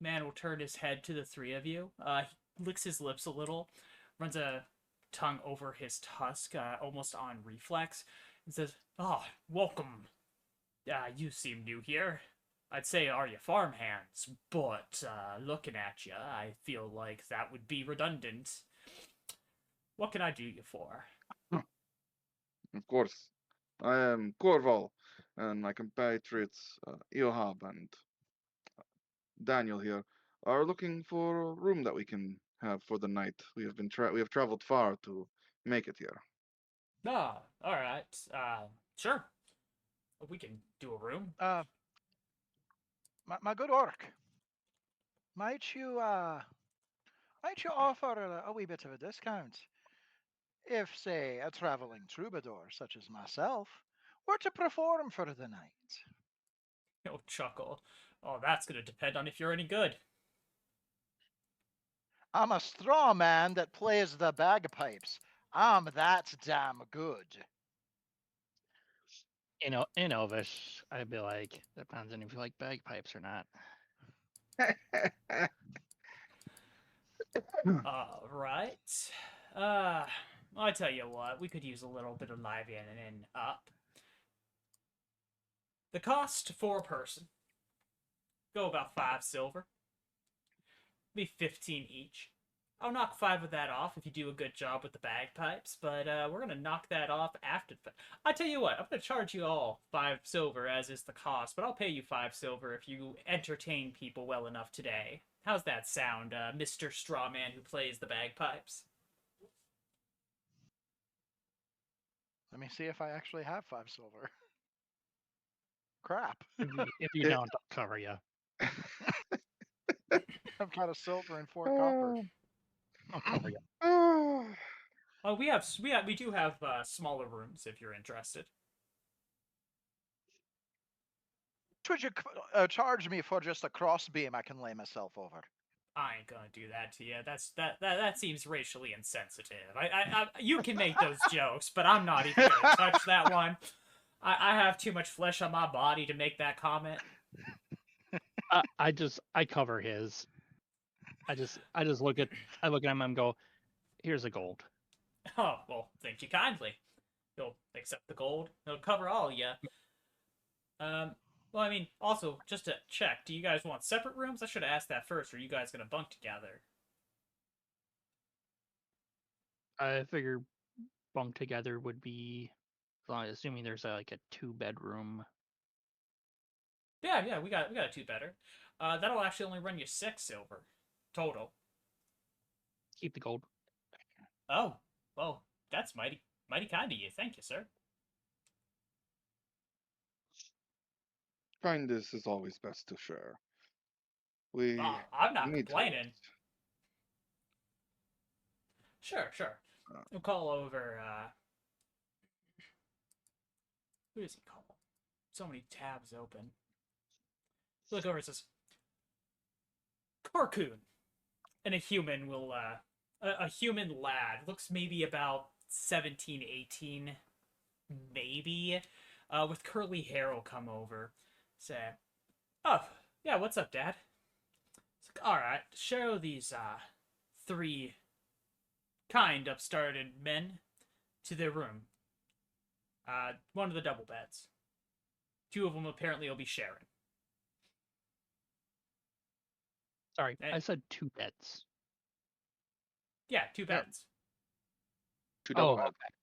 man will turn his head to the three of you. He licks his lips a little, runs a tongue over his tusk, almost on reflex, and says, "Ah, welcome. You seem new here. I'd say are you farmhands, but looking at you, I feel like that would be redundant. What can I do you for? Of course. I am Korval, and my compatriots Iiohab and Daniel here are looking for a room that we can have for the night. We have traveled far to make it here. Ah, all right. Sure. We can do a room. My good orc, might you offer a wee bit of a discount if, say, a traveling troubadour such as myself were to perform for the night? He'll chuckle. Oh, that's gonna depend on if you're any good. I'm a straw man that plays the bagpipes. I'm that damn good. In Elvish, I'd be like, depends on if you like bagpipes or not. Right. Uh, I tell you what, we could use a little bit of livening up. The cost for a person, go about 5 silver. Be 15 each. I'll knock 5 of that off if you do a good job with the bagpipes, but we're gonna knock that off after. I tell you what, I'm gonna charge you all 5 silver as is the cost, but I'll pay you 5 silver if you entertain people well enough today. How's that sound, Mr. Strawman who plays the bagpipes? Let me see if I actually have 5 silver. Crap. If you It- don't, I'll cover you. I've got a silver and 4 copper. I'll cover you. Oh, we do have smaller rooms if you're interested. Would you charge me for just a crossbeam I can lay myself over? I ain't gonna do that to you. That seems racially insensitive. You can make those jokes, but I'm not even gonna touch that one. I have too much flesh on my body to make that comment. I cover his. I look at him and go, here's a gold. Oh well, thank you kindly. He'll accept the gold. He'll cover all of you. Well, I mean, also just to check, do you guys want separate rooms? I should have asked that first. Or are you guys gonna bunk together? I figure bunk together would be, assuming there's like a 2-bedroom. Yeah, we got a 2-bedder. That'll actually only run you 6 silver total. Keep the gold. Oh, well, that's mighty kind of you. Thank you, sir. Kindness is always best to share. We I'm not need to complaining. rest. Sure. We'll call over, who does he call? So many tabs open. Look over and says, Carcoon. And a human will, a human lad, looks maybe about 17, 18, maybe, with curly hair will come over. Say, oh, yeah, what's up, Dad? It's like, alright, show these, 3 kind upstarted men to their room. One of the double beds. 2 of them apparently will be sharing. Sorry, Hey. I said 2 beds. Yeah, 2 beds. Two double Oh, beds. okay.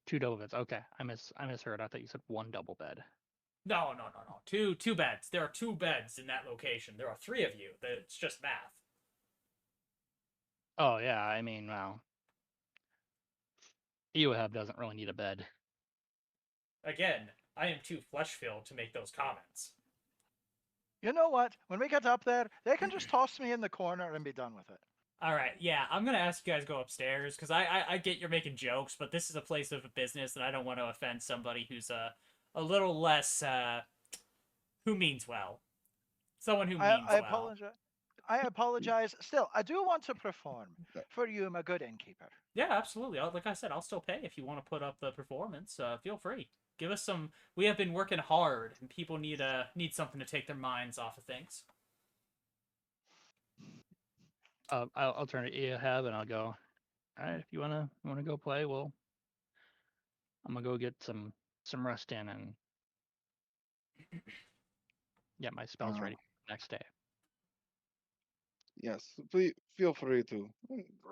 2 double beds. Okay, I misheard. I thought you said 1 double bed. No. 2 beds. There are 2 beds in that location. There are 3 of you. It's just math. Oh yeah, I mean, well, Iiohab doesn't really need a bed. Again, I am too flesh-filled to make those comments. You know what? When we get up there, they can just toss me in the corner and be done with it. All right, yeah, I'm gonna ask you guys to go upstairs because I get you're making jokes, but this is a place of business, and I don't want to offend somebody who's a little less who means well. Someone who means I well. apologize. I apologize. Still, I do want to perform for you, my good innkeeper. Yeah, absolutely. Like I said, I'll still pay if you want to put up the performance. Feel free. Give us some. We have been working hard, and people need something to take their minds off of things. I'll turn to Iiohab and I'll go, all right, if you wanna go play, well, I'm gonna go get some rest in, and Yeah, my spell's Uh, ready next day. Yes, feel free to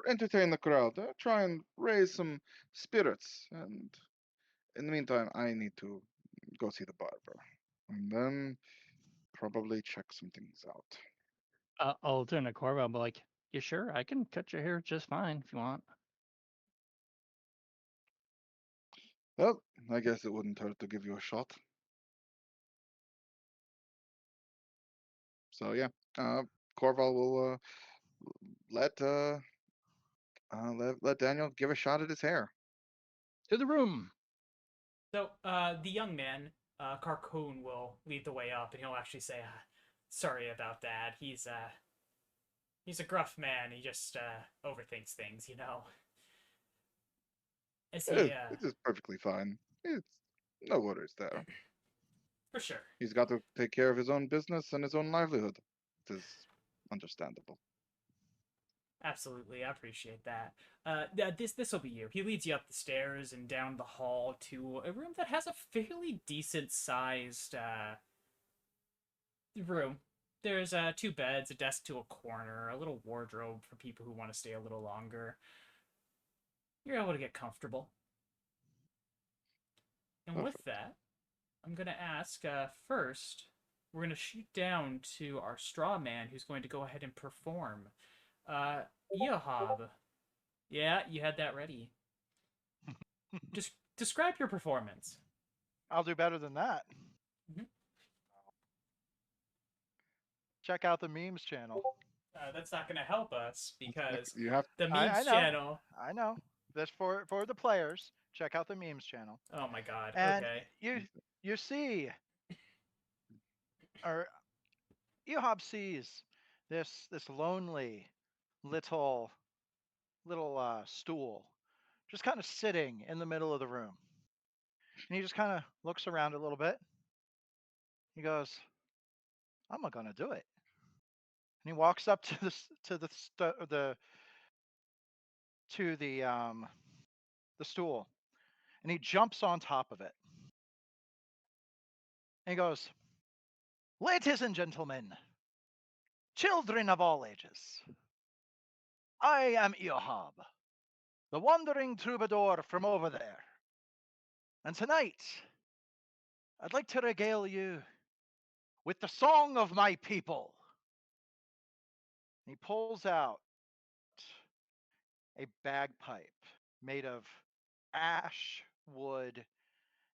entertain the crowd. Try and raise some spirits. And in the meantime, I need to go see the barber. And then probably check some things out. I'll turn to Korval and be like, "You sure? I can cut your hair just fine if you want." Well, I guess it wouldn't hurt to give you a shot. So yeah, Corval will let let Daniel give a shot at his hair. To the room. So, the young man, Carcoon, will lead the way up, and he'll actually say, "Sorry about that. He's a gruff man. He just overthinks things, you know." As he, It is perfectly fine. It's no worries there. for sure, He's got to take care of his own business and his own livelihood. It is understandable. absolutely, I appreciate that. This will be you. He leads you up the stairs and down the hall to a room that has a fairly decent sized room. There's two beds, a desk to a corner, a little wardrobe for people who want to stay a little longer. You're able to get comfortable. And with Perfect. that, I'm going to ask first, we're going to shoot down to our straw man who's going to go ahead and perform. Iiohab. Yeah, you had that ready. Describe your performance. I'll do better than that. Mhm. Check out the memes channel. That's not going to help us because You have the I memes know. channel. I know. That's for the players. Check out the memes channel. Oh my god. And Okay. you see, or Iiohab sees this lonely little stool just kind of sitting in the middle of the room. And he just kind of looks around a little bit. He goes, "I'm not gonna do it." And he walks up to the stool, and he jumps on top of it. And he goes, "Ladies and gentlemen, children of all ages, I am Iiohab, the wandering troubadour from over there. And tonight, I'd like to regale you with the song of my people." And he pulls out a bagpipe made of ash, wood,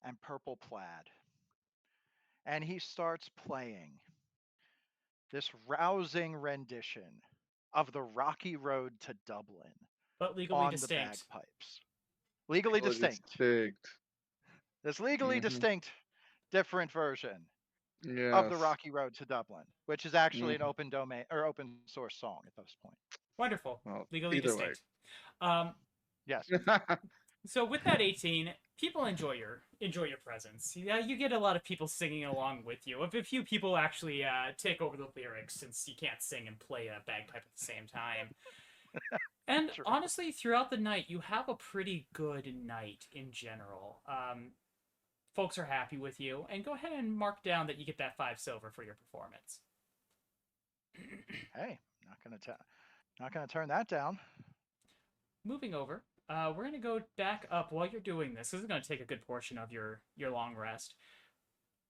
and purple plaid. And he starts playing this rousing rendition of the rocky road to Dublin But legally on the distinct. bagpipes. Legally well, distinct. distinct. This legally Mhm. distinct, different version of the Yes. Rocky Road to Dublin, which is actually an Mhm. open domain or open source song at this point. Wonderful. Well, Legally either way. distinct. Um, Yes. so with that 18, people enjoy your presence. Yeah, you get a lot of people singing along with you. A few people actually take over the lyrics since you can't sing and play a bagpipe at the same time. And True. honestly, throughout the night, you have a pretty good night in general. Folks are happy with you, and go ahead and mark down that you get that 5 silver for your performance. Hey, not gonna turn that down. Moving over, we're gonna go back up while you're doing this. This is gonna take a good portion of your long rest.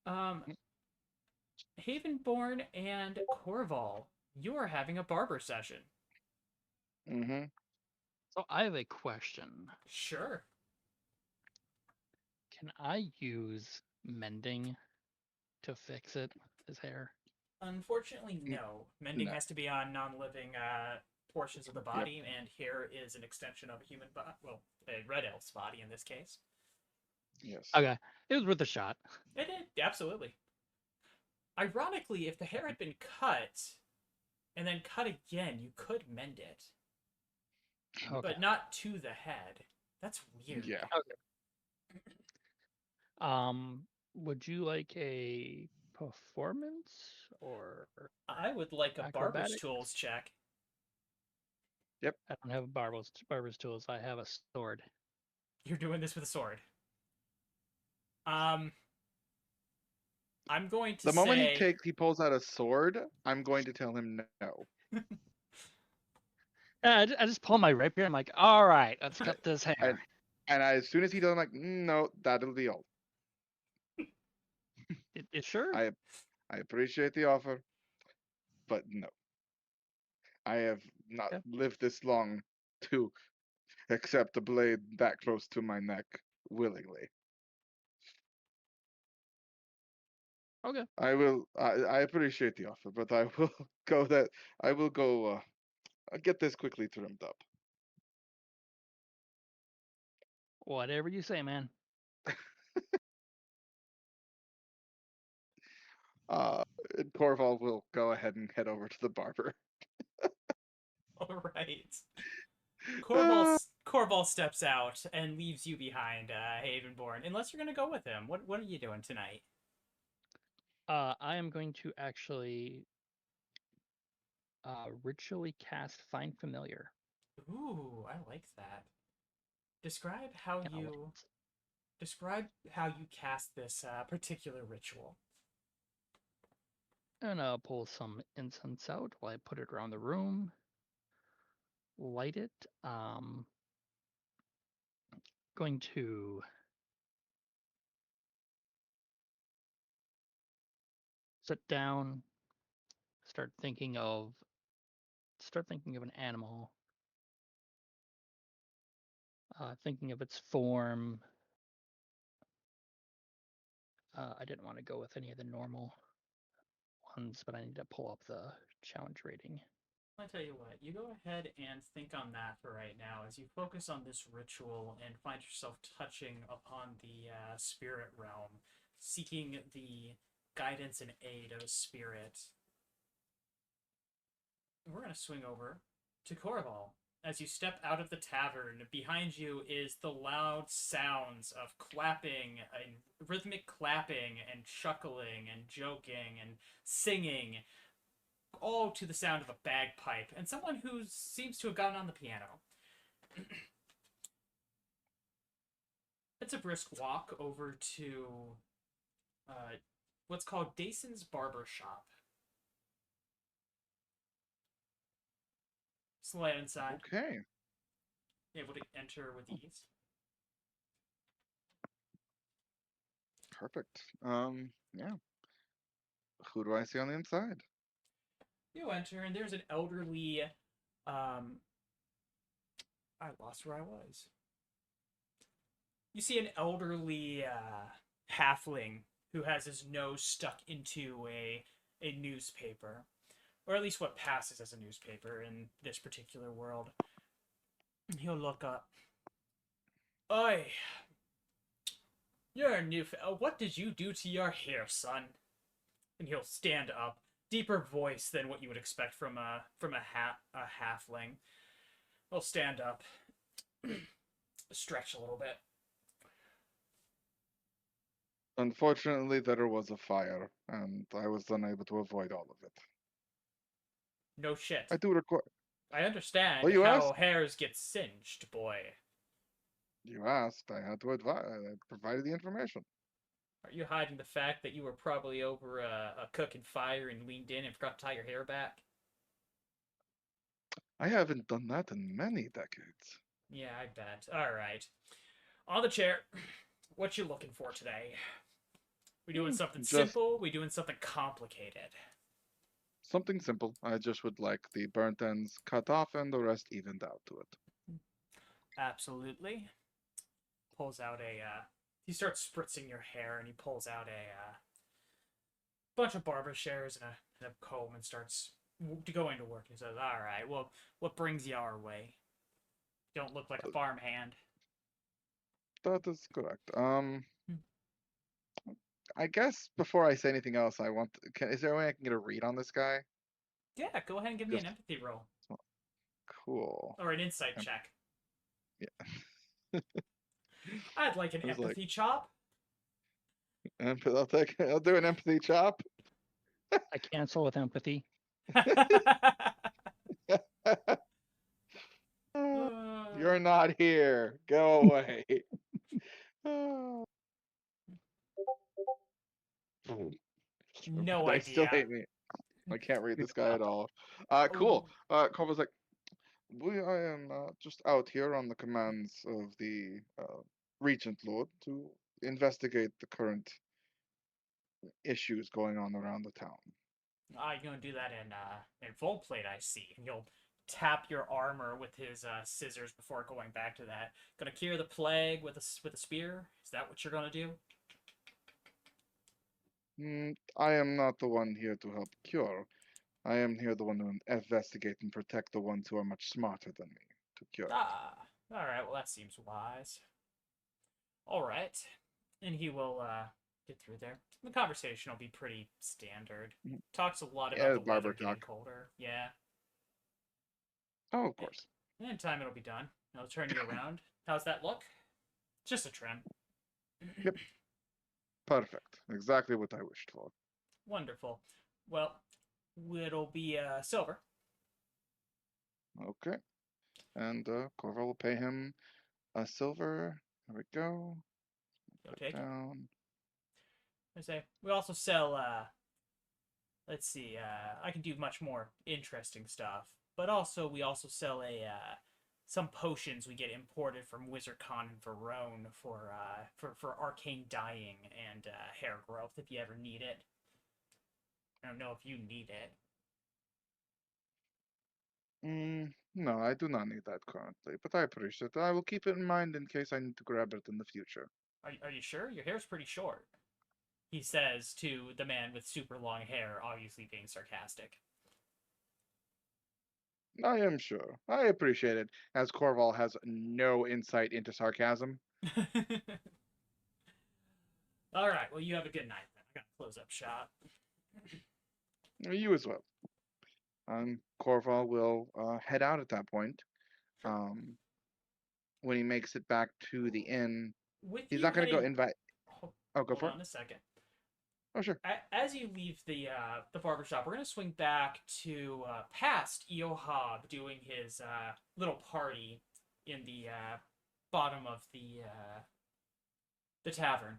Um, Havenborn and Korval, you are having a barber session. Mhm. So I have a question. Sure. Can I use mending to fix his hair? Unfortunately, N- no. Mending No. has to be on non-living portions of the Yep. body, and hair is an extension of a human body. Well, a red elf's body in this case. Yes. Okay, it was worth a shot. It did, absolutely. Ironically, if the hair had been cut and then cut again, you could mend it, Okay. but not to the head. That's weird. Yeah. Would you like a performance or I would like a barber's acrobatics? tools check. I don't have barber's tools. I have a sword. You're doing this with a sword. Um, I'm going to The moment say he pulls out a sword, I'm going to tell him no. I just pull my rapier. I'm like, all right, let's cut this hair. And as soon as he does, I'm like, no, that'll be all. It sure? I appreciate the offer, but no. I have not Okay. lived this long to accept a blade that close to my neck willingly. Okay. I appreciate the offer, but I will go that I will go get this quickly trimmed up. Whatever you say, man. And Korval will go ahead and head over to the barber. all right. Uh, Korval steps out and leaves you behind, Havenborn. Unless you're gonna go with him. What are you doing tonight? I am going to actually ritually cast Find Familiar. Ooh, I like that. Describe how And I'll you describe how you cast this particular ritual. and pull some incense out while I put it around the room. Light it. Going to sit down. Start thinking of an animal. Thinking of its form. I didn't want to go with any of the normal ones, but I need to pull up the challenge rating. I'll tell you what, you go ahead and think on that for right now as you focus on this ritual and find yourself touching upon the spirit realm, seeking the guidance and aid of a spirit. We're going to swing over to Korval. As you step out of the tavern, behind you is the loud sounds of clapping and rhythmic clapping and chuckling and joking and singing, all to the sound of a bagpipe and someone who seems to have gotten on the piano. It's a brisk walk over to what's called Dason's Barber Shop. Slide inside. okay. Able to enter with ease. Perfect. Yeah. Who do I see on the inside? You enter, and there's an elderly. I lost where I was. You see an elderly halfling who has his nose stuck into a newspaper, or at least what passes as a newspaper in this particular world. He'll look up. Oi, you're a new. What did you do to your hair, son? And he'll stand up, deeper voice than what you would expect from a halfling. He'll stand up, stretch a little bit. Unfortunately, there was a fire, and I was unable to avoid all of it. No shit. I do require. I understand Well, you how asked. hairs get singed, boy. You asked. I had to advise. I provided the information. Are you hiding the fact that you were probably over a cooking fire and leaned in and forgot to tie your hair back? I haven't done that in many decades. Yeah, I bet. All right. On the chair. What you looking for today? We doing something Just simple? We doing something complicated? something simple. I just would like the burnt ends cut off and the rest evened out to it. Absolutely. Pulls out he starts spritzing your hair and he pulls out a bunch of barber shears and a comb and starts to go into work. He says, "All right, well, what brings you our way? You don't look like a farmhand." That is correct. Hmm. I guess before I say anything else, is there a way I can get a read on this guy? Yeah, go ahead and give me an Just empathy roll cool. or an insight check. Yeah. I'd like an I was like, empathy chop. I'll do an empathy chop. I cancel with empathy. You're not here. Go away. No They still idea. hate me. I can't read this guy at all. Oh. Cool. Korval's like, I am just out here on the commands of the Regent Lord to investigate the current issues going on around the town. You're gonna do that in full plate, I see. And you'll tap your armor with his scissors before going back to that. Gonna cure the plague with a spear. Is that what you're gonna do? I am not the one here to help cure. I am here the one to investigate and protect the ones who are much smarter than me to cure it. Ah, all right. Well, that seems wise. All right, and he will get through there. The conversation will be pretty standard. Mhm. Talks a lot Yeah, about the barber weather getting talk. colder. Yeah, Oh, of course. and in time it'll be done. I'll turn you around. How's that look? Just a trim. Yep. Perfect. Exactly what I wished for. Wonderful. Well, it'll be silver. Okay. And Korval will pay him a silver. There we go. You'll take it. Down. I say we also sell. Let's see. I can do much more interesting stuff, but also we also sell some potions we get imported from WizardCon and Verone for arcane dyeing and hair growth if you ever need it. I don't know if you need it. No, I do not need that currently, but I appreciate it. I will keep it in mind in case I need to grab it in the future. Are you sure? Your hair's pretty short. He says to the man with super long hair, obviously being sarcastic. I am sure. I appreciate it, as Korval has no insight into sarcasm. All right. Well, you have a good night then. I gotta close up shop. You as well. Korval will head out at that point. Sure. When he makes it back to the inn, With he's you not going to go heading. invite. Oh, go Hold for it. on a second. Oh, sure. As you leave the barbershop, we're gonna swing back to past Iiohab doing his little party in the bottom of the tavern,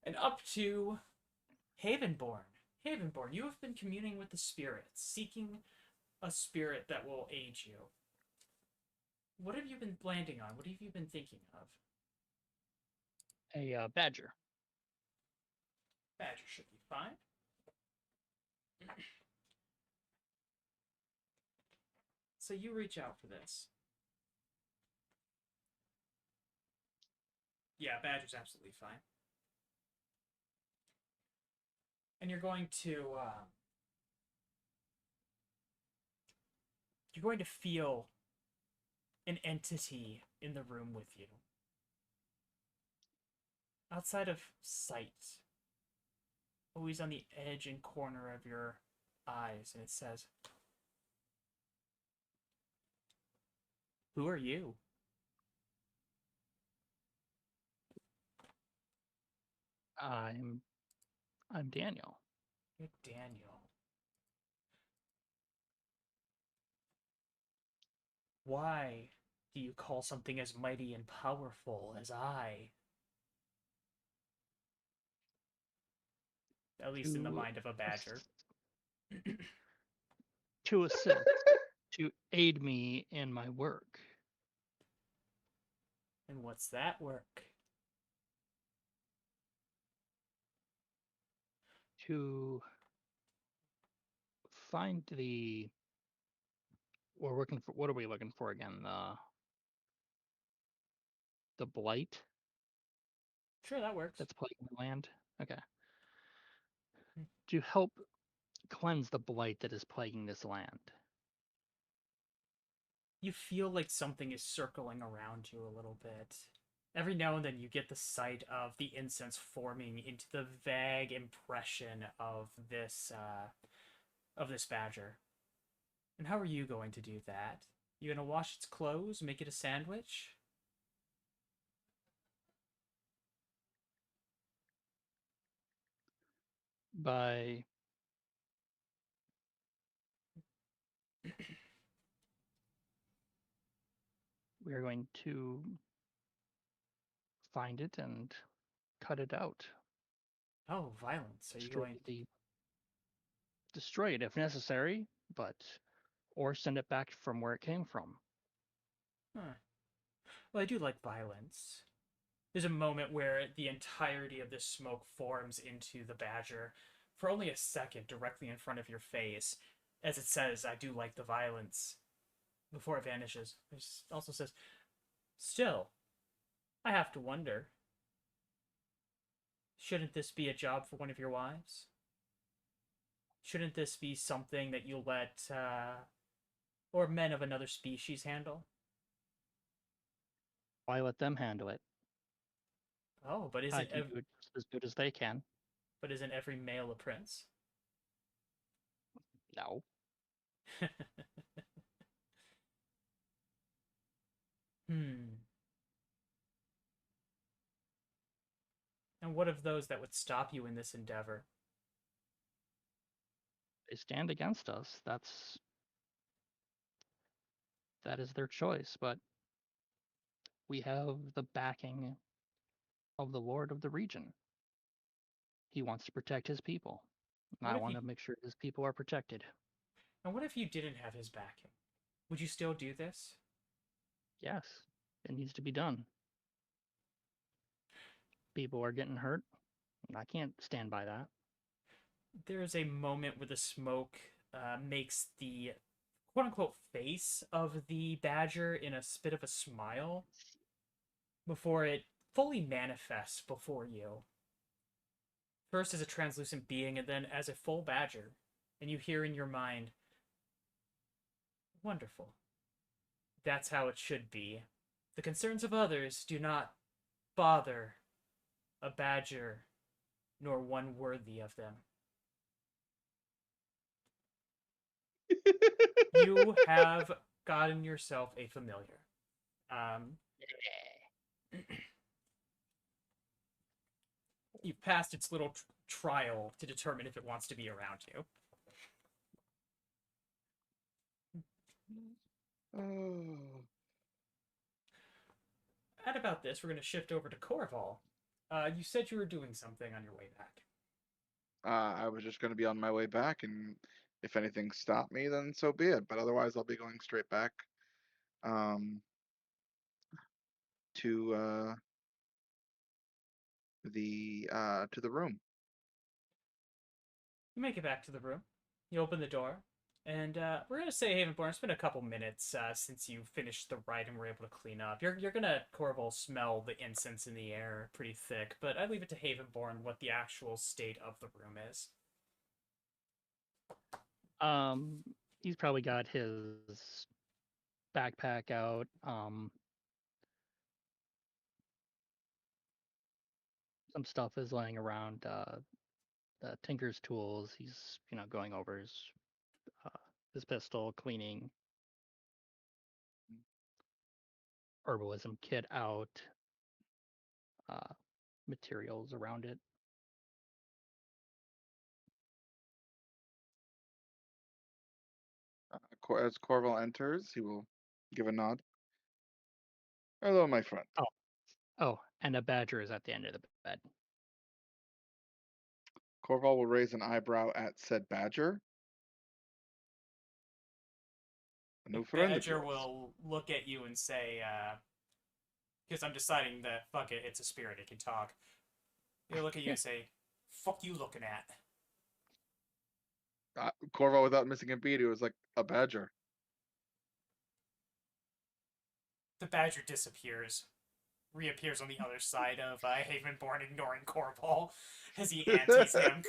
and up to Havenborn. Havenborn, you have been communing with the spirits, seeking a spirit that will aid you. What have you been landing on? What have you been thinking of? A badger. Badger should be fine. So you reach out for this. Yeah, Badger's absolutely fine. And you're going to feel an entity in the room with you. Outside of sight. Always on the edge and corner of your eyes, and it says, "Who are you?" I'm Daniel. You're Daniel. Why do you call something as mighty and powerful as I? At least in the To mind of a badger. to assist, to aid me in my work. And what's that work? To find the. We're looking for. What are we looking for again? The blight Sure, that works. that's plaguing the land. Okay. To help cleanse the blight that is plaguing this land. You feel like something is circling around you a little bit. Every now and then you get the sight of the incense forming into the vague impression of this badger. And how are you going to do that? You gonna wash its clothes, make it a sandwich? By we are going to find it and cut it out. Oh, violence. Are you Destroy going the destroy it if necessary, or send it back from where it came from. Huh. Well, I do like violence. There's a moment where the entirety of this smoke forms into the badger for only a second directly in front of your face, as it says, I do like the violence, before it vanishes. It also says, still, I have to wonder, shouldn't this be a job for one of your wives? Shouldn't this be something that you let, or men of another species handle? Why let them handle it? Oh, but I can do it just as good as they can. isn't every male a prince? No. Hmm. And what of those that would stop you in this endeavor? They stand against us. That is their choice, but we have the backing of the Lord of the region. He wants to protect his people. And What I if want you to make sure his people are protected. and what if you didn't have his backing? Would you still do this? Yes, it needs to be done. People are getting hurt. I can't stand by that. There's a moment where the smoke makes the quote unquote face of the badger in a bit of a smile before it fully manifests before you. First as a translucent being and then as a full badger. And you hear in your mind, wonderful. That's how it should be. The concerns of others do not bother a badger, nor one worthy of them. You have gotten yourself a familiar. You've passed its little trial to determine if it wants to be around you. Oh. At about this, we're going to shift over to Korval. You said you were doing something on your way back. I was just going to be on my way back, and if anything stopped me, then so be it. But otherwise, I'll be going straight back um, to the room. You make it back to the room. You open the door, and we're gonna say Havenborn. It's been a couple minutes since you finished the ride and were able to clean up. You're gonna Korval smell the incense in the air pretty thick, but I leave it to Havenborn what the actual state of the room is. He's probably got his backpack out. Some stuff is laying around. Tinker's tools. He's going over his pistol, cleaning herbalism kit out, uh, materials around it. As Corval enters, he will give a nod. Hello, my friend. Oh, and a badger is at the end of the bed. Corval will raise an eyebrow at said badger. A The new friend of badger yours. will look at you and say, because I'm deciding that, fuck it, it's a spirit, it can talk. He'll look at you and say, fuck you looking at? Corval, without missing a beat, he was like, a badger. The badger disappears, reappears on the other side of Havenborn, ignoring Korval as he antes him.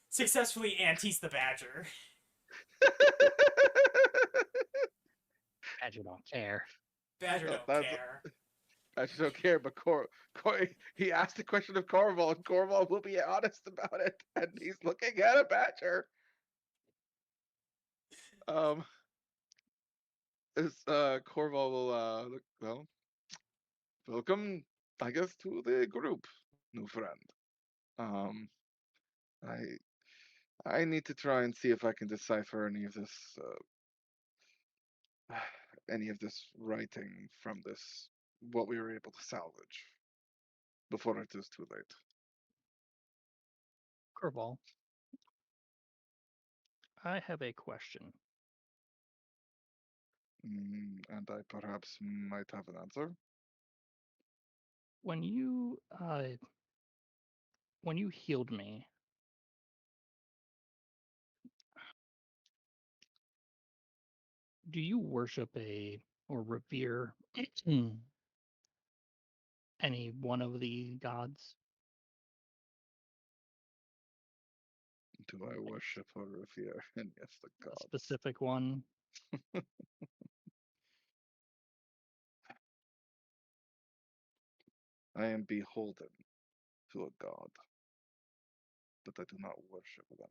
Successfully antes the badger. Badger don't care. Badger No, don't care. I just don't care, but he asked the question of Corval, and Corval will be honest about it, and he's looking at a badger. Corval will look, well, welcome, I guess, to the group, new friend. I I need to try and see if I can decipher any of this writing from this, what we were able to salvage before it is too late. Korval. I have a question. And I perhaps might have an answer. When you healed me, do you worship or revere any one of the gods? Do I worship or revere any of the A gods? specific one? I am beholden to a god, but I do not worship them.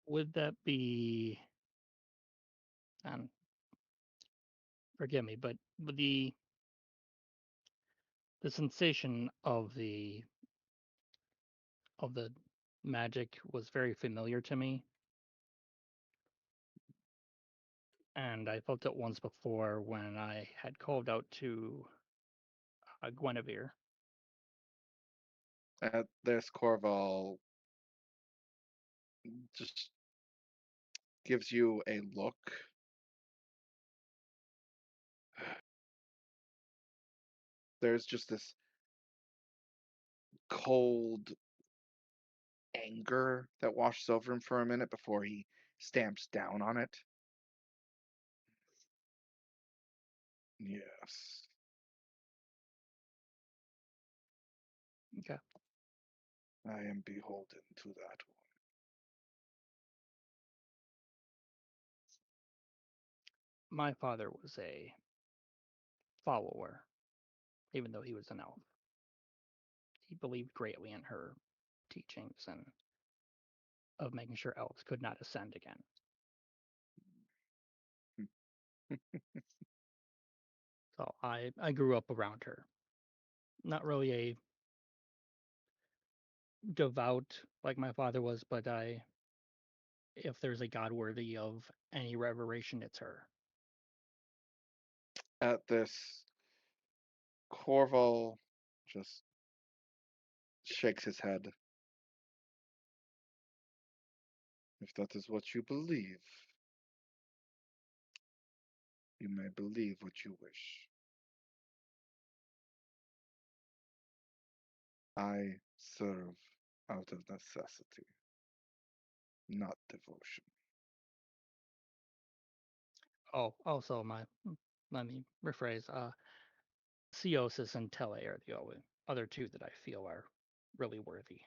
Would that be, forgive me, but the sensation of the magic was very familiar to me, and I felt it once before when I had called out to Guinevere. At this, Korval just gives you a look. There's just this cold anger that washes over him for a minute before he stamps down on it. Yes. Okay. I am beholden to that one. My father was a follower, even though he was an elf. He believed greatly in her teachings and of making sure elves could not ascend again. So I grew up around her. Not really a devout like my father was, but if there's a god worthy of any reveration, it's her. At this, Korval just shakes his head. If that is what you believe, you may believe what you wish. I serve out of necessity, not devotion. Oh, also let me rephrase. Theosis and Tele are the other two that I feel are really worthy.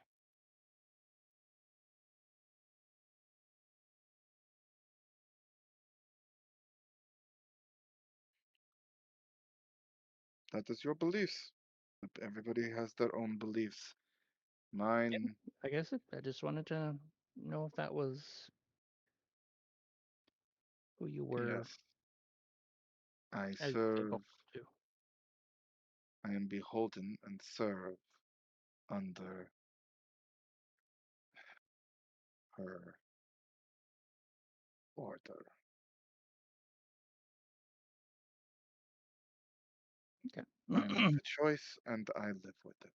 That is your beliefs. Everybody has their own beliefs. Mine, I guess I just wanted to know if that was who you were yes. I as serve, devoted to. I am beholden and serve under her order. Okay. I made the choice and I live with it.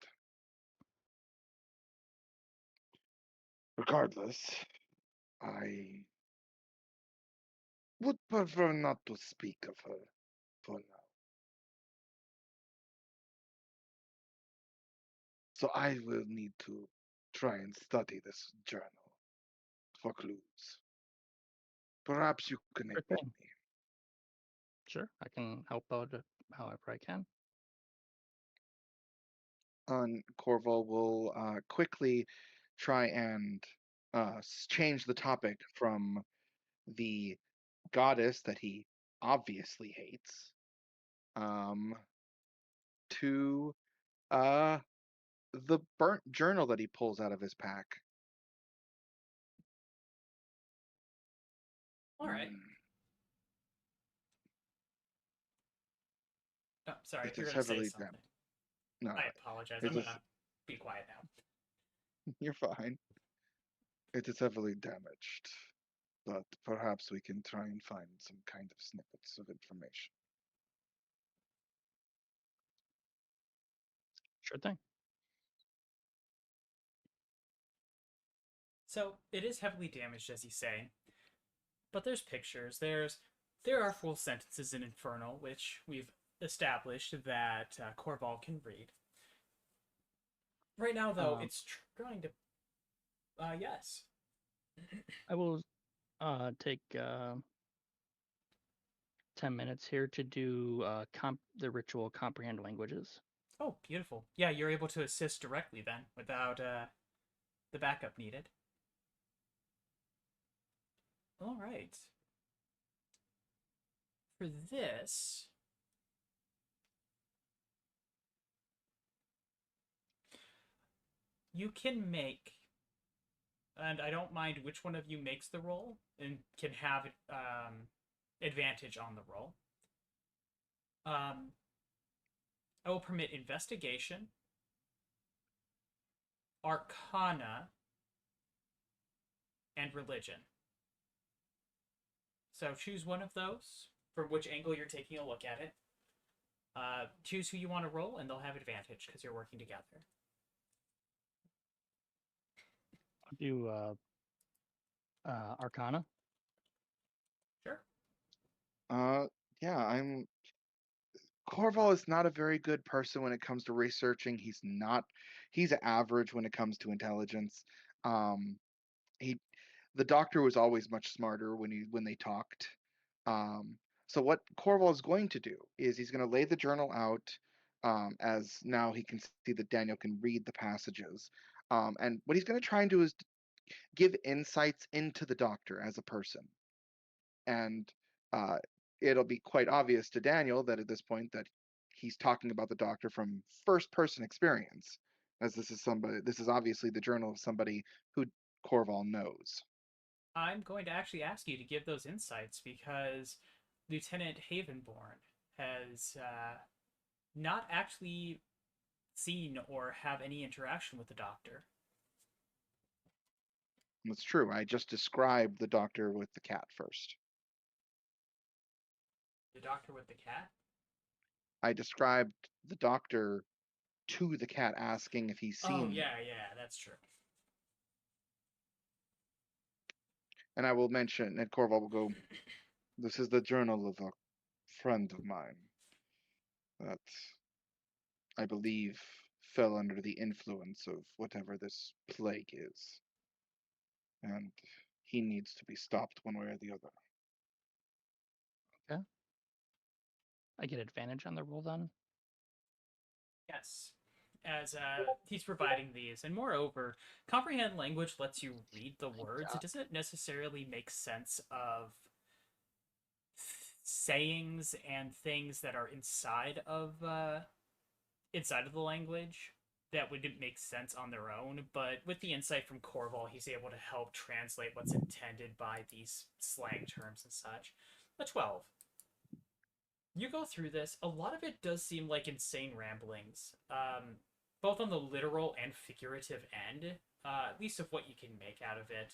Regardless, I would prefer not to speak of her for now. So I will need to try and study this journal for clues. Perhaps you can aid Sure thing. me. Sure, I can help out however I can. And Corval will quickly try and change the topic from the goddess that he obviously hates to uh, the burnt journal that he pulls out of his pack. All right. Mm, Oh, sorry. It You're is gonna say heavily something. damaged. No, I apologize. it I'm is. gonna be quiet now. You're fine. It is heavily damaged, but perhaps we can try and find some kind of snippets of information. Sure thing. So it is heavily damaged, as you say, but there's pictures. There are full sentences in Infernal, which we've established that Korval can read. Right now, though, it's trying to. Yes. I will take 10 minutes here to do the ritual comprehend languages. Oh, beautiful. Yeah, you're able to assist directly then, without the backup needed. All right. For this, you can make, and I don't mind which one of you makes the roll, and can have advantage on the roll. I will permit investigation, arcana, and religion. So choose one of those from which angle you're taking a look at it. Choose who you want to roll, and they'll have advantage because you're working together. I'll do arcana. Sure. Yeah, I'm. Corval is not a very good person when it comes to researching. He's not. He's average when it comes to intelligence. Um, he, the doctor was always much smarter when they talked. So what Corval is going to do is he's going to lay the journal out, as now he can see that Daniel can read the passages. And what he's going to try and do is give insights into the doctor as a person. And uh, it'll be quite obvious to Daniel that at this point that he's talking about the doctor from first person experience, as this is obviously the journal of somebody who Corval knows. I'm going to actually ask you to give those insights because Lieutenant Havenborn has not actually seen or have any interaction with the doctor. It's true. I just described the doctor with the cat first. The doctor with the cat? I described the doctor to the cat asking if he's Oh, seen yeah, that's true. and I will mention, and Corval will go, this is the journal of a friend of mine that I believe fell under the influence of whatever this plague is. And he needs to be stopped one way or the other. Okay. I get advantage on the roll then. Yes. As he's providing these. And moreover, comprehend language lets you read the words. It doesn't necessarily make sense of sayings and things that are inside of the language that wouldn't make sense on their own, but with the insight from Korval, he's able to help translate what's intended by these slang terms and such. A 12. You go through this, a lot of it does seem like insane ramblings, both on the literal and figurative end, at least of what you can make out of it.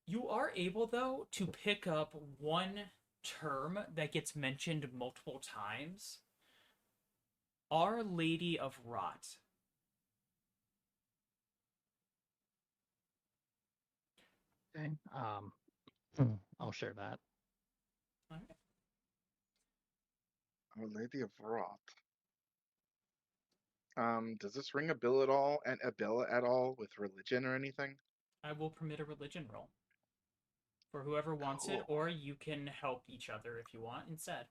You are able, though, to pick up one term that gets mentioned multiple times. Our Lady of Rot. Okay. I'll share that. All right. Our Lady of Wrath. Does this ring a bell at all with religion or anything? I will permit a religion roll for whoever wants it, Cool. or you can help each other if you want instead.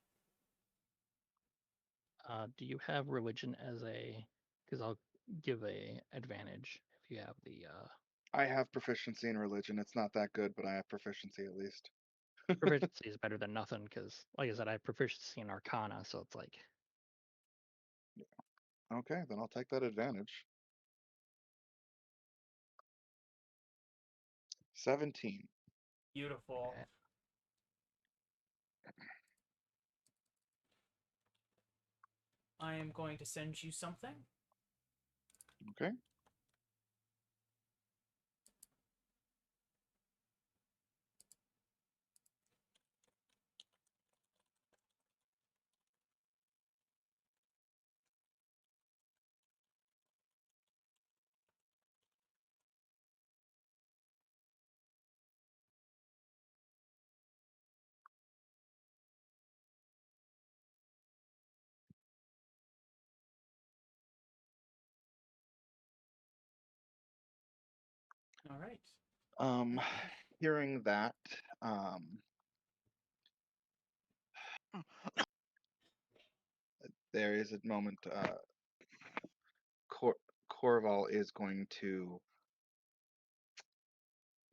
Do you have religion as a? Because I'll give a advantage if you have the I have proficiency in religion. It's not that good, but I have proficiency at least. proficiency is better than nothing. Because like I said, I have proficiency in Arcana, so it's like Okay, then I'll take that advantage. 17. Beautiful. okay. I am going to send you something. Okay. right. Hearing that, there is a moment. Korval is going to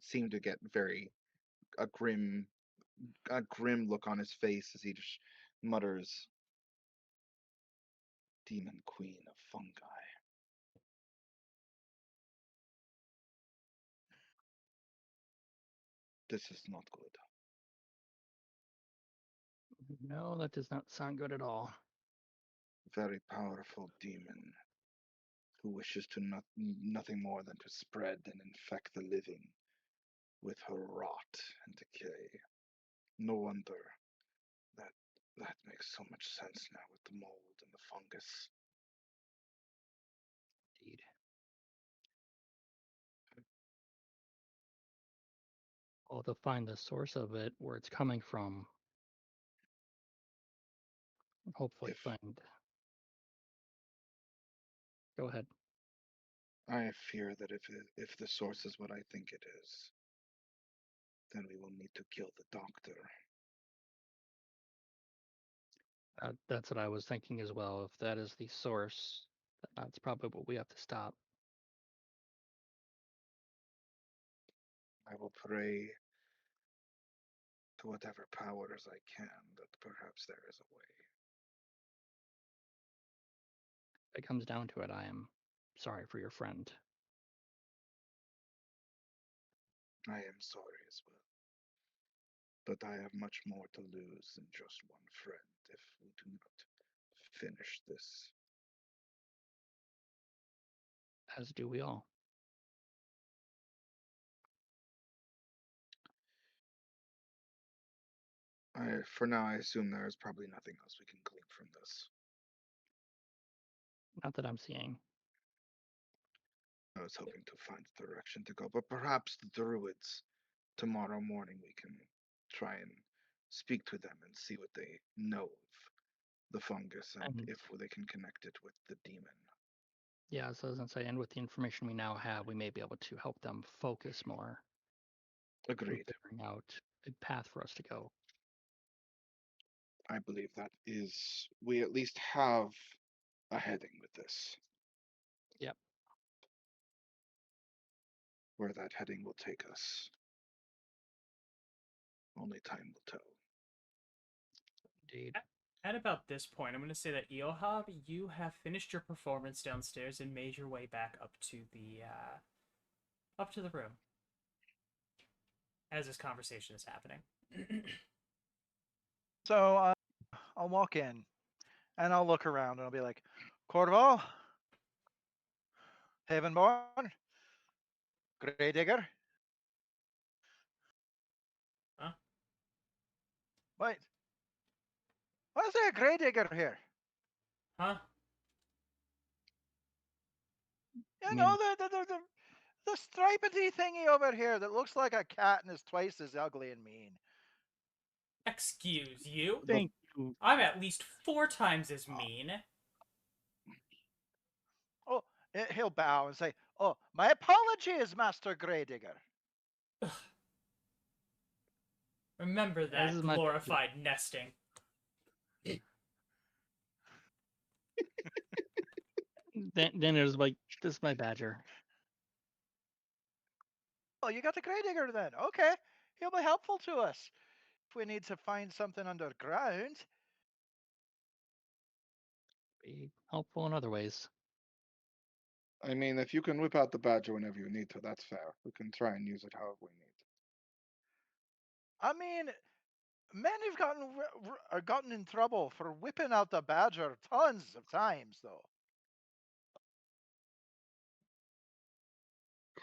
seem to get a grim look on his face as he just mutters, "Demon Queen of Fungi." This is not good. No, that does not sound good at all. Very powerful demon who wishes to nothing more than to spread and infect the living with her rot and decay. No wonder that makes so much sense now with the mold and the fungus. Indeed. Well, to find the source of it, where it's coming from, and hopefully If find. Go ahead. I fear that if the source is what I think it is, then we will need to kill the doctor. That's what I was thinking as well. If that is the source, that's probably what we have to stop. I will pray to whatever powers I can that perhaps there is a way. If it comes down to it, I am sorry for your friend. I am sorry as well. But I have much more to lose than just one friend if we do not finish this. As do we all. For now, I assume there is probably nothing else we can glean from this. Not that I'm seeing. I was hoping to find a direction to go, but perhaps the druids, tomorrow morning, we can try and speak to them and see what they know of the fungus and And if they can connect it with the demon. yeah, so as I say, and with the information we now have, we may be able to help them focus more on Agreed. figuring out a path for us to go. I believe that is, we at least have a heading with this. Yep. Where that heading will take us, only time will tell. Indeed. At about this point, I'm going to say that Iiohab, you have finished your performance downstairs and made your way back up to the room as this conversation is happening. So I'll walk in and I'll look around and I'll be like, Korval, Havenborn, Gravedigger. Huh? Wait. Why is there a Gravedigger here? Huh? You You know, mean the stripedy thingy over here that looks like a cat and is twice as ugly and mean. Excuse you? thank you? I'm at least 4 times as mean. Oh, he'll bow and say, "Oh, my apologies, Master Gravedigger." Remember This that is my glorified nesting. then it was like, this is my badger. Oh, you got the Gravedigger then? Okay, he'll be helpful to us if we need to find something underground. Be helpful in other ways. I mean, if you can whip out the badger whenever you need to, that's fair. We can try and use it however we need. I mean, men have gotten in trouble for whipping out the badger tons of times, though.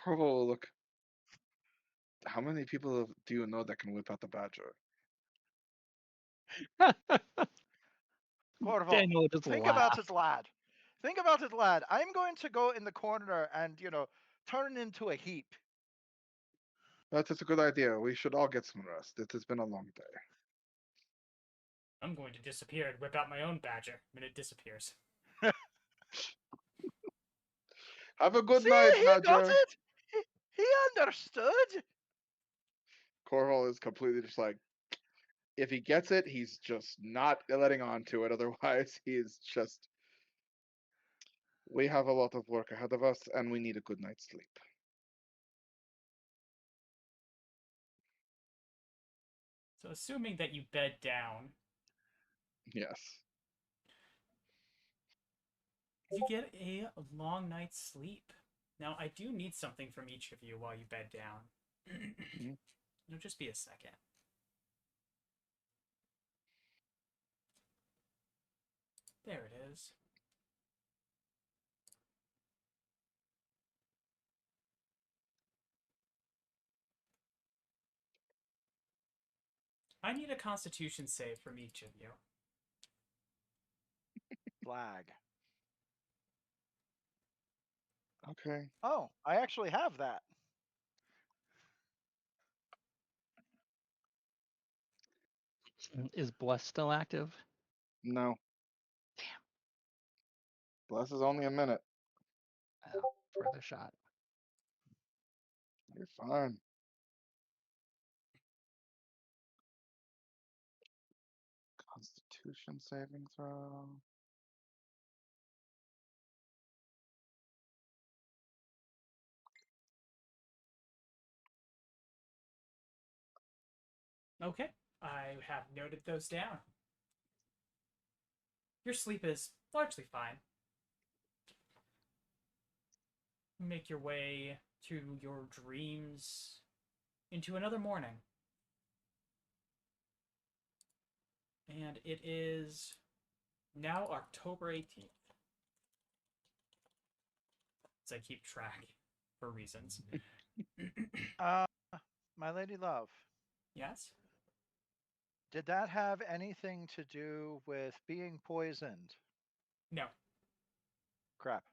Korval, look. How many people do you know that can whip out the badger? Korval, Daniel just think about laughed. it, lad. Think about it, lad. I'm going to go in the corner and, turn into a heap. That's a good idea. We should all get some rest. It has been a long day. I'm going to disappear and whip out my own badger when it disappears. Have a good See, night, he got badger. it. He understood. Korval is completely just like, if he gets it, he's just not letting on to it. Otherwise, he's just, we have a lot of work ahead of us, and we need a good night's sleep. So assuming that you bed down, Yes. you get a long night's sleep. Now, I do need something from each of you while you bed down. It'll just be a second. There it is. I need a constitution save from each of you. Flag. Okay. Oh, I actually have that. Is Bless still active? No. Damn. Bless is only a minute. Oh, further shot. You're fine. Constitution saving throw. Okay, I have noted those down. Your sleep is largely fine. Make your way to your dreams into another morning. And it is now October 18th. As I keep track for reasons. My lady love, Yes? did that have anything to do with being poisoned? No. Crap.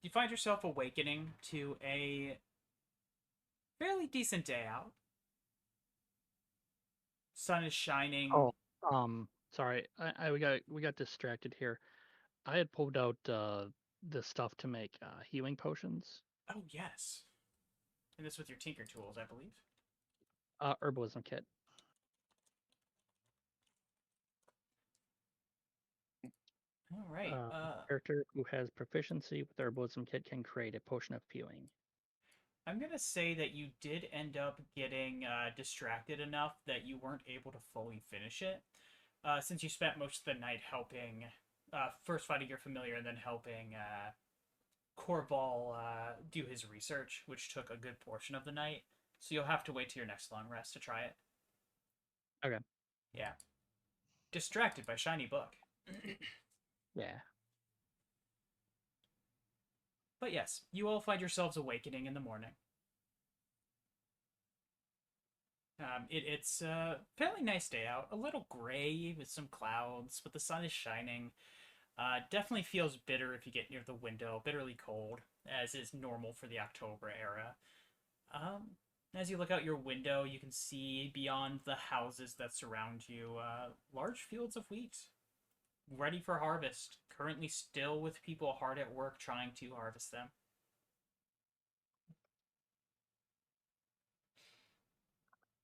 You find yourself awakening to a fairly decent day out. Sun is shining. Oh, sorry, we got distracted here. I had pulled out the stuff to make healing potions. Oh, yes. And this with your tinker tools, I believe. Herbalism kit. All right. Character who has proficiency with the herbalism kit can create a potion of healing. I'm going to say that you did end up getting distracted enough that you weren't able to fully finish it. Since you spent most of the night helping, first fighting your familiar and then helping Korval do his research, which took a good portion of the night. So you'll have to wait till your next long rest to try it. Okay. Yeah. Distracted by shiny book. Yeah. But yes, you all find yourselves awakening in the morning. It's a fairly nice day out. A little gray with some clouds, but the sun is shining. Definitely feels bitter if you get near the window. Bitterly cold, as is normal for the October era. As you look out your window, you can see beyond the houses that surround you large fields of wheat, ready for harvest. Currently still with people hard at work trying to harvest them.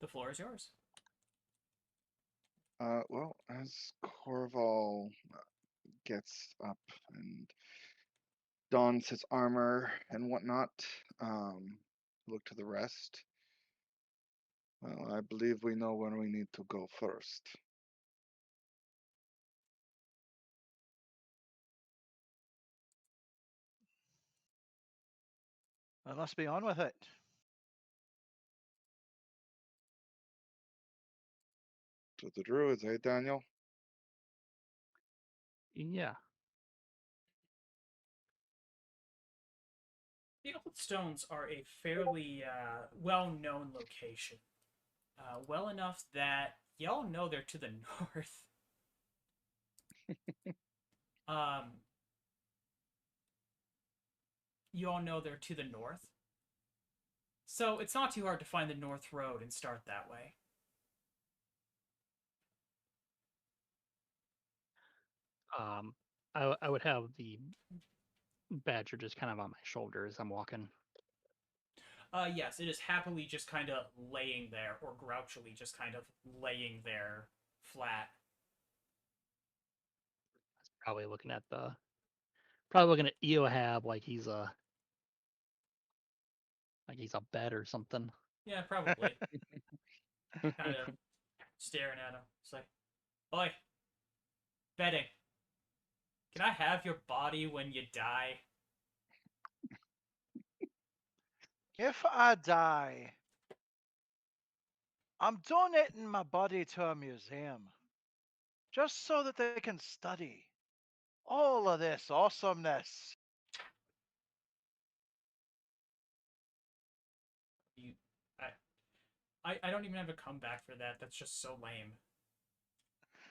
The floor is yours. Well, as Korval gets up and dons his armor and whatnot, look to the rest. Well, I believe we know where we need to go first. Then let's be on with it. To the druids, eh, Daniel? Yeah. The Old Stones are a fairly well-known location. Well enough that y'all know they're to the north. um, you all know they're to the north. So it's not too hard to find the North Road and start that way. I would have the badger just kind of on my shoulder as I'm walking. Yes, it is happily just kind of laying there, or grouchily just kind of laying there flat. Probably looking at Iiohab like he's a bed or something. Yeah, probably. Kind of staring at him. It's like, oi, bedding. Can I have your body when you die? If I die, I'm donating my body to a museum, just so that they can study all of this awesomeness. You, I don't even have a comeback for that. That's just so lame.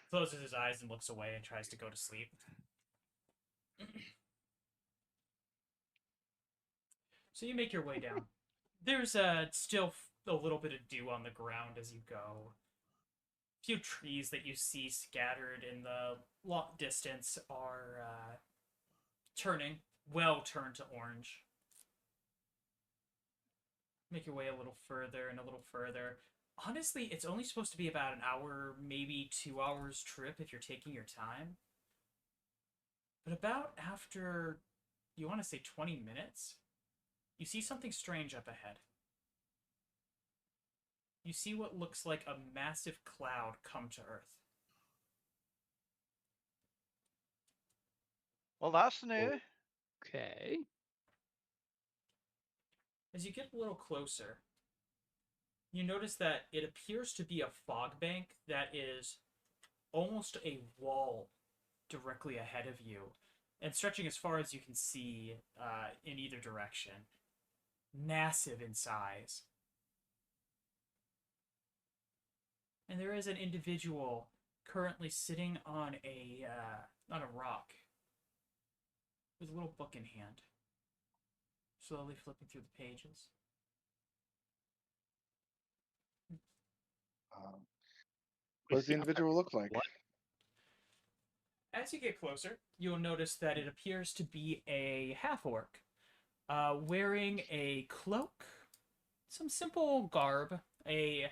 Closes his eyes and looks away and tries to go to sleep. So you make your way down. There's still a little bit of dew on the ground as you go. A few trees that you see scattered in the long distance are turning, well turned to orange. Make your way a little further and a little further. Honestly, it's only supposed to be about an hour, maybe 2 hours trip if you're taking your time. But about after, you want to say 20 minutes, you see something strange up ahead. You see what looks like a massive cloud come to Earth. Well, that's new. Okay. As you get a little closer, you notice that it appears to be a fog bank that is almost a wall directly ahead of you and stretching as far as you can see in either direction. Massive in size. And there is an individual currently sitting on a rock with a little book in hand, slowly flipping through the pages. What does the individual look like? What? As you get closer, you'll notice that it appears to be a half-orc, wearing a cloak, some simple garb, a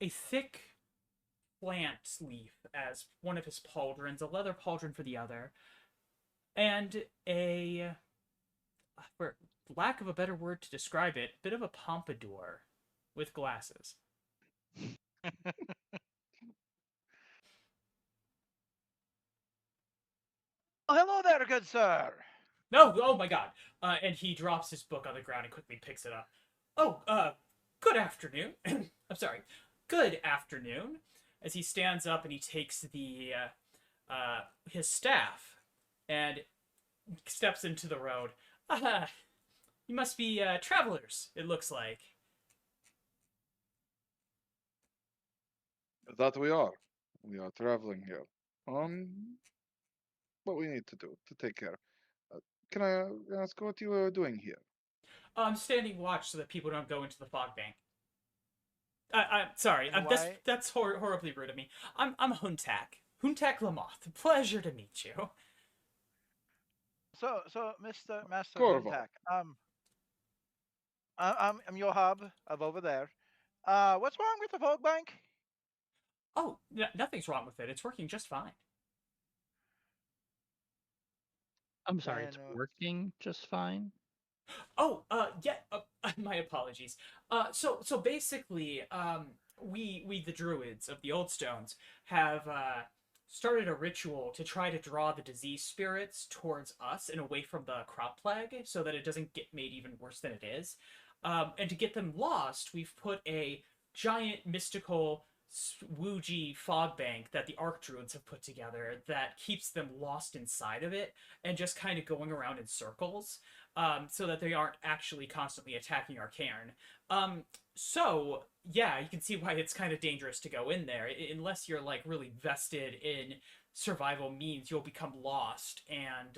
thick plant leaf as one of his pauldrons, a leather pauldron for the other, and for lack of a better word to describe it, bit of a pompadour with glasses. Oh, hello there, good sir. No, oh my god. And he drops his book on the ground and quickly picks it up. Oh, good afternoon. I'm sorry. Good afternoon. As he stands up and he takes his staff and steps into the road. You must be travelers, it looks like. That we are. We are traveling here. What we need to do to take care. Can I ask what you are doing here? I'm standing watch so that people don't go into the fog bank. I'm sorry. Why? That's horribly rude of me. I'm Huntak. Huntak Lamoth. Pleasure to meet you. So, Mr. Master Korval. Huntak, I'm Iiohab of over there. What's wrong with the fog bank? Oh, nothing's wrong with it. It's working just fine. I'm sorry, it's And, working just fine. Oh, yeah. My apologies. So basically, we the druids of the Old Stones have started a ritual to try to draw the disease spirits towards us and away from the crop plague, so that it doesn't get made even worse than it is. And to get them lost, we've put a giant mystical Wuji fog bank that the Archdruids have put together that keeps them lost inside of it and just kind of going around in circles, so that they aren't actually constantly attacking our cairn. So yeah, you can see why it's kind of dangerous to go in there. Unless you're like really vested in survival means, you'll become lost, and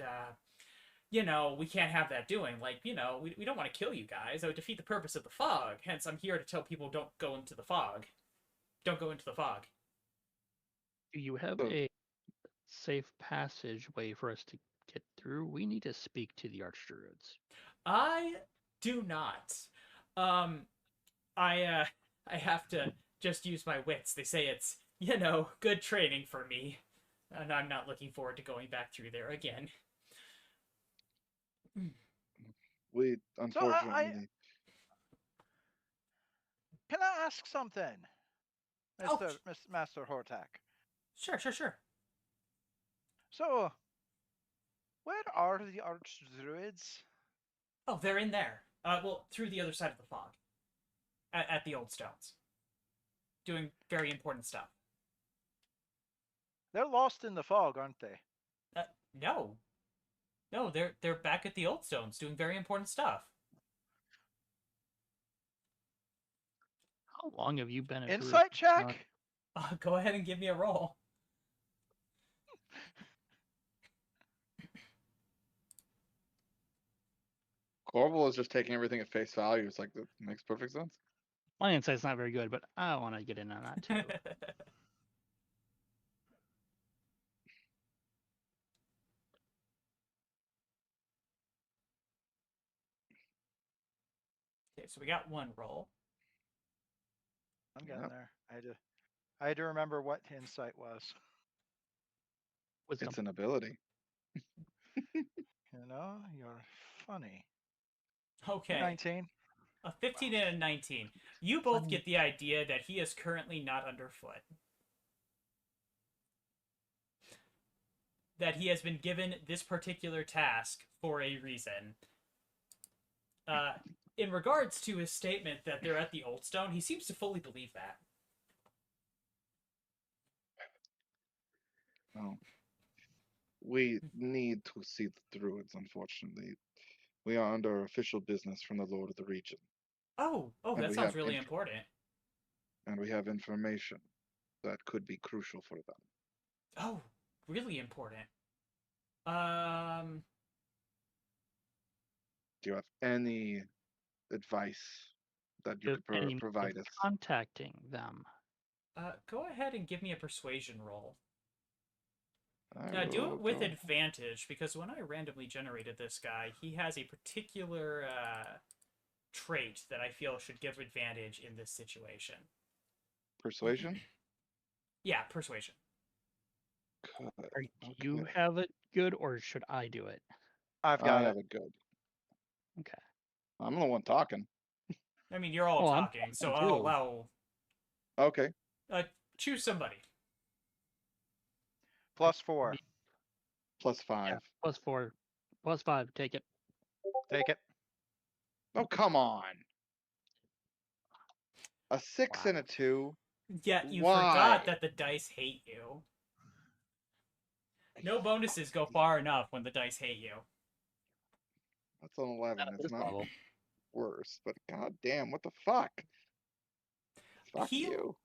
we can't have that doing. Like, we don't want to kill you guys. That would defeat the purpose of the fog. Hence, I'm here to tell people don't go into the fog. Don't go into the fog. Do you have So- a safe passageway for us to get through? We need to speak to the Archdruids. I do not. I have to just use my wits. They say it's, good training for me. And I'm not looking forward to going back through there again. We So unfortunately. can I ask something, Oh, Master Hortak? Sure. So, where are the Archdruids? Oh, they're in there. Well, through the other side of the fog. At the old stones. Doing very important stuff. They're lost in the fog, aren't they? No. No, they're back at the old stones doing very important stuff. How long have you been a druid? Insight check? Go ahead and give me a roll. Korval is just taking everything at face value. It's like, that makes perfect sense. My insight's not very good, but I want to get in on that too. Okay, so we got one roll. I'm getting Yep. there. I had to remember what insight was. Wisdom. It's an ability. You're funny. Okay. 19. A 15 and a 19. You both get the idea that he is currently not underfoot. That he has been given this particular task for a reason. In regards to his statement that they're at the Old Stone, he seems to fully believe that. Oh. We need to see the druids, unfortunately. We are under official business from the Lord of the region. Oh, And that we sounds have really important. And we have information that could be crucial for them. Oh, really important. Do you have any advice that you Just could any means provide of us? contacting them. Go ahead and give me a persuasion roll. I Do will it with go- advantage, because when I randomly generated this guy, he has a particular trait that I feel should give advantage in this situation. Persuasion? Yeah, persuasion. Good. Do you Okay. have it good, or should I do it? I've I got have it. it good. Okay. I'm the one talking. I mean, you're all Oh, I'm talking, so talking I'll too. allow... Okay. Choose somebody. +4. +5. Yeah, +4. +5. Take it. Take it. Oh, come on. A 6 Wow. and a 2. Yeah, you Why? forgot that the dice hate you. No bonuses go far enough when the dice hate you. That's an 11. Not at It's this not level. worse, but god damn, what the fuck? Fuck you.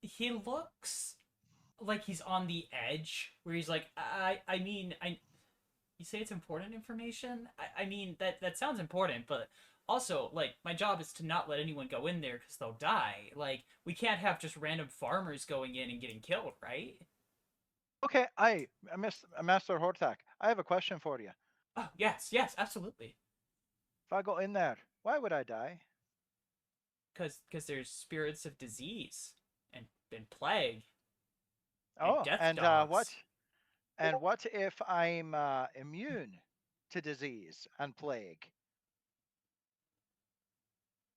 He looks like he's on the edge, where he's like, I mean, you say it's important information? I mean, that sounds important, but also, like, my job is to not let anyone go in there because they'll die. Like, we can't have just random farmers going in and getting killed, right? Okay, Master Hortak, I have a question for you. Oh, yes, absolutely. If I go in there, why would I die? Because there's spirits of disease and plague. Oh, death and dogs. what? And what if I'm immune to disease and plague?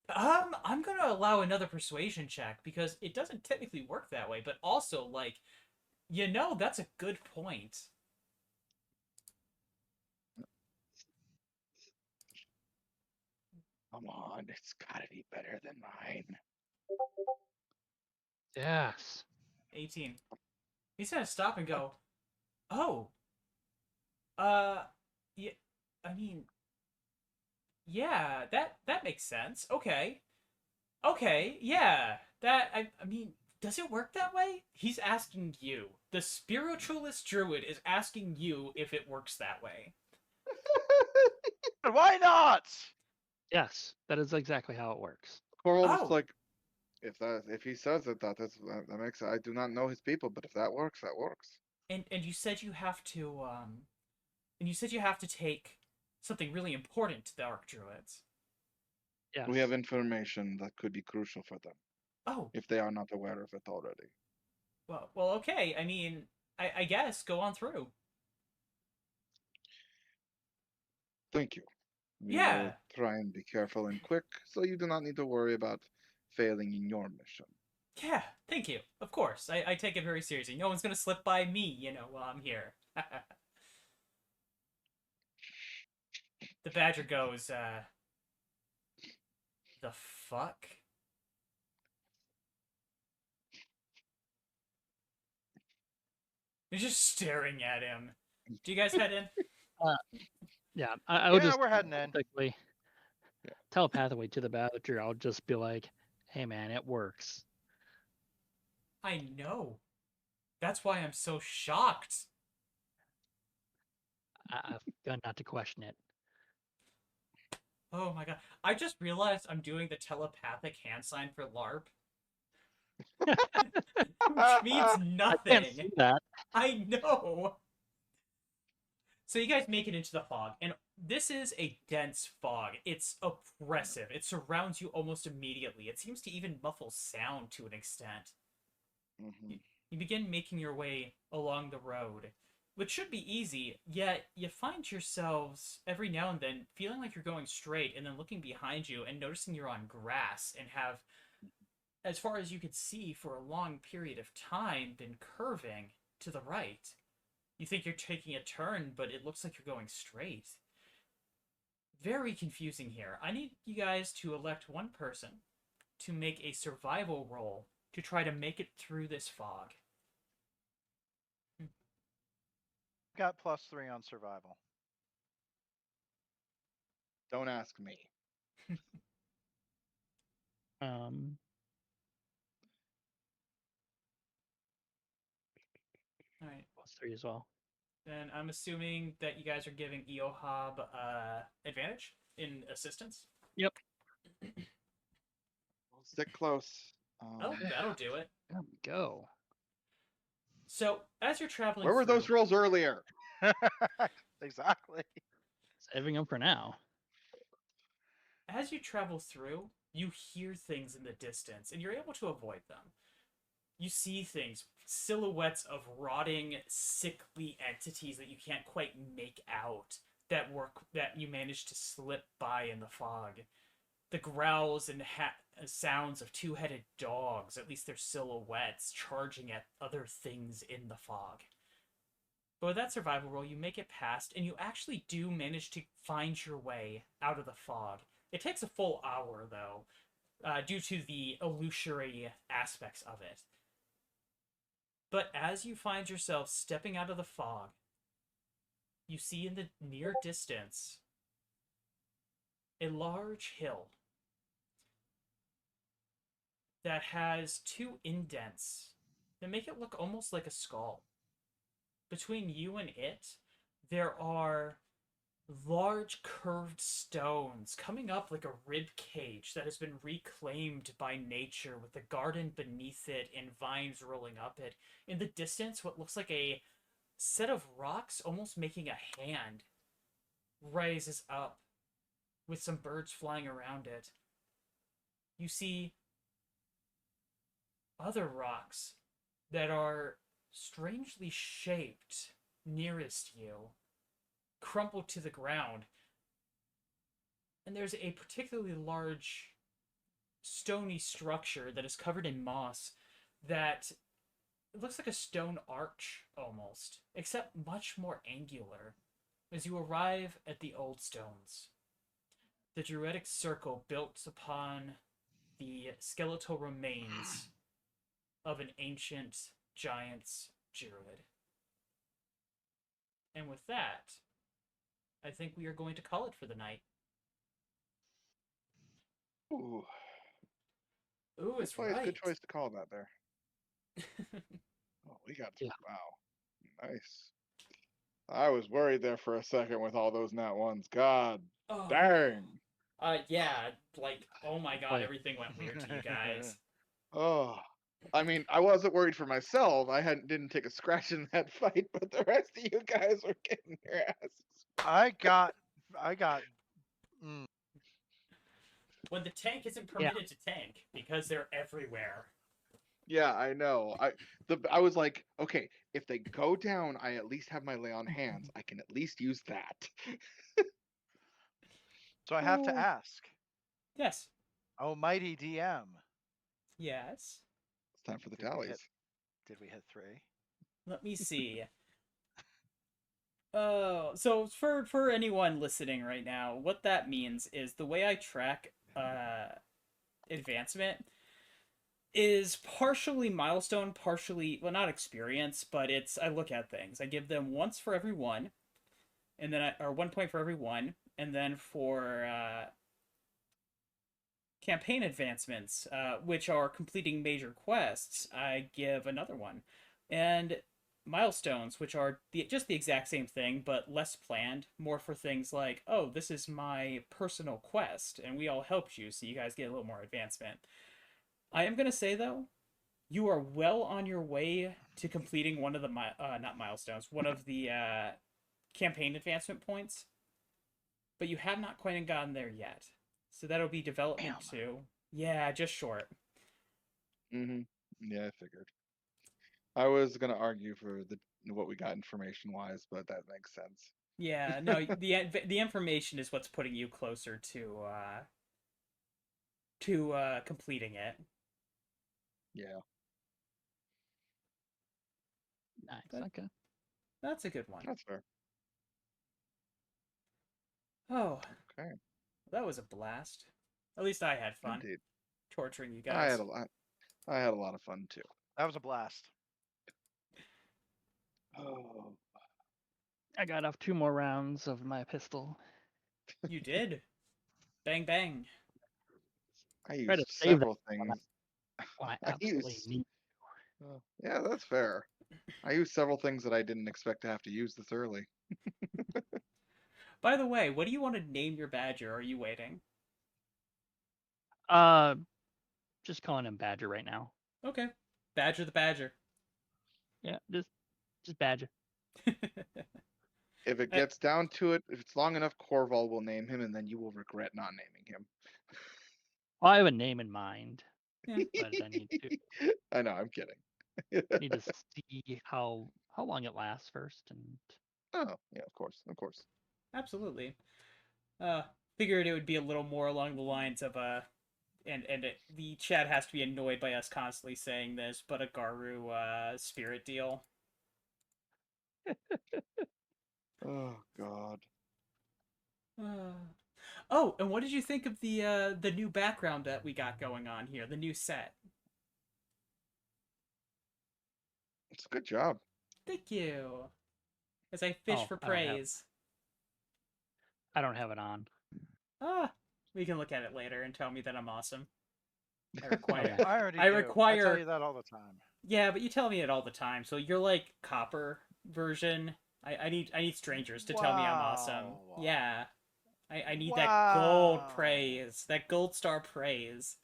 I'm gonna allow another persuasion check because it doesn't technically work that way, but also, like, that's a good point. Come on, it's gotta be better than mine. Yes. 18. He's gonna stop and go, oh, yeah, I mean, yeah, that makes sense. Okay, yeah, I mean, does it work that way? He's asking you. The spiritualist druid is asking you if it works that way. Why not? Yes, that is exactly how it works. Coral Oh. just like, If he says it, that makes. I do not know his people, but if that works, that works. And you said you have to and you said you have to take something really important to the Archdruids. Yes. We have information that could be crucial for them Oh, if they are not aware of it already. well, okay. I mean, I guess go on through. Thank you. We Yeah, will try and be careful and quick, so you do not need to worry about failing in your mission. yeah. Thank you. Of course, I take it very seriously. No one's gonna slip by me, while I'm here. The badger goes, the fuck? You're just staring at him. Do you guys head in? Yeah, I would Yeah, just we're heading in. telepathically to the badger. I'll just be like, "Hey, man, it works." I know. That's why I'm so shocked. I've got not to question it. Oh my god. I just realized I'm doing the telepathic hand sign for LARP. Which means I can't nothing. see that. I know. So you guys make it into the fog, and this is a dense fog. It's oppressive. It surrounds you almost immediately. It seems to even muffle sound to an extent. Mm-hmm. You begin making your way along the road, which should be easy, yet you find yourselves every now and then feeling like you're going straight and then looking behind you and noticing you're on grass and have, as far as you could see for a long period of time, been curving to the right. You think you're taking a turn, but it looks like you're going straight. Very confusing here. I need you guys to elect one person to make a survival roll to try to make it through this fog. Got +3 on survival. Don't ask me. Um, All right. +3 as well. Then I'm assuming that you guys are giving Iiohab advantage in assistance. Yep. We'll stick close. Oh, that'll do it. There we go. So as you're traveling Where were through, those rolls earlier? Exactly. Saving them for now. as you travel through, you hear things in the distance, and you're able to avoid them. You see things, silhouettes of rotting, sickly entities that you can't quite make out that you manage to slip by in the fog. The growls and sounds of two-headed dogs, at least their silhouettes, charging at other things in the fog. But with that survival roll, you make it past, and you actually do manage to find your way out of the fog. It takes a full hour, though, due to the illusory aspects of it. But as you find yourself stepping out of the fog, you see in the near distance a large hill that has two indents that make it look almost like a skull. Between you and it, there are large curved stones coming up like a rib cage that has been reclaimed by nature with the garden beneath it and vines rolling up it. In the distance, what looks like a set of rocks almost making a hand rises up with some birds flying around it. You see other rocks that are strangely shaped nearest you crumple to the ground. And there's a particularly large stony structure that is covered in moss that it looks like a stone arch almost, except much more angular. As you arrive at the old stones, the druidic circle built upon the skeletal remains of an ancient giant's druid. And with that, I think we are going to call it for the night. Ooh, Ooh, it's right. good choice to call that there. Oh, we got Yeah. wow, nice. I was worried there for a second with all those nat ones. God Oh. dang. Yeah, like, oh my god, Like- everything went weird to you guys. Oh, I mean, I wasn't worried for myself. Didn't take a scratch in that fight, but the rest of you guys were getting your asses. I got. Mm, When the tank isn't Yeah. permitted to tank because they're everywhere. Yeah, I know. I was like, okay, if they go down, I at least have my lay on hands. I can at least use that. so I have to Oh, ask, Yes. Almighty DM, Yes. it's time for the did we hit? tallies. Did we hit 3? Let me see. Oh, so for anyone listening right now, what that means is the way I track advancement is partially milestone, partially, well, not experience, but I look at things. I give them once for every one, and then or 1 point for every one, and then for campaign advancements, which are completing major quests, I give another one, and milestones, which are just the exact same thing but less planned, more for things like, oh, this is my personal quest, and we all helped you, so you guys get a little more advancement. I am gonna say though, you are well on your way to completing one of the not milestones, one of the campaign advancement points, but you have not quite gotten there yet. So that'll be development Damn. 2. Yeah, just short. Mm-hmm. Yeah, I figured. I was gonna argue for what we got information wise, but that makes sense. Yeah, no, the information is what's putting you closer to completing it. Yeah. Nice. But Okay. that's a good one. That's fair. Oh, Okay. that was a blast. At least I had fun Indeed. torturing you I guys. had a lot. I had a lot of fun too. That was a blast. Oh. I got off 2 more rounds of my pistol. You did. Bang bang. I Try to used save that several when I, things. when I I absolutely used. need. Yeah, that's fair. I used several things that I didn't expect to have to use this early. By the way, what do you want to name your badger? Are you waiting? Uh, just calling him Badger right now. Okay. Badger the Badger. Yeah, just Badger. If it gets down to it, if it's long enough, Korval will name him, and then you will regret not naming him. Well, I have a name in mind, Yeah, but I I know, I'm kidding. need to see how long it lasts first, and Oh, yeah, of course, of course. absolutely. Uh, Figured it would be a little more along the lines of the chat has to be annoyed by us constantly saying this, but a Garu spirit deal. Oh God. Oh, and what did you think of the new background that we got going on here? The new set. It's a good job. Thank you. As I fish for I don't have praise. I don't have it on. Ah, we can look at it later and tell me that I'm awesome. I Oh, require. yeah. I already I do. I require. tell you that all the time. Yeah, but you tell me it all the time. So you're like copper version. I need strangers to tell me I'm awesome. Wow. Yeah. I need that gold Wow. praise. That gold star praise.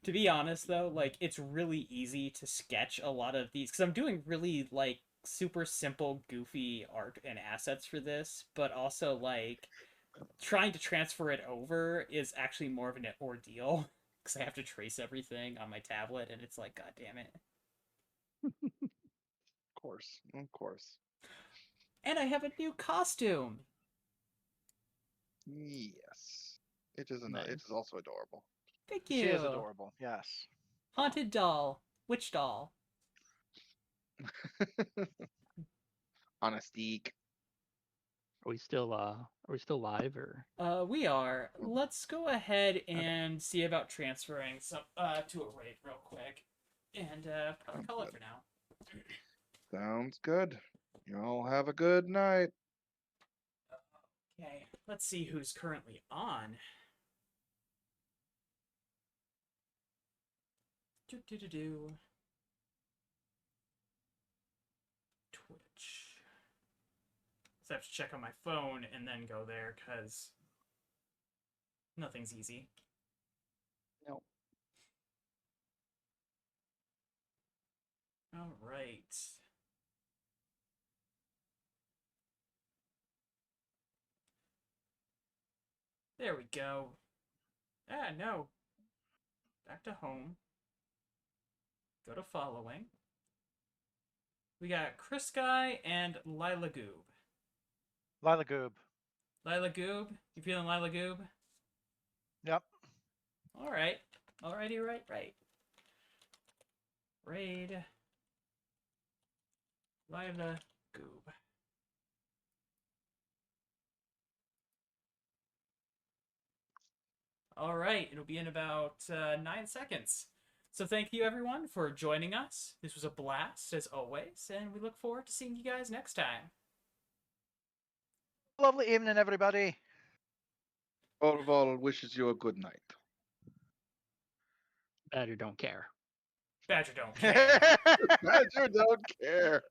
To be honest though, like it's really easy to sketch a lot of these cuz I'm doing really like super simple goofy art and assets for this, but also like trying to transfer it over is actually more of an ordeal because I have to trace everything on my tablet and it's like god damn it. Of course, of course. And I have a new costume. Yes. It is it is Nice. also adorable. Thank She is you. adorable. Yes. Haunted doll. Witch doll. On a steak. Are we still live or? We are. Let's go ahead Okay. and see about transferring some to a raid real quick. And probably Sounds call it good. for now. Sounds good. You all have a good night. Okay, let's see who's currently on. Do. Twitch. So I have to check on my phone and then go there because nothing's easy. All right. There we go. Ah, no. Back to home. Go to following. We got Chris Guy and Lila Goob. Lila Goob. Lila Goob? You feeling Lila Goob? Yep. Alright. Alrighty, right. Raid. Lila Goob. Alright, it'll be in about 9 seconds. So thank you everyone for joining us. This was a blast as always, and we look forward to seeing you guys next time. Lovely evening, everybody. Korval wishes you a good night. Badger don't care. Badger don't care. Badger don't care.